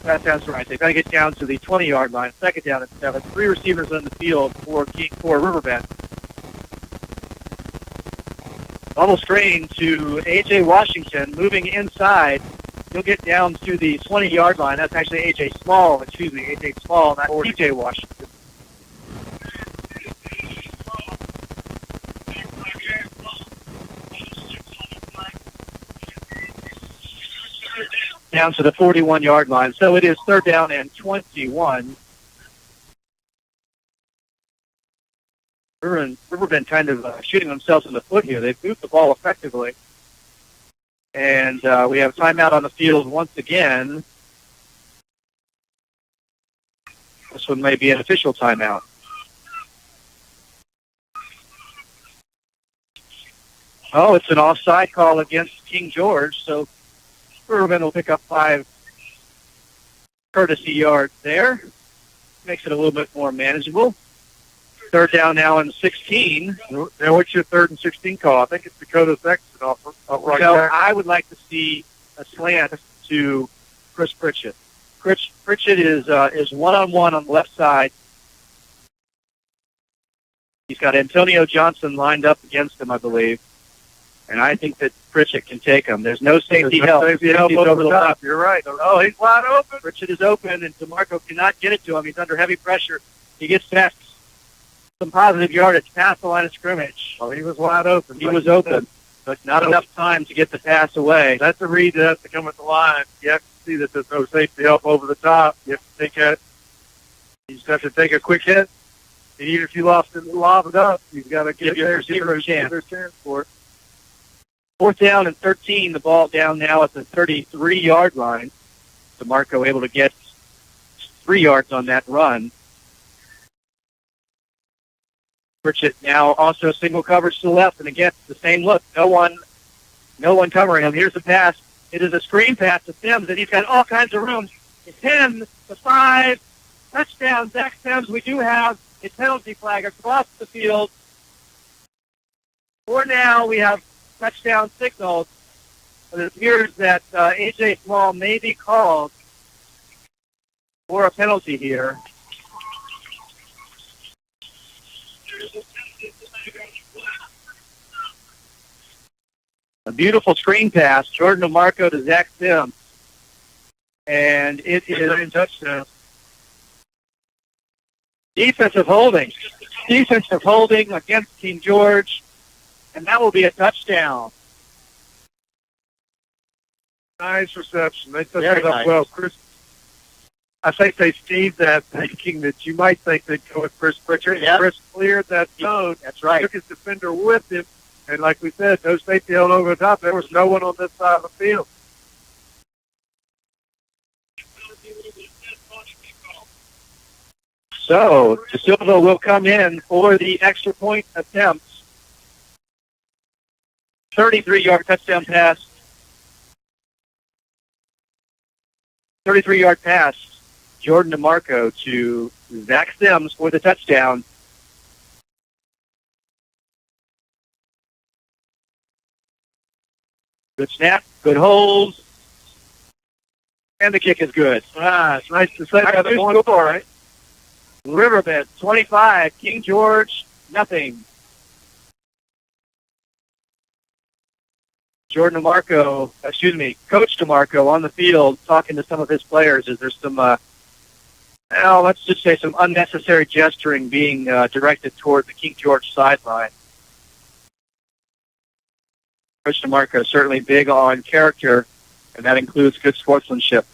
S1: That sounds right. They've got to get down to the 20-yard line. Second down and 7. 3 receivers on the field for Riverbend. Bubble screen to A.J. Washington moving inside. He'll get down to the 20-yard line. That's actually A.J. Small, A.J. Small, not T.J. Washington. Down to the 41-yard line. So it is third down and 21. Riverbend kind of shooting themselves in the foot here. They've moved the ball effectively. And we have timeout on the field once again. This one may be an official timeout. Oh, it's an offside call against King George, so Riverbend will pick up 5 courtesy yards there. Makes it a little bit more manageable. Third down now and 16.
S2: Now, what's your 3rd and 16 call? I think it's Dakota's exit off right
S1: So
S2: back.
S1: I would like to see a slant to Chris Pritchett. Pritchett is one-on-one on the left side. He's got Antonio Johnson lined up against him, I believe. And I think that Pritchett can take him. There's no safety help.
S2: Safety help
S1: He's
S2: over the top. You're right. Oh, he's wide open.
S1: Pritchett is open, and DeMarco cannot get it to him. He's under heavy pressure. He gets past some positive yardage past the line of scrimmage.
S2: Well, he was wide open.
S1: He was open, but not enough time to get the pass away.
S2: That's a read that has to come at the line. You have to see that there's no safety help over the top. You have to take it. You just have to take a quick hit. And even if you lob it up, you've got to
S1: Give your receiver a chance.
S2: Give their chance for it.
S1: Fourth down and 13. The ball down now at the 33-yard line. DeMarco able to get 3 yards on that run. Pritchett now also single coverage to the left, and again, the same look. No one covering him. Here's the pass. It is a screen pass to Sims, and he's got all kinds of room. To 10, to 5, touchdown, Zach Sims. We do have a penalty flag across the field. For now, we have touchdown signals, but it appears that A.J. Small may be called for a penalty here. A beautiful screen pass, Jordan DeMarco to Zach Sims. And it is a touchdown. Defensive holding. Defensive holding against King George. And that will be a touchdown.
S2: Nice reception. They set
S1: Very
S2: that up
S1: nice.
S2: well. Chris, I think they schemed that thinking that you might think they'd go with Chris Pritchard.
S1: Yep.
S2: Chris cleared that zone.
S1: That's right.
S2: Took his defender with him. And like we said, no safety held over the top. There was no one on this side of the field.
S1: So, De Silva will come in for the extra point attempt. 33-yard touchdown pass. 33-yard pass. Jordan DeMarco to Zach Sims for the touchdown. Good snap, good hold, and the kick is good.
S2: It's nice to say that.
S1: All right. Riverbend, 25. King George, nothing. Coach DeMarco on the field talking to some of his players. Is there some, let's just say some unnecessary gesturing being directed toward the King George sideline. Coach DeMarco certainly big on character, and that includes good sportsmanship.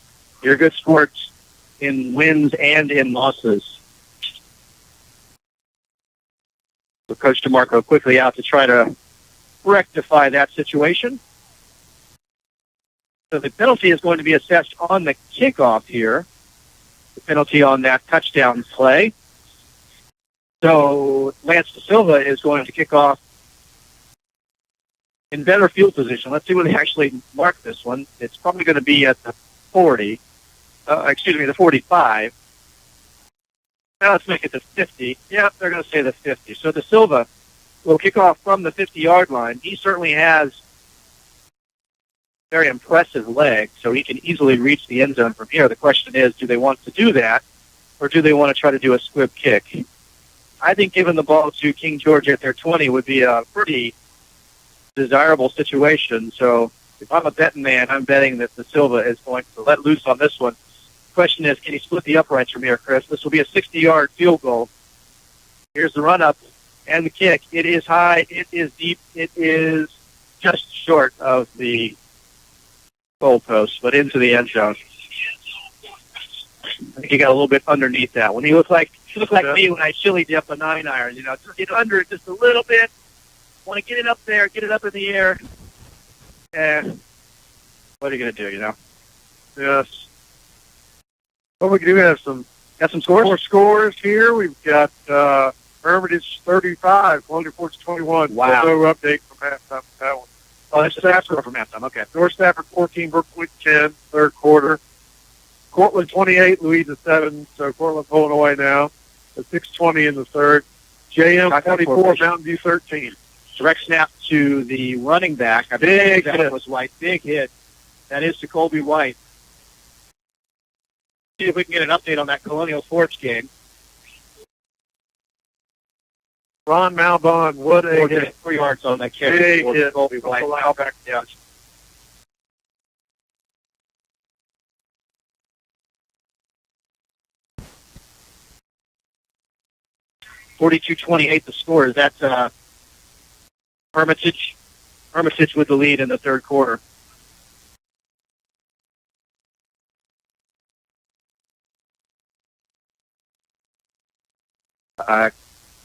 S1: You're good sports in wins and in losses. So Coach DeMarco quickly out to try to rectify that situation. So the penalty is going to be assessed on the kickoff here. The penalty on that touchdown play. So Lance De Silva is going to kick off in better field position. Let's see where they actually mark this one. It's probably going to be at the 40. The 45. Now let's make it the 50. Yeah, they're going to say the 50. So De Silva will kick off from the 50-yard line. He certainly has very impressive legs, so he can easily reach the end zone from here. The question is, do they want to do that, or do they want to try to do a squib kick? I think giving the ball to King George at their 20 would be a pretty desirable situation. So if I'm a betting man, I'm betting that De Silva is going to let loose on this one. The question is, can he split the uprights from here, Chris? This will be a 60-yard field goal. Here's the run-up and the kick. It is high. It is deep. It is just short of the goalpost, but into the end zone. I think he got a little bit underneath that one. He looked like me when I chili dip a 9-iron. Just get under it just a little bit. Want to get it up there, get it up in the air. And what are you going to do,
S2: Yes. Well, we do have some
S1: scores?
S2: More scores here. We've got Hermitage 35, Colonial Forge 21.
S1: Wow.
S2: No update from halftime for that one.
S1: Oh, that's the score from halftime. Okay.
S2: North Stafford 14, Brookwood 10, third quarter. Cortland 28, Louisa 7, so Cortland pulling away now. At 6:20 in the third. JM 24, Mountain View 13.
S1: Direct snap to the running back. I big hit. That was White. Big hit. That is to Colby White. See if we can get an update on that Colonial Forge game.
S2: Ron Malbon, what a hit.
S1: 3 yards on that carry.
S2: Big hit.
S1: Colby White. Yeah. (42-28) the score. Is that Hermitage? Hermitage with the lead in the third quarter.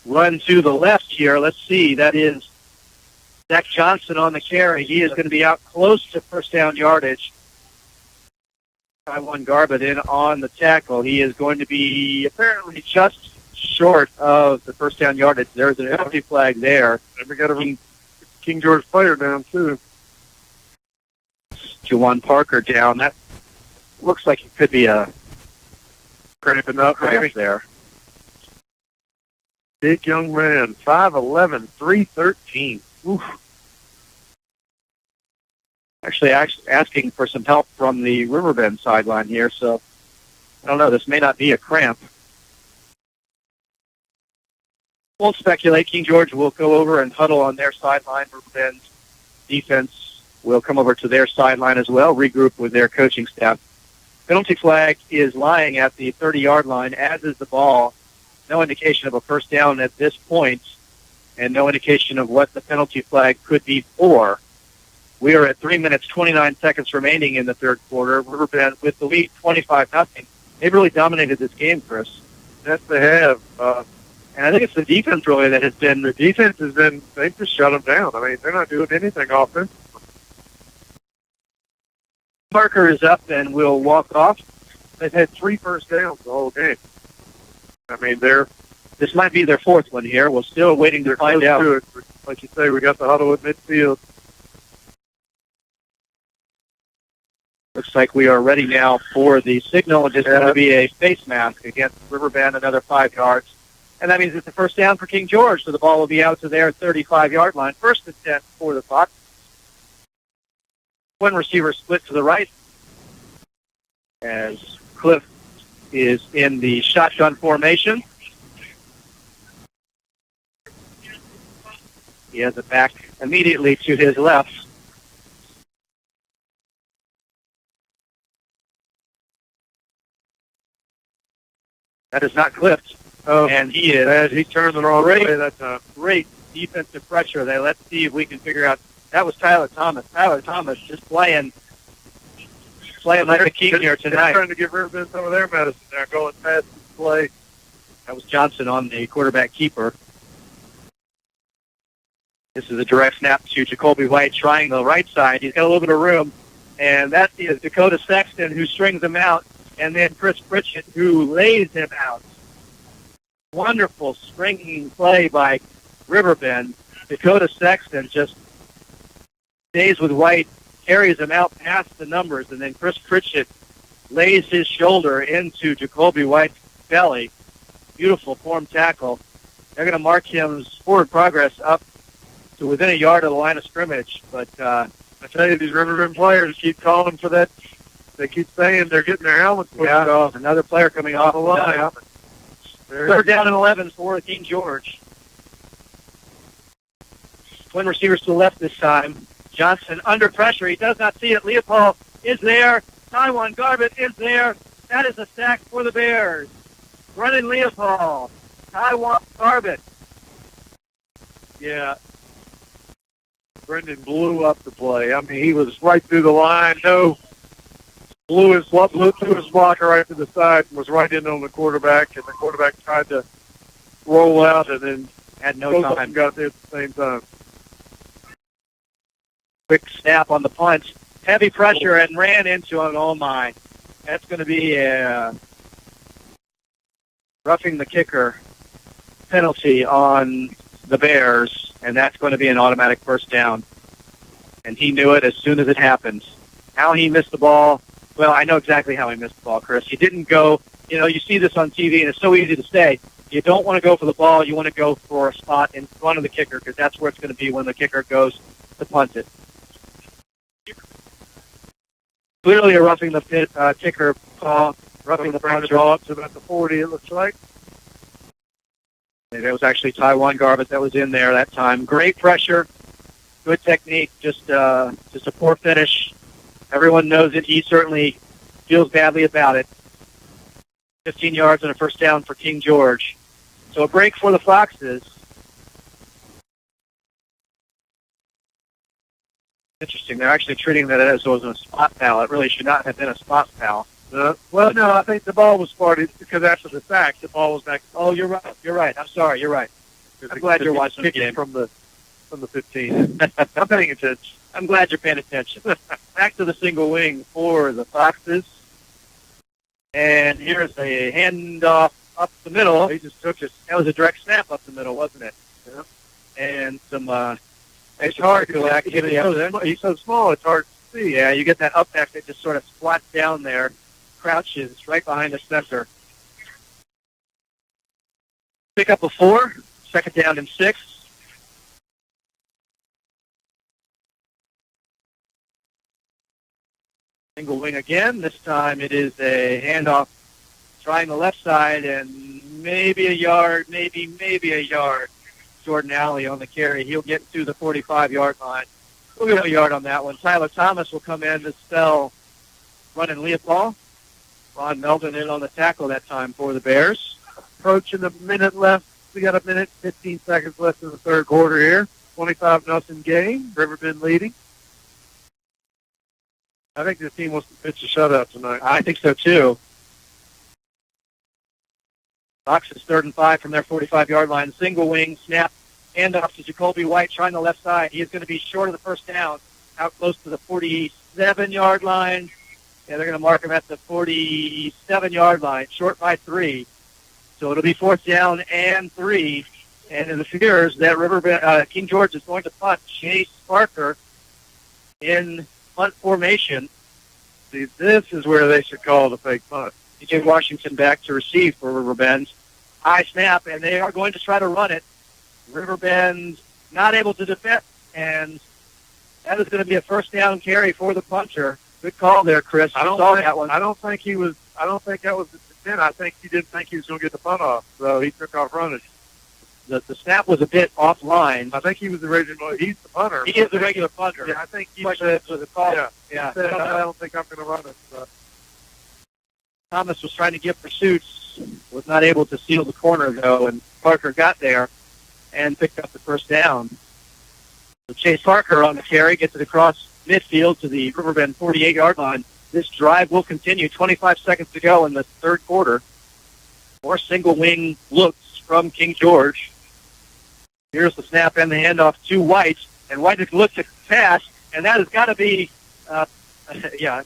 S1: Run to the left here. Let's see. That is Zach Johnson on the carry. He is going to be out close to first down yardage. Taiwan Garbutt in on the tackle. He is going to be apparently just short of the first down yardage. There's an penalty flag there.
S2: And we got a King George player down, too.
S1: Juwan Parker down. That looks like it could be a
S2: cramping up
S1: there.
S2: Big young man, 5'11", 313. Oof.
S1: Actually asking for some help from the Riverbend sideline here, so I don't know. This may not be a cramp. Won't speculate. King George will go over and huddle on their sideline. Riverbend's defense will come over to their sideline as well, regroup with their coaching staff. Penalty flag is lying at the 30-yard line, as is the ball. No indication of a first down at this point, and no indication of what the penalty flag could be for. We are at 3 minutes, 29 seconds remaining in the third quarter. Riverbend with the lead, 25-0. They've really dominated this game, Chris.
S2: Yes, they have.
S1: And I think it's the defense really that has been.
S2: The defense has been, they've just shut them down. I mean, they're not doing anything offensively.
S1: Parker is up and will walk off.
S2: They've had 3 first downs the whole game. I mean,
S1: this might be their fourth one here. We're still waiting to find out.
S2: To it. Like you say, we got the huddle at midfield.
S1: Looks like we are ready now for the signal. It's going to be a face mask against Riverbend, another 5 yards. And that means it's a first down for King George, so the ball will be out to their 35-yard line. First and 10 for the Fox. One receiver split to the right as Cliff is in the shotgun formation. He has it back immediately to his left. That is not Cliff. And he is.
S2: He turned the wrong way that time.
S1: Great defensive pressure. Let's see if we can figure out. That was Tyler Thomas. Tyler Thomas just playing like a king here tonight.
S2: They're trying to give Riverbend some of their medicine there, going past the play.
S1: That was Johnson on the quarterback keeper. This is a direct snap to Jacoby White trying the right side. He's got a little bit of room. And that is Dakota Sexton who strings him out. And then Chris Pritchett who lays him out. Wonderful stringing play by Riverbend. Dakota Sexton just stays with White, carries him out past the numbers, and then Chris Pritchett lays his shoulder into Jacoby White's belly. Beautiful form tackle. They're going to mark him forward progress up to within a yard of the line of scrimmage. But I
S2: tell you, these Riverbend players keep calling for that. They keep saying they're getting their helmets pushed off.
S1: Another player coming off the line. Third down and 11 for King George. Twin receivers to the left this time. Johnson under pressure. He does not see it. Leopold is there. Taiwan Garbett is there. That is a sack for the Bears. Brennan Leopold. Taiwan Garbett.
S2: Yeah. Brendan blew up the play. I mean, he was right through the line. No. Blew through his blocker right to the side and was right in on the quarterback, and the quarterback tried to roll out and then
S1: had no time.
S2: Got there at the same time.
S1: Quick snap on the punch. Heavy pressure and ran into him. Oh, my. That's going to be a roughing the kicker penalty on the Bears, and that's going to be an automatic first down. And he knew it as soon as it happened. How he missed the ball, well, I know exactly how he missed the ball, Chris. He didn't go, you see this on TV, and it's so easy to say. You don't want to go for the ball. You want to go for a spot in front of the kicker because that's where it's going to be when the kicker goes to punt it. Clearly a roughing the kicker call, roughing the puncher.
S2: Up to about the 40, it looks like.
S1: It was actually Taiwan Garbett that was in there that time. Great pressure, good technique, just a poor finish. Everyone knows it. He certainly feels badly about it. 15 yards and a first down for King George. So a break for the Foxes. Interesting. They're actually treating that as though it was a spot foul. It really should not have been a spot foul.
S2: Well, no, I think the ball was spotted because after the sack, the ball was back.
S1: Oh, you're right. You're right. I'm sorry. You're right. I'm glad you're watching the game.
S2: From the 15. I'm paying attention.
S1: I'm glad you're paying attention. Back to the single wing for the Foxes. And here's a handoff up the middle. He just took it. That was a direct snap up the middle, wasn't it?
S2: Yeah.
S1: And some it's hard to activity up there.
S2: He's so small, it's hard to see.
S1: Yeah, you get that up back that just sort of squats down there, crouches right behind the center. Pick up a 4, second down and 6. Single wing again. This time it is a handoff, trying the left side, and maybe a yard, maybe a yard. Jordan Alley on the carry. He'll get to the 45-yard line. We'll give him a yard on that one. Tyler Thomas will come in to spell running Leopold. Ron Melton in on the tackle that time for the Bears.
S2: Approaching a minute left. We got a minute, 15 seconds left in the third quarter here. 25-0 game. Riverbend leading. I think this team wants to pitch a shutout tonight.
S1: I think so, too. Foxes 3rd and 5 from their 45-yard line. Single wing, snap, handoff to Jacoby White, trying the left side. He is going to be short of the first down, out close to the 47-yard line. Yeah, they're going to mark him at the 47-yard line, short by 3. So it'll be 4th down and 3. And it appears that Riverbend, King George is going to punt Chase Parker in punt formation.
S2: See, this is where they should call the fake punt.
S1: DJ Washington back to receive for Riverbend. High snap, and they are going to try to run it. Riverbend not able to defend, and that is going to be a first down carry for the punter. Good call there, Chris.
S2: I don't think that was the intent. I think he didn't think he was going to get the punt off, so he took off running.
S1: The snap was a bit offline.
S2: I think he was the original. He's the punter.
S1: He is the regular punter.
S2: Yeah, I think he
S1: said the call.
S2: Yeah. Said, I don't think I'm going to run it. So.
S1: Thomas was trying to get pursuits, was not able to seal the corner, though, and Parker got there and picked up the first down. So Chase Parker on the carry gets it across midfield to the Riverbend 48-yard line. This drive will continue. 25 seconds to go in the third quarter. More single wing looks from King George. Here's the snap and the handoff to White, and White has looked to pass, and that has got to be,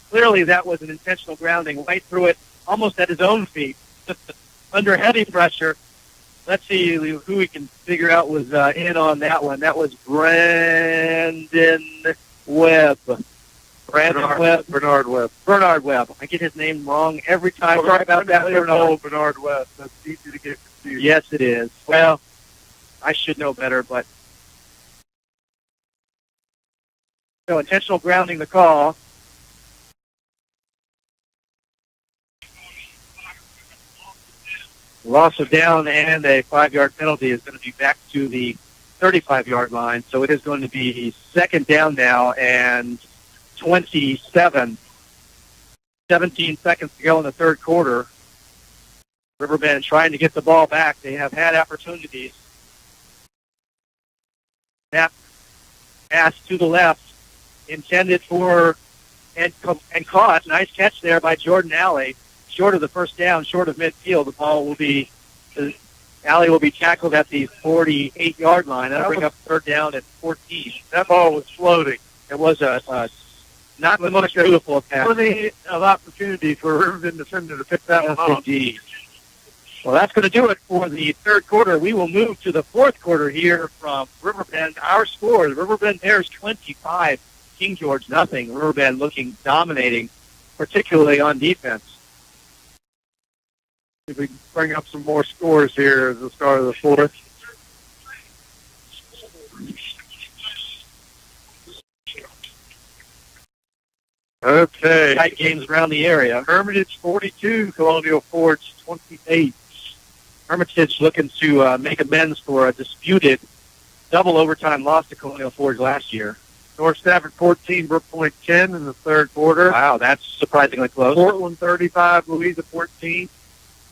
S1: clearly that was an intentional grounding. White threw it almost at his own feet under heavy pressure. Let's see who we can figure out was in on that one. That was Brandon Webb. Brandon Webb.
S2: Bernard Webb.
S1: Bernard Webb. I get his name wrong every time. Sorry about that.
S2: Bernard Webb. That's easy to get confused.
S1: Yes, it is. Well, I should know better, but so intentional grounding the call. Loss of down and a 5-yard penalty is going to be back to the 35-yard line. So it is going to be second down now and 27. 17 seconds to go in the third quarter. Riverbend trying to get the ball back. They have had opportunities. Snap pass to the left, intended for and caught. Nice catch there by Jordan Alley. Short of the first down, short of midfield. Alley will be tackled at the 48-yard line. That'll bring up third down at 14.
S2: That ball was floating.
S1: It was not the most beautiful pass.
S2: Plenty of opportunity for Riverbend defender to pick that one off.
S1: Indeed. Well, that's going to do it for the third quarter. We will move to the fourth quarter here from Riverbend. Our score, the Riverbend Bears 25, King George nothing. Riverbend looking dominating, particularly on defense.
S2: If we can bring up some more scores here at the start of the fourth. Okay.
S1: Tight games around the area.
S2: Hermitage 42, Colonial Forge 28.
S1: Hermitage looking to make amends for a disputed double overtime loss to Colonial Forge last year.
S2: North Stafford 14, Brook Point 10 in the third quarter.
S1: Wow, that's surprisingly close.
S2: Portland 35, Louisa 14.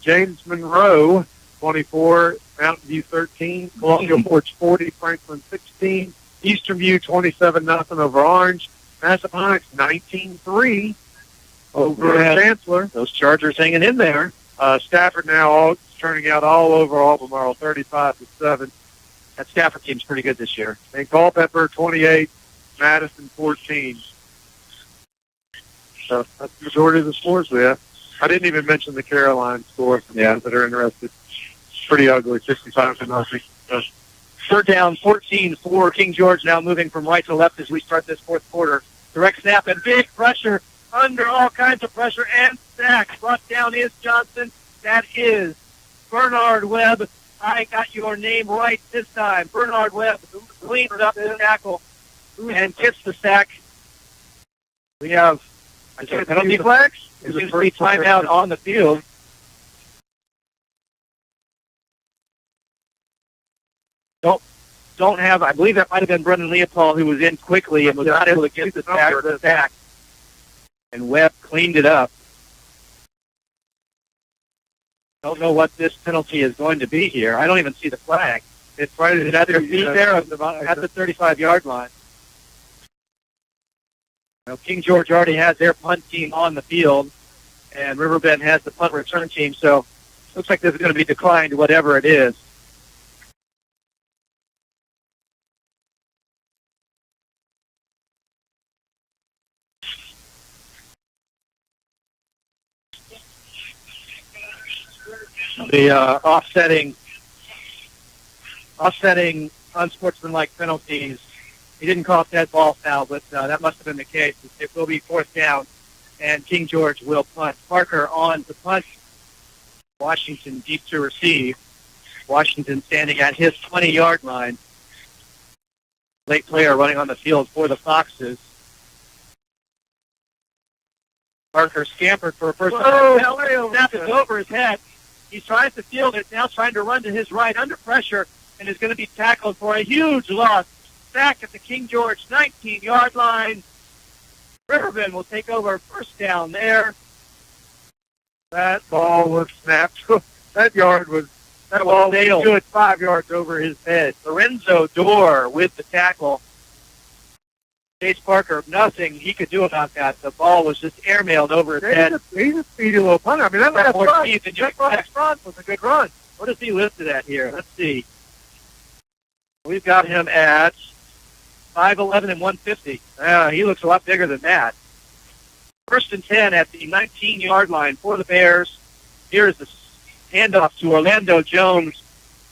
S2: James Monroe 24, Mountain View 13. Colonial Forge 40, Franklin 16. Eastern View 27-0 over Orange. Massaponax 19-3 over Chancellor.
S1: Those Chargers hanging in there.
S2: Stafford now turning out all over Albemarle 35-7.
S1: That Stafford team's pretty good this year.
S2: And Culpeper 28, Madison 14. So that's the majority of the scores we have. I didn't even mention the Caroline score for those that are interested. It's pretty ugly, 65-0.
S1: Third down, 14 for King George, now moving from right to left as we start this fourth quarter. Direct snap and big pressure, under all kinds of pressure, and sack. Brought down is Johnson. That is Bernard Webb. I got your name right this time. Bernard Webb cleans up the tackle and gets the sack. We have penalty flags. There's a free timeout on the field. Don't have, I believe that might have been Brendan Leopold who was in quickly and was not able to get the sack. And Webb cleaned it up. Don't know what this penalty is going to be here. I don't even see the flag. It's right at their feet there at the 35-yard line. Now, King George already has their punt team on the field, and Riverbend has the punt return team, so looks like this is going to be declined, whatever it is. The offsetting unsportsmanlike penalties. He didn't call it dead ball foul, but that must have been the case. It will be fourth down, and King George will punt. Parker on the punt. Washington deep to receive. Washington standing at his 20-yard line. Late player running on the field for the Foxes. Parker scampered for a first down. Snap is over his head. He tries to field it, now trying to run to his right under pressure, and is going to be tackled for a huge loss. Sack at the King George 19-yard line. Riverbend will take over first down there.
S2: That ball was snapped. That ball was a good 5 yards over his head.
S1: Lorenzo Dorr with the tackle. Chase Parker, nothing he could do about that. The ball was just airmailed over his head.
S2: He's a speedy little punter. I mean, that last run was a good run.
S1: What is he listed at here? Let's see. We've got him at 5'11" and 150. He looks a lot bigger than that. First and 10 at the 19-yard line for the Bears. Here is the handoff to Orlando Jones,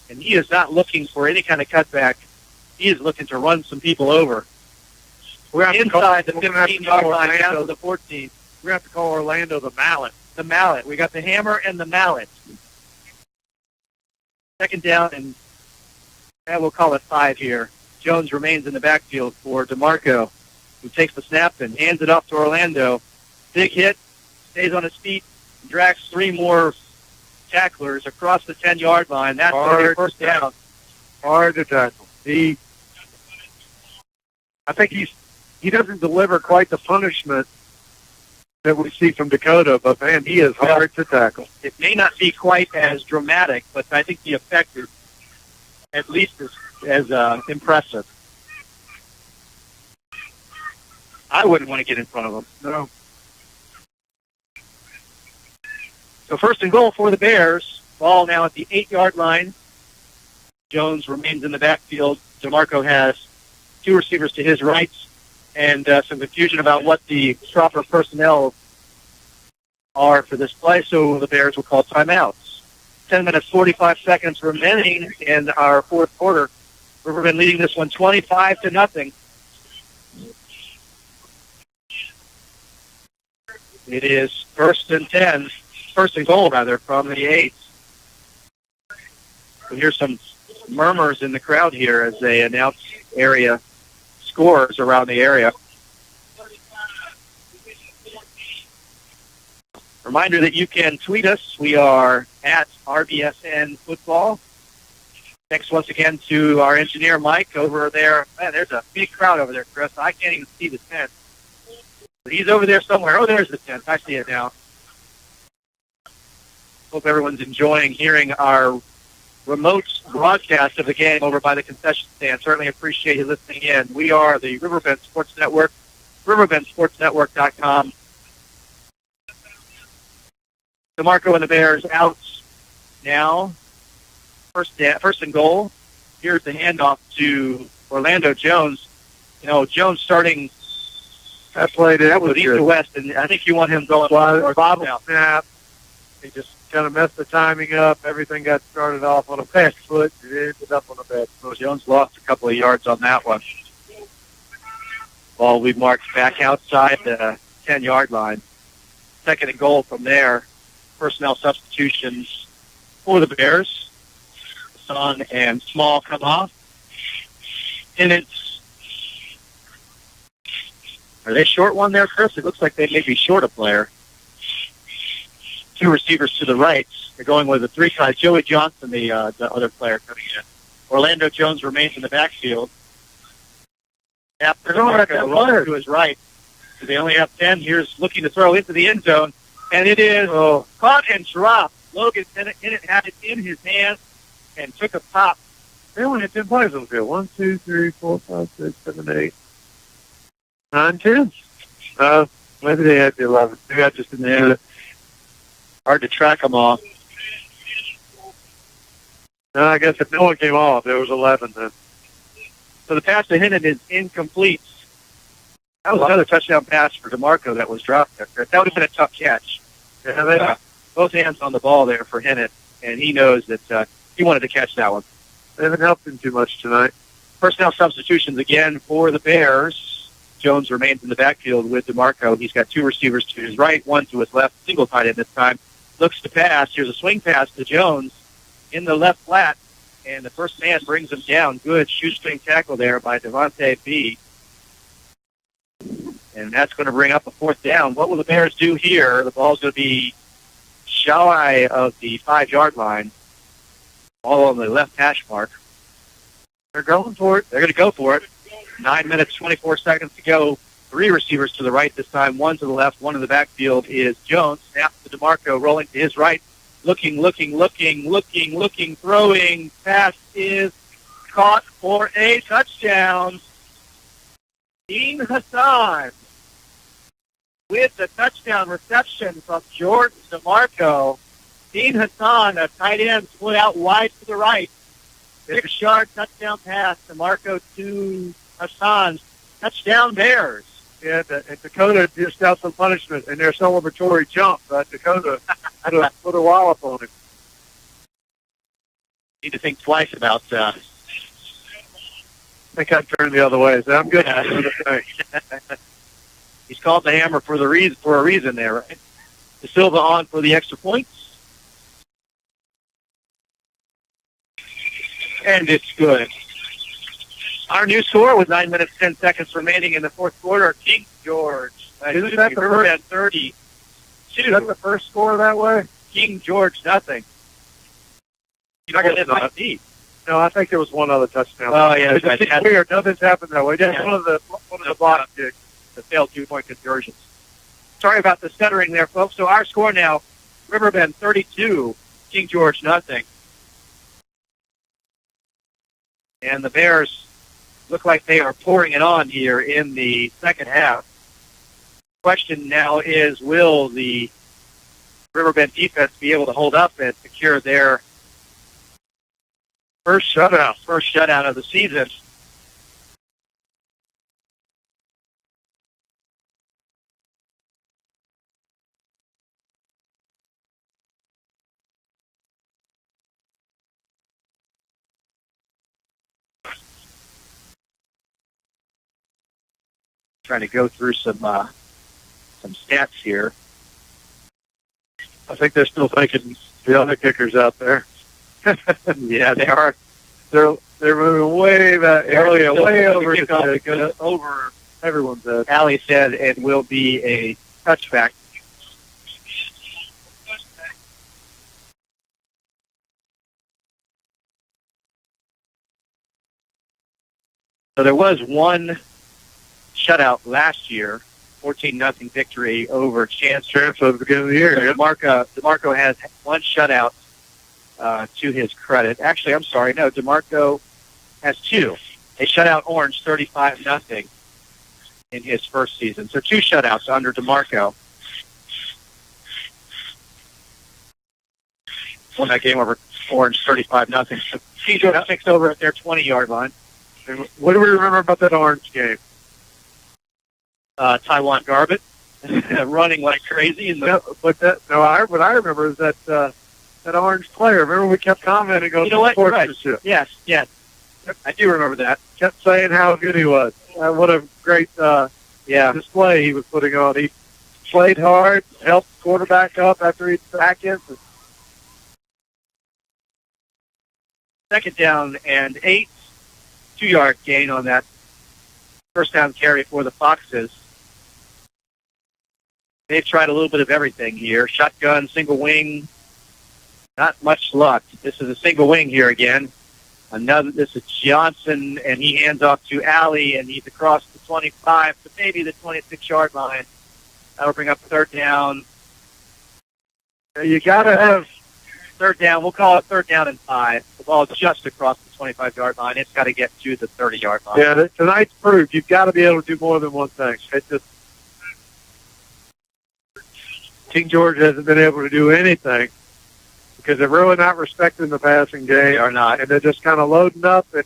S1: and he is not looking for any kind of cutback. He is looking to run some people over. inside the 15-yard line down to the 14.
S2: We're going to have to call Orlando the Mallet.
S1: The mallet. We got the hammer and the mallet. Second down, and we'll call it 5 here. Jones remains in the backfield for DeMarco, who takes the snap and hands it off to Orlando. Big hit, stays on his feet, drags 3 more tacklers across the 10-yard line. That's their first down.
S2: Hard to tackle. I think he doesn't deliver quite the punishment that we see from Dakota, but, man, he is hard to tackle.
S1: It may not be quite as dramatic, but I think the effect is at least as impressive. I wouldn't want to get in front of him.
S2: No.
S1: So first and goal for the Bears. Ball now at the 8-yard line. Jones remains in the backfield. DeMarco has 2 receivers to his right, and some confusion about what the proper personnel are for this play, so the Bears will call timeouts. 10 minutes, 45 seconds remaining in our fourth quarter. Riverbend leading this one 25-0. It is first and goal from the 8. We hear some murmurs in the crowd here as they announce area scores around the area. Reminder that you can tweet us. We are at RBSN Football. Thanks once again to our engineer, Mike, over there. Man, there's a big crowd over there, Chris. I can't even see the tent. But he's over there somewhere. Oh, there's the tent. I see it now. Hope everyone's enjoying hearing our remote broadcast of the game over by the concession stand. Certainly appreciate you listening in. We are the Riverbend Sports Network, riverbendsportsnetwork.com. DeMarco and the Bears out now. First and goal. Here's the handoff to Orlando Jones. You know, Jones starting
S2: that play, that was
S1: east
S2: good.
S1: To west, and I think you want him going
S2: bobble snap. He just kind of messed the timing up. Everything got started off on a bad foot. It ended up on a bad foot.
S1: Jones lost a couple of yards on that one. Ball we marked back outside the 10-yard line. Second and goal from there. Personnel substitutions for the Bears. Son and Small come off. And are they short one there, Chris? It looks like they may be short a player. 2 receivers to the right. They're going with a 3-side. Joey Johnson, the other player coming in. Orlando Jones remains in the backfield. After rolling to his right. So they only have 10. Here's looking to throw into the end zone. And it is caught and dropped. Logan Bennett had it in his hand and took a pop.
S2: They only had 10 players on the field. 1, 2, 3, 4, 5, 6, 7, 8, 9, 10. Maybe they had the 11. Maybe I just didn't have it.
S1: Hard to track them all.
S2: No, I guess if no one came off, there was 11 then.
S1: So the pass to Hennon is incomplete. That was another touchdown pass for DeMarco that was dropped there. That would have been a tough catch. Yeah, both hands on the ball there for Hennon, and he knows that he wanted to catch that one.
S2: They haven't helped him too much tonight.
S1: Personnel substitutions again for the Bears. Jones remains in the backfield with DeMarco. He's got 2 receivers to his right, 1 to his left, single tight end this time. Looks to pass. Here's a swing pass to Jones in the left flat, and the first man brings him down. Good shoestring tackle there by Devontae B. And that's going to bring up a 4th down. What will the Bears do here? The ball's going to be shy of the 5-yard line, all on the left hash mark. They're going for it. They're going to go for it. 9 minutes, 24 seconds to go. 3 receivers to the right this time, 1 to the left, 1 in the backfield is Jones. Snap to DeMarco, rolling to his right. Looking, throwing. Pass is caught for a touchdown. Dean Hassan with the touchdown reception from Jordan DeMarco. Dean Hassan, a tight end, split out wide to the right. 6-yard touchdown pass. DeMarco to Hassan. Touchdown Bears.
S2: Yeah, and Dakota dished out some punishment in their celebratory jump. Dakota had to put a wallop on him.
S1: Need to think twice about
S2: think I'd turn the other way. So I'm good.
S1: He's called the hammer for a reason there, right? De Silva on for the extra points. And it's good. Our new score with 9 minutes, 10 seconds remaining in the fourth quarter. King George.
S2: Isn't that the first?
S1: 32.
S2: Is that the first score that way?
S1: King George, nothing. You're not going to hit my feet.
S2: No, I think there was one other touchdown.
S1: Oh, yeah.
S2: It's weird. Nothing's happened that way. That's one of the block kicks.
S1: The failed 2-point conversions. Sorry about the stuttering there, folks. So our score now, Riverbend 32, King George nothing. And the Bears look like they are pouring it on here in the second half. Question now is, will the Riverbend defense be able to hold up and secure their first shutout of the season? Trying to go through some stats here.
S2: I think they're still thinking the other kickers out there.
S1: Yeah, they are.
S2: They're moving way back, way over
S1: over
S2: everyone's head.
S1: Allie said it will be a touchback. So there was one shutout last year, 14-0 victory over Chancellor
S2: at the beginning of the year.
S1: So DeMarco has one shutout to his credit. Actually, I'm sorry. No, DeMarco has two. They shut out Orange 35-0 in his first season. So two shutouts under DeMarco. Won that game over Orange 35-0. So George takes over at their 20-yard line.
S2: And what do we remember about that Orange game?
S1: Taiwan Garbett running like crazy.
S2: What I remember is that Orange player. Remember we kept commenting on
S1: sportsmanship. Right. Yes. I do remember that.
S2: Kept saying how good he was. What a great display he was putting on. He played hard, helped the quarterback up after he'd back in.
S1: Second down and 8, 2-yard gain on that first down carry for the Foxes. They've tried a little bit of everything here. Shotgun, single wing, not much luck. This is a single wing here again. This is Johnson, and he hands off to Alley, and he's across the 25 to maybe the 26-yard line. That'll bring up third down.
S2: You got to have
S1: third down. We'll call it third down and 5. The ball is just across the 25-yard line. It's got to get to the 30-yard line.
S2: Yeah, tonight's proved you've got to be able to do more than one thing. King George hasn't been able to do anything because they're really not respecting the passing game.
S1: They are not.
S2: And they're just kind of loading up. And,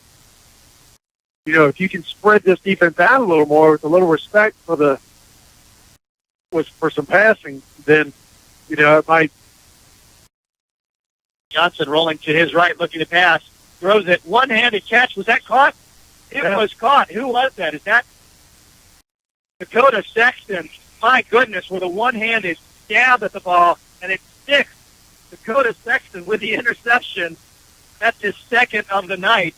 S2: if you can spread this defense out a little more with a little respect for some passing, then, it might.
S1: Johnson rolling to his right, looking to pass. Throws it. One-handed catch. Was that caught? It was caught. Who was that? Is that Dakota Sexton? My goodness, with a one-handed stab at the ball, and it sticks. Dakota Sexton with the interception. That's his second of the night.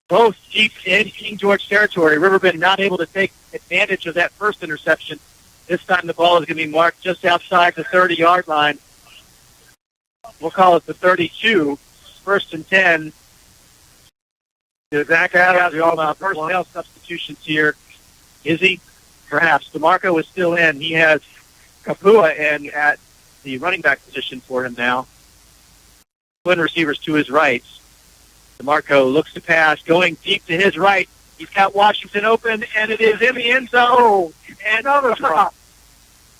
S1: Both deep in King George territory. Riverbend not able to take advantage of that first interception. This time the ball is going to be marked just outside the 30-yard line. We'll call it the 32. First and 10. Zach Adams, all about personnel substitutions here. Is he? Perhaps. DeMarco is still in. He has Kapua in at the running back position for him now. Twin receivers to his right. DeMarco looks to pass, going deep to his right. He's got Washington open, and it is in the end zone. And another drop.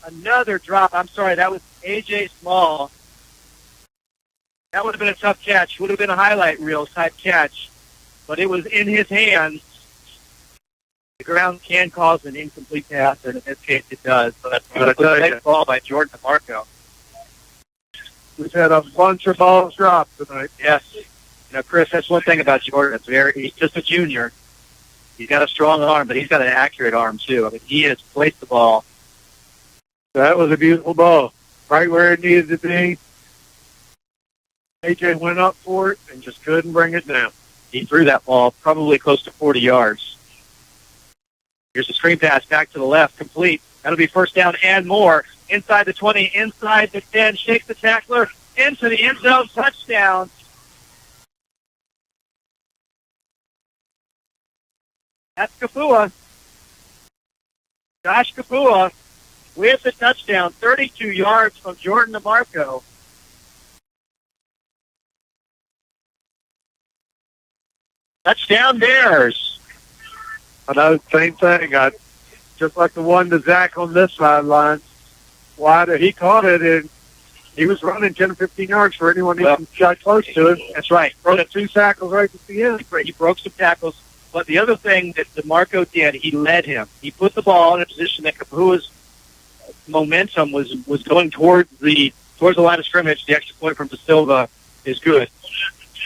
S1: Another drop. I'm sorry, that was A.J. Small. That would have been a tough catch. Would have been a highlight reel type catch. But it was in his hands. The ground can cause an incomplete pass, and in this case it does. So that's a good ball by Jordan DeMarco.
S2: We've had a bunch of balls dropped tonight.
S1: Yes. Chris, that's one thing about Jordan. He's just a junior. He's got a strong arm, but he's got an accurate arm, too. I mean, he has placed the ball.
S2: That was a beautiful ball. Right where it needed to be. AJ went up for it and just couldn't bring it down.
S1: He threw that ball probably close to 40 yards. Here's the screen pass back to the left, complete. That'll be first down and more. Inside the 20, inside the 10, shakes the tackler, into the end zone, touchdown. That's Kapua. Josh Kapua with the touchdown, 32 yards from Jordan DeMarco. Touchdown Bears.
S2: Another same thing. Just like the one to Zach on this sideline. He caught it, and he was running 10 or 15 yards for anyone who got close to it.
S1: That's right.
S2: Broke 2 tackles right at the end.
S1: He broke some tackles. But the other thing that DeMarco did, he led him. He put the ball in a position that Kapua's momentum was going towards the line of scrimmage. The extra point from De Silva is good.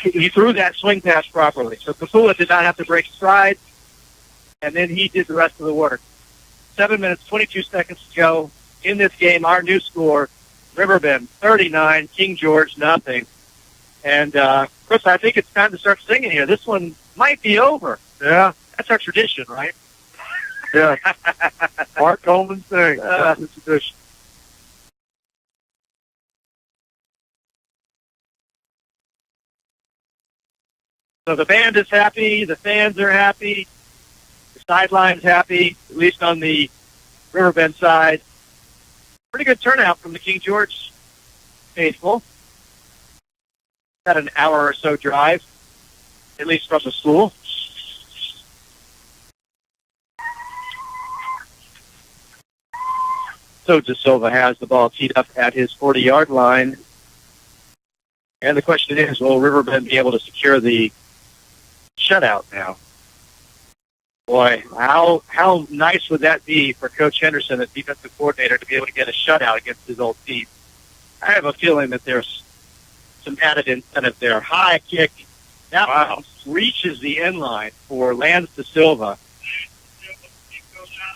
S1: He threw that swing pass properly. So Kapua did not have to break stride, and then he did the rest of the work. 7 minutes, 22 seconds to go in this game. Our new score, Riverbend 39, King George nothing. And, Chris, I think it's time to start singing here. This one might be over.
S2: Yeah.
S1: That's our tradition, right?
S2: Yeah. Mark Coleman thing. That's the tradition.
S1: So the band is happy. The fans are happy. The sideline's happy, at least on the Riverbend side. Pretty good turnout from the King George faithful. Got an hour or so drive, at least from the school. So De Silva has the ball teed up at his 40-yard line. And the question is, will Riverbend be able to secure the shutout now? Boy, how nice would that be for Coach Henderson, the defensive coordinator, to be able to get a shutout against his old team? I have a feeling that there's some added incentive there. High kick. That one reaches the end line for Lance De Silva.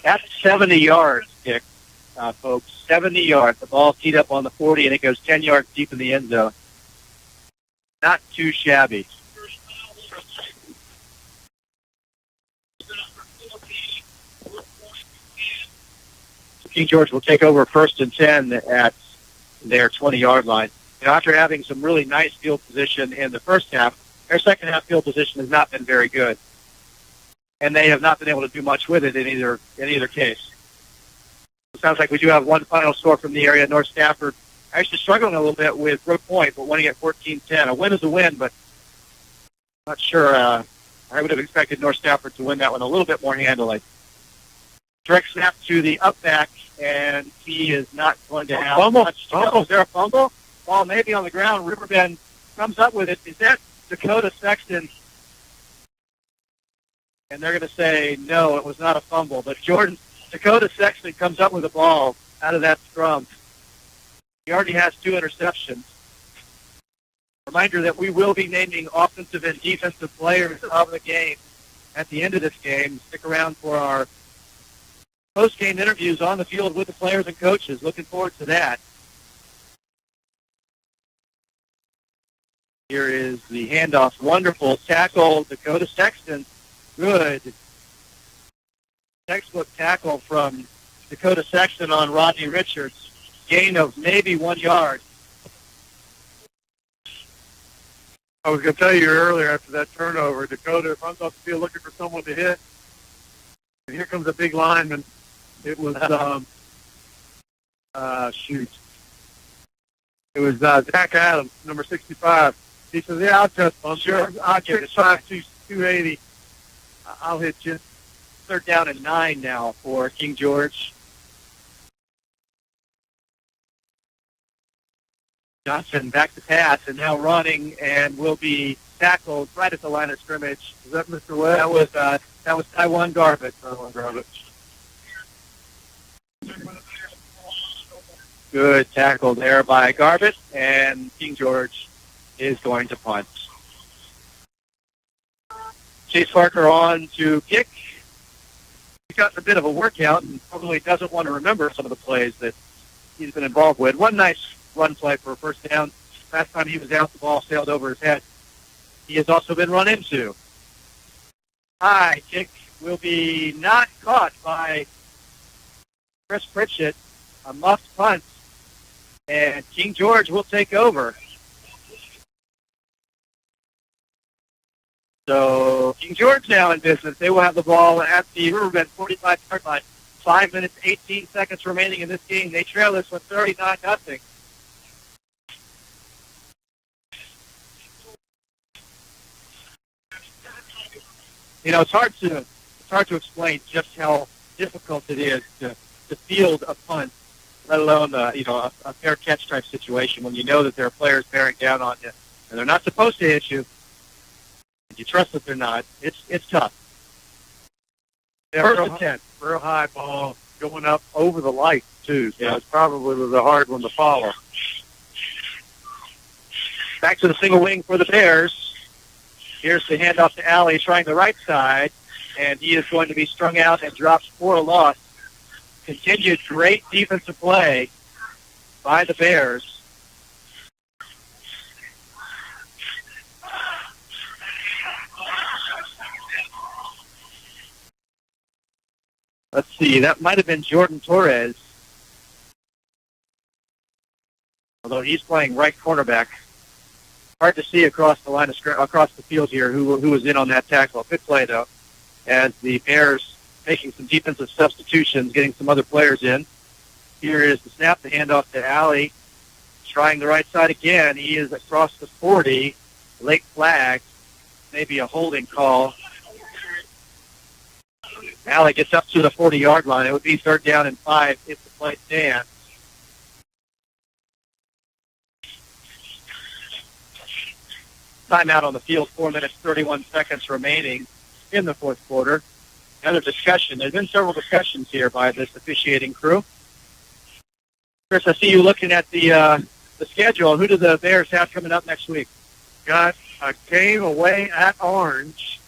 S1: That's 70 yards, Dick, folks. 70 yards. The ball teed up on the 40, and it goes 10 yards deep in the end zone. Not too shabby. King George will take over 1st and 10 at their 20-yard line. After having some really nice field position in the first half, their second half field position has not been very good. And they have not been able to do much with it in either case. It sounds like we do have one final score from the area. North Stafford actually struggling a little bit with Brook Point, but winning at 14-10. A win is a win, but I'm not sure. I would have expected North Stafford to win that one a little bit more handily. Direct snap to the up back, and he is not going to have much to go. Is there a fumble? Ball maybe on the ground. Riverbend comes up with it. Is that Dakota Sexton? And they're going to say, no, it was not a fumble. But Dakota Sexton comes up with the ball out of that scrum. He already has 2 interceptions. Reminder that we will be naming offensive and defensive players of the game at the end of this game. Stick around for our post-game interviews on the field with the players and coaches. Looking forward to that. Here is the handoff. Wonderful tackle, Dakota Sexton. Good. Textbook tackle from Dakota Sexton on Rodney Richards. Gain of maybe 1 yard.
S2: I was going to tell you earlier after that turnover, Dakota runs off the field looking for someone to hit. And here comes a big lineman. It was, It was Zach Adams, number 65. He says, yeah, I'll just bump.
S1: Sure, I'll give it
S2: 280. I'll hit you.
S1: 3rd down and 9 now for King George. Johnson back to pass and now running and will be tackled right at the line of scrimmage.
S2: Is that Mr. Webb?
S1: That was Taiwan Garbett. Good tackle there by Garbett, and King George is going to punt. Chase Parker on to kick. He's gotten a bit of a workout and probably doesn't want to remember some of the plays that he's been involved with. One nice run play for a first down. Last time he was out, the ball sailed over his head. He has also been run into. High kick will be not caught by Chris Pritchett. A muffed punt. And King George will take over. So King George now in business. They will have the ball at the Riverbend 45-yard line. 5 minutes, 18 seconds remaining in this game. They trail this one 39-0. You know, it's hard to explain just how difficult it is to field a punt, let alone a fair catch type situation when you know that there are players bearing down on you and they're not supposed to hit you. You trust that they're not. It's tough.
S2: Yeah,
S1: First and 10.
S2: Real high ball going up over the light, too. So
S1: Yeah.
S2: it's probably was a hard one to follow.
S1: Back to the single wing for the Bears. Here's the handoff to Alley, trying the right side, and he is going to be strung out and dropped for a loss. Continued great defensive play by the Bears. Let's see, that might have been Jordan Torres. Although he's playing right cornerback. Hard to see across the line of across the field here who was in on that tackle. Good play, though, as the Bears making some defensive substitutions, getting some other players in. Here is the snap, the handoff to Alley. Trying the right side again. He is across the 40. Late flag. Maybe a holding call. Alley gets up to the 40-yard line. It would be 3rd down and 5 if the play stands. Timeout on the field, 4 minutes, 31 seconds remaining in the fourth quarter. Another discussion. There's been several discussions here by this officiating crew. Chris, I see you looking at the schedule. Who do the Bears have coming up next week?
S2: Got a game away at Orange.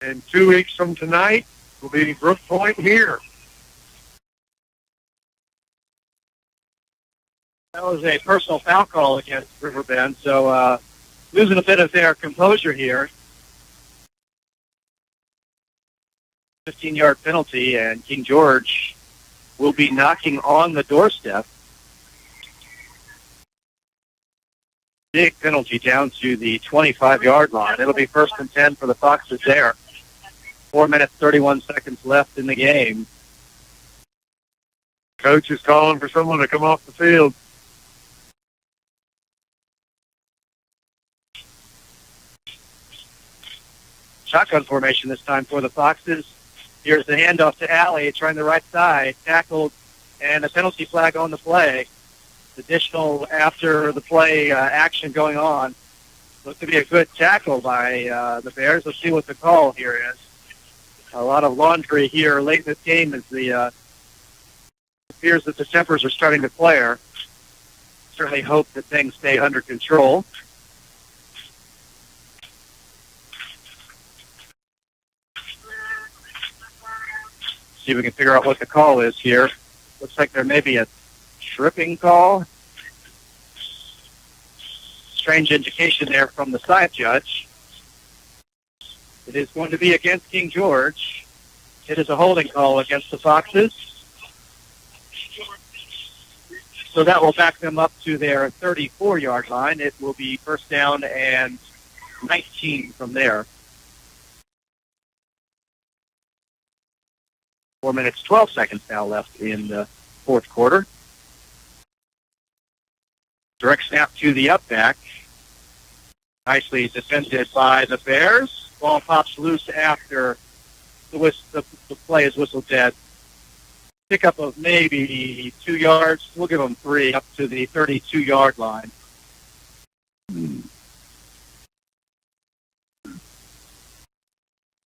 S2: And 2 weeks from tonight will be Brook Point here.
S1: That was a personal foul call against Riverbend, so losing a bit of their composure here. 15-yard penalty, and King George will be knocking on the doorstep. Big penalty down to the 25-yard line. It'll be 1st and 10 for the Foxes there. 4 minutes, 31 seconds left in the game.
S2: Coach is calling for someone to come off the field.
S1: Shotgun formation this time for the Foxes. Here's the handoff to Alley, trying the right side, tackled, and a penalty flag on the play. Additional after the play action going on. Looks to be a good tackle by the Bears. Let's see what the call here is. A lot of laundry here late in this game as the appears that the tempers are starting to flare. Certainly hope that things stay under control. See if we can figure out what the call is here. Looks like there may be a tripping call. Strange indication there from the side judge. It is going to be against King George. It is a holding call against the Foxes. So that will back them up to their 34-yard line. It will be 1st down and 19 from there. 4 minutes, 12 seconds now left in the fourth quarter. Direct snap to the up back. Nicely defended by the Bears. Ball pops loose after the play is whistled dead. Pickup of maybe 2 yards. We'll give them 3 up to the 32-yard line.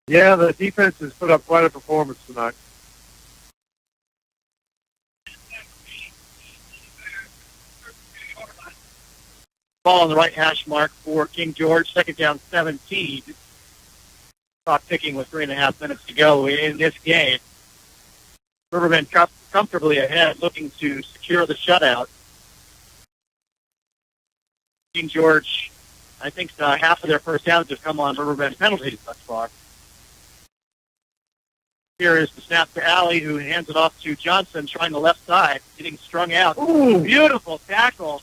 S2: Yeah, the defense has put up quite a performance tonight.
S1: Ball on the right hash mark for King George. 2nd down, 17. Clock ticking with 3.5 minutes to go in this game. Riverbend comfortably ahead, looking to secure the shutout. King George, I think half of their first downs have come on Riverbend penalties thus far. Here is the snap to Alley, who hands it off to Johnson, trying the left side, getting strung out.
S2: Ooh.
S1: Beautiful tackle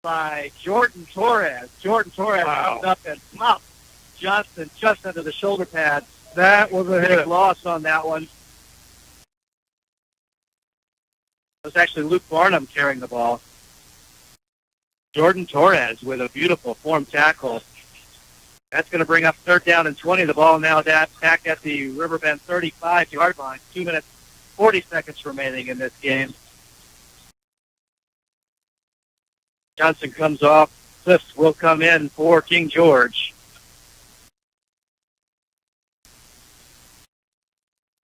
S1: by Jordan Torres. Jordan Torres comes up and pops Johnson just under the shoulder pads.
S2: That was a
S1: Big
S2: hit.
S1: loss on that one. It was actually Luke Barnum carrying the ball. Jordan Torres with a beautiful form tackle. That's going to bring up 3rd down and 20. The ball now back at the Riverbend 35-yard line. 2 minutes, 40 seconds remaining in this game. Johnson comes off. Cliffs will come in for King George.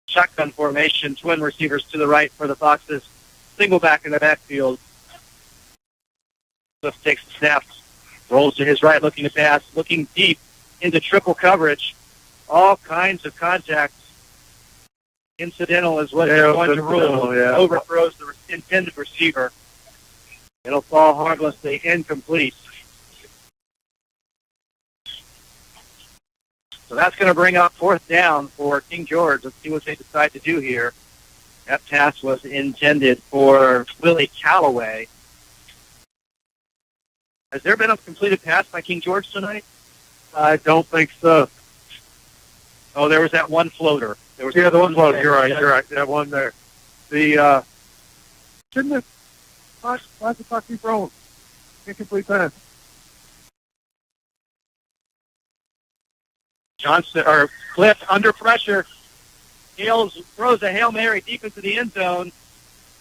S1: Shotgun formation, twin receivers to the right for the Foxes. Single back in the backfield. Cliff takes the snap, rolls to his right, looking to pass, looking deep into triple coverage. All kinds of contacts. Incidental is what they're going to rule.
S2: Yeah.
S1: Overthrows the intended receiver. It'll fall harmlessly incomplete. So that's going to bring up 4th down for King George. Let's see what they decide to do here. That pass was intended for Willie Calloway. Has there been a completed pass by King George tonight?
S2: I don't think so.
S1: Oh, there was that one floater. There was
S2: The one floater. You're right. That one there. Shouldn't it? Why does the clock keep rolling? Incomplete pass.
S1: Johnson or Cliff under pressure. Throws a Hail Mary deep into the end zone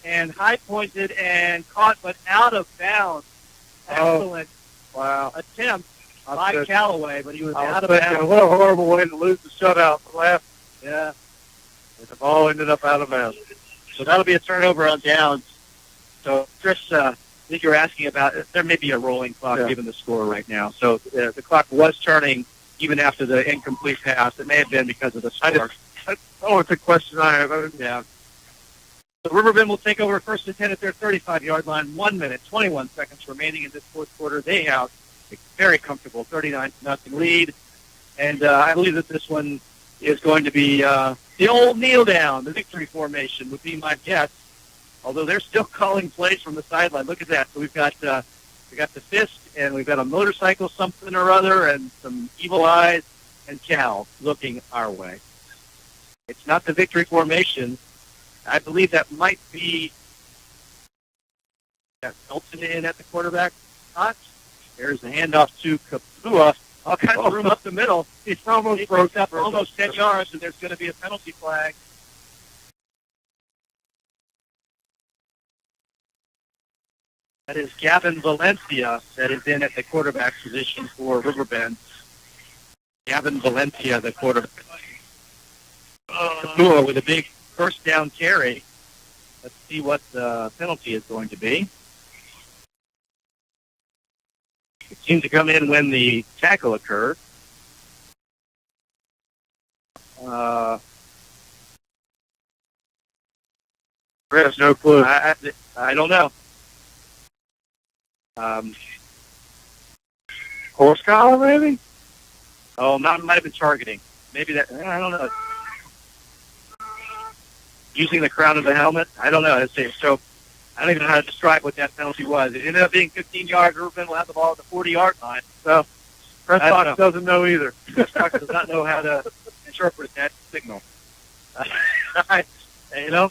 S1: and high pointed and caught but out of bounds. Excellent attempt by Calloway, but he was out of bounds.
S2: What a horrible way to lose the shutout.
S1: Yeah.
S2: And the ball ended up out of bounds.
S1: So that'll be a turnover on downs. So, Chris, I think you're asking about, there may be a rolling clock given the score right now. So the clock was turning even after the incomplete pass. It may have been because of the score.
S2: It's a question I have.
S1: Yeah. So Riverbend will take over 1st and 10 at their 35-yard line. 1 minute, 21 seconds remaining in this 4th quarter. They have a very comfortable 39-0 lead. And I believe that this one is going to be the old kneel down, the victory formation would be my guess. Although they're still calling plays from the sideline. Look at that. So we've got the fist, and we've got a motorcycle something or other, and some evil eyes, and Cal looking our way. It's not the victory formation. I believe that might be Elton in at the quarterback spot. There's the handoff to Kapua. All kinds of room up the middle.
S2: It's almost
S1: He
S2: broke
S1: up almost 10 yards, and there's going to be a penalty flag. That is Gavin Valencia that is in at the quarterback position for Riverbend. Gavin Valencia, the quarterback. Kapua with a big 1st down carry. Let's see what the penalty is going to be. It seemed to come in when the tackle occurred.
S2: Chris, no clue.
S1: I don't know.
S2: Horse collar, maybe?
S1: Oh, might have been targeting. Maybe that, I don't know. Using the crown of the helmet? I don't know. So I don't even know how to describe what that penalty was. It ended up being 15 yards. Riverbend will have the ball at the 40-yard line.
S2: So Press Fox doesn't know either.
S1: Press Fox does not know how to interpret that signal. You know?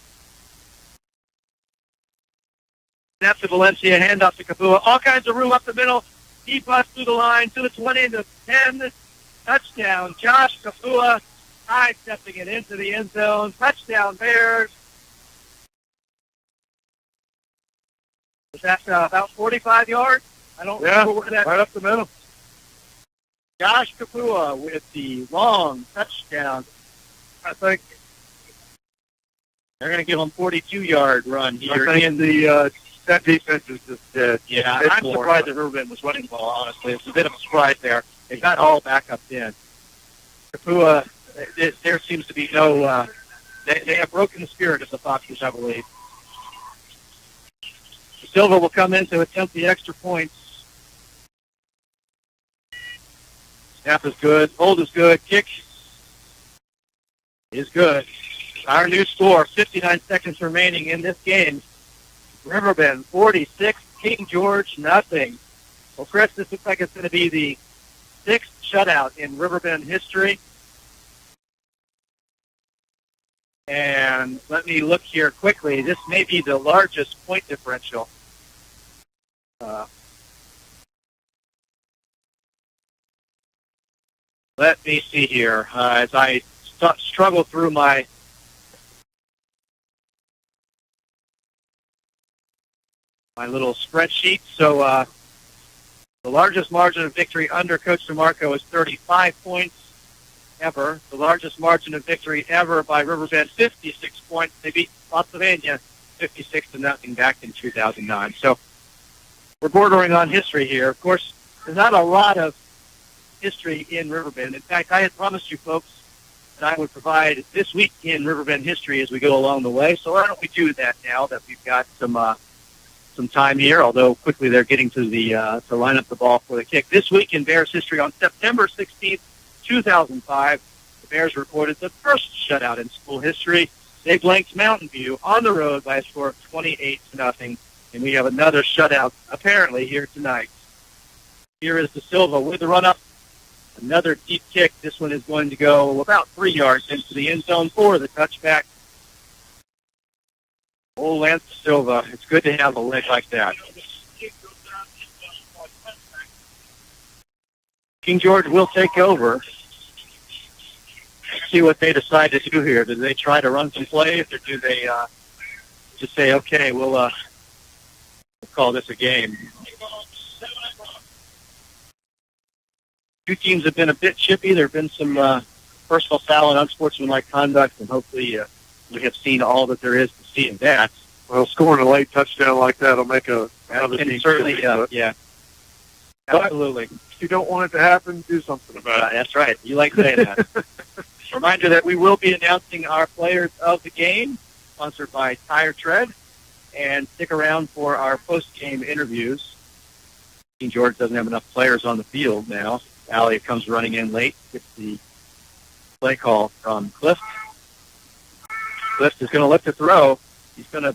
S1: Snap to Valencia, handoff to Kapua. All kinds of room up the middle. Deep bust through the line to the 20, to 10. Touchdown, Josh Kapua. High-stepping it into the end zone. Touchdown, Bears. Was that about 45 yards? I don't remember where that.
S2: Right up the middle.
S1: Josh Kapua with the long touchdown.
S2: I think
S1: they're going to give him 42-yard run here.
S2: I think that defense is just dead.
S1: Yeah, I'm surprised that Riverbend was running the ball, honestly. It's a bit of a surprise there. They got all back up in. Kapua, there seems to be no, they have broken the spirit of the Foxes, I believe. Silva will come in to attempt the extra points. Snap is good. Hold is good. Kick is good. Our new score, 59 seconds remaining in this game. Riverbend 46, King George nothing. Well, Chris, this looks like it's going to be the 6th shutout in Riverbend history. And let me look here quickly. This may be the largest point differential. Let me see here as I struggle through my little spreadsheet. So the largest margin of victory under Coach DeMarco is 35 points ever. The largest margin of victory ever by Riverbend, 56 points. They beat Pennsylvania 56-0 back in 2009. So we're bordering on history here. Of course, there's not a lot of history in Riverbend. In fact, I had promised you folks that I would provide this week in Riverbend history as we go along the way. So why don't we do that now that we've got some time here, although quickly they're getting to to line up the ball for the kick. This week in Bears history, on September 16th, 2005, the Bears recorded the first shutout in school history. They blanked Mountain View on the road by a score of 28-0, and we have another shutout apparently here tonight. Here is De Silva with the run-up. Another deep kick. This one is going to go about 3 yards into the end zone for the touchback. Oh, Lance De Silva. It's good to have a leg like that. King George will take over. Let's see what they decide to do here. Do they try to run some plays, or do they just say, okay, we'll call this a game? Two teams have been a bit chippy. There have been some personal foul and unsportsmanlike conduct, and hopefully we have seen all that there is to see in that.
S2: Well, scoring a late touchdown like that will make another team
S1: certainly,
S2: chippy,
S1: yeah. Absolutely.
S2: If you don't want it to happen, do something about it.
S1: That's right. You like saying that. Reminder that we will be announcing our players of the game, sponsored by Tire Tread, and stick around for our post-game interviews. King George doesn't have enough players on the field now. Elliott comes running in late, gets the play call from Clift. Clift is going to look to throw. He's going to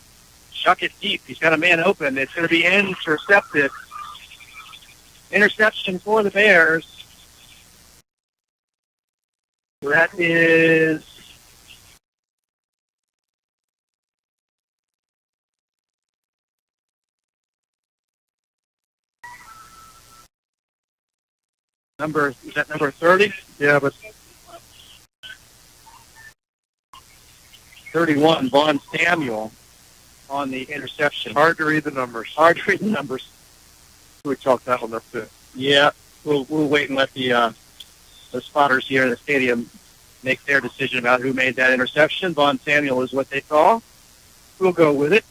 S1: chuck it deep. He's got a man open. It's going to be intercepted. Interception for the Bears. That is number 30?
S2: Yeah, but
S1: 31, Vaughn Samuel on the interception.
S2: hard to read the numbers.
S1: Hard to read the numbers.
S2: We talked that one up too.
S1: Yeah, we'll wait and let the spotters here in the stadium make their decision about who made that interception. Vaughn Samuel is what they call. We'll go with it.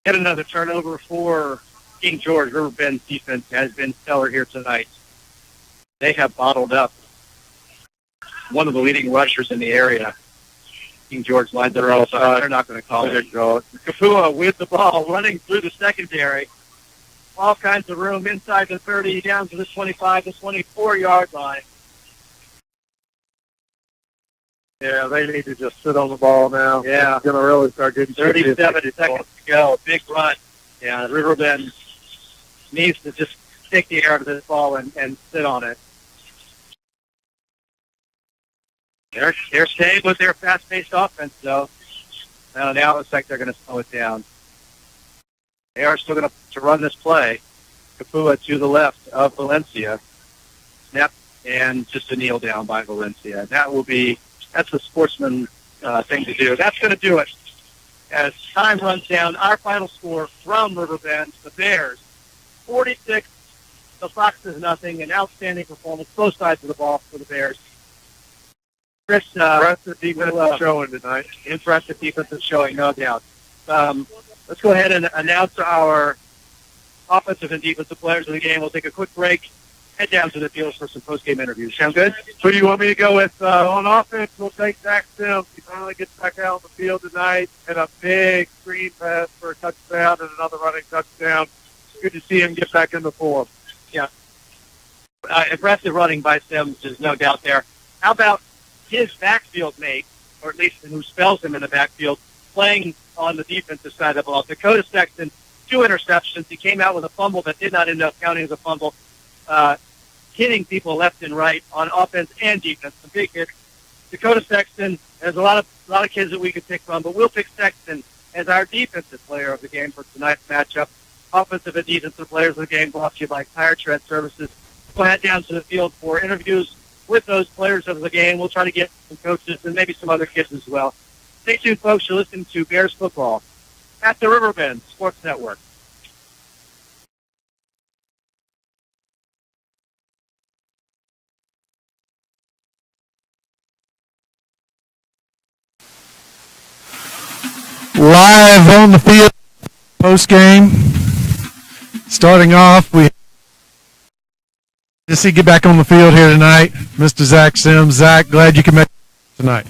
S1: Get another turnover for King George. Riverbend's defense has been stellar here tonight. They have bottled up one of the leading rushers in the area. King George lines up outside. They're not going to call it. Kapua with the ball, running through the secondary. All kinds of room inside the 30, down to the 25 to 24-yard line.
S2: Yeah, they need to just sit on the ball now.
S1: Yeah.
S2: It's going to really start getting
S1: 37 seconds to go. Big run. Yeah, Riverbend needs to just take the air out of this ball and sit on it. They're staying with their fast-paced offense, though. Now it looks like they're going to slow it down. They are still going to run this play. Kapua to the left of Valencia. Snap and just a kneel down by Valencia. That's the sportsman thing to do. That's going to do it. As time runs down, our final score from Riverbend, the Bears, 46, the Foxes nothing. An outstanding performance, both sides of the ball for the Bears. Chris,
S2: impressive defensive showing tonight.
S1: Impressive defensive showing, no doubt. Let's go ahead and announce our offensive and defensive players of the game. We'll take a quick break head down to the field for some post-game interviews. Sound good?
S2: So you want me to go with, on offense, we'll take Zach Sims. He finally gets back out on the field tonight, and a big screen pass for a touchdown and another running touchdown. It's good to see him get back in the form.
S1: Yeah. Aggressive running by Sims, there's no doubt there. How about his backfield mate, or at least who spells him in the backfield, playing on the defensive side of the ball? Dakota Sexton, 2 interceptions. He came out with a fumble that did not end up counting as a fumble, hitting people left and right on offense and defense. Some big hits. Dakota Sexton, there's a lot of kids that we could pick from, but we'll pick Sexton as our defensive player of the game for tonight's matchup. Offensive and defensive players of the game brought to you by Tire Tread Services. We'll head down to the field for interviews with those players of the game. We'll try to get some coaches and maybe some other kids as well. Stay tuned, folks. You're listening to Bears football at the Riverbend Sports Network.
S3: Live on the field, post game. Starting off, we just see get back on the field here tonight, Mr. Zach Sims. Zach, glad you can make it tonight.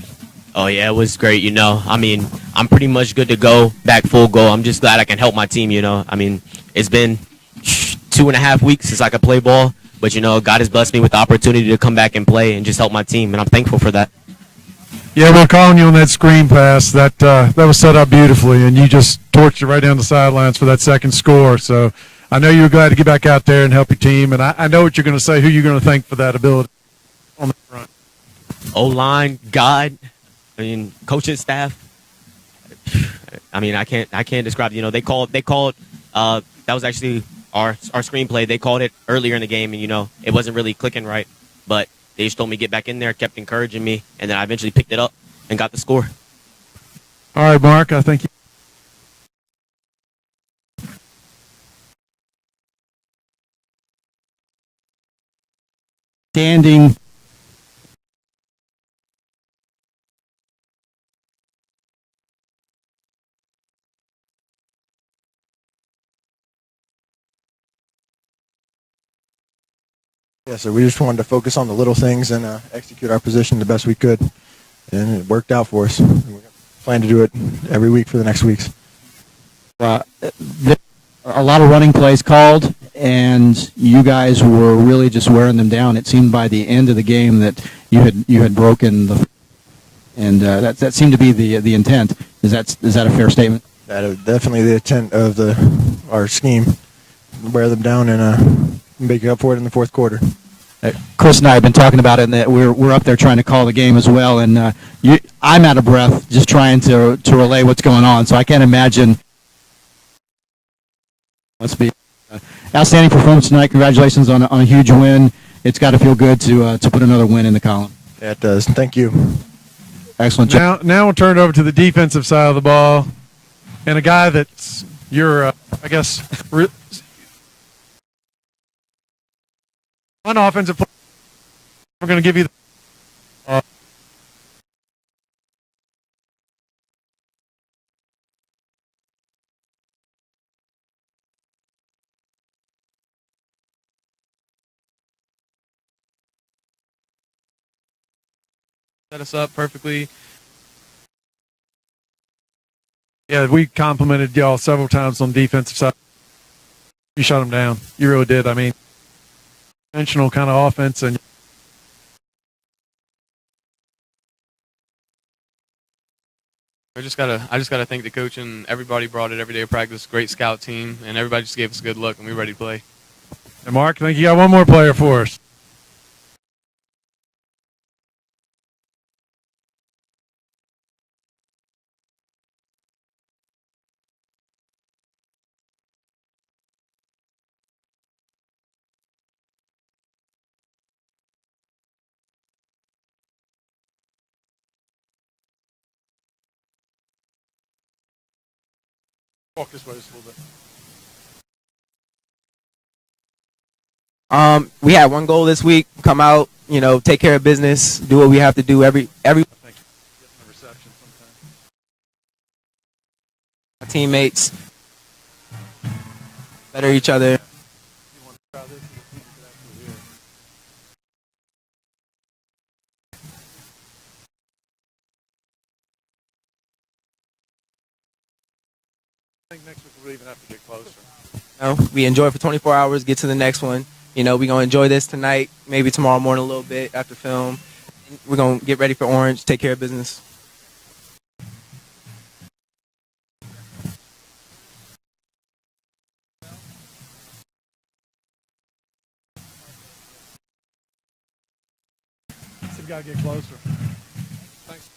S4: Oh yeah, it was great. I mean, I'm pretty much good to go, back full go. I'm just glad I can help my team. I mean, it's been 2.5 weeks since I could play ball, but God has blessed me with the opportunity to come back and play and just help my team, and I'm thankful for that.
S3: Yeah, we're calling you on that screen pass. That was set up beautifully, and you just torched it right down the sidelines for that second score. So I know you were glad to get back out there and help your team, and I know what you're going to say, who you're going to thank for that ability on the front.
S4: O-line, God, coaching staff. I mean, I can't describe. They called. That was actually our screenplay. They called it earlier in the game, and it wasn't really clicking right, but they just told me to get back in there, kept encouraging me, and then I eventually picked it up and got the score.
S3: All right, Mark, I think you.
S5: Standing.
S6: Yeah, so we just wanted to focus on the little things and execute our position the best we could, and it worked out for us. We plan to do it every week for the next weeks.
S5: A lot of running plays called, and you guys were really just wearing them down. It seemed by the end of the game that you had broken the, and that seemed to be the intent. Is that a fair statement?
S6: That is definitely the intent of our scheme. Wear them down and make up for it in the fourth quarter.
S5: Chris and I have been talking about it, and that we're up there trying to call the game as well. And I'm out of breath just trying to relay what's going on. So I can't imagine. Must be outstanding performance tonight. Congratulations on a huge win. It's got to feel good to put another win in the column.
S6: Yeah, it does. Thank you.
S5: Excellent job.
S3: Now we'll turn it over to the defensive side of the ball, and a guy that's your, I guess, one offensive player. We're going to give you the
S7: set us up perfectly.
S3: Yeah, we complimented y'all several times on defensive side. You shut them down. You really did. I mean, conventional kind of offense, and
S7: I just gotta thank the coach, and everybody brought it every day of practice. Great scout team, and everybody just gave us a good look, and we were ready to play.
S3: and Mark, I think you got one more player for us. Walk this way just a little bit.
S8: We had one goal this week: come out, take care of business, do what we have to do every.
S3: Thank you. Getting the reception sometimes.
S8: Teammates, better each other.
S3: You want to try this? I think next week we'll even have to get closer.
S8: We enjoy it for 24 hours, get to the next one. We're going to enjoy this tonight, maybe tomorrow morning a little bit after film. We're going to get ready for Orange, take care of business.
S3: We've got to get closer. Thanks.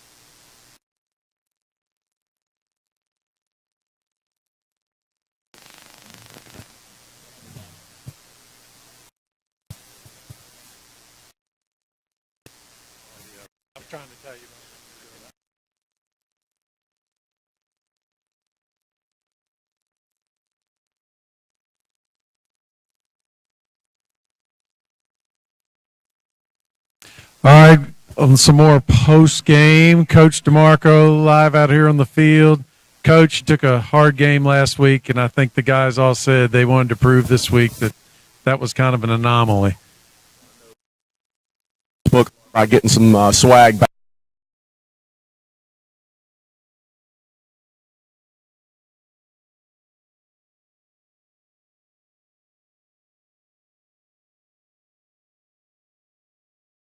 S3: I was trying to tell you. All right, some more post-game. Coach DeMarco live out here on the field. Coach, you took a hard game last week, and I think the guys all said they wanted to prove this week that that was kind of an anomaly.
S9: Book by getting some swag back.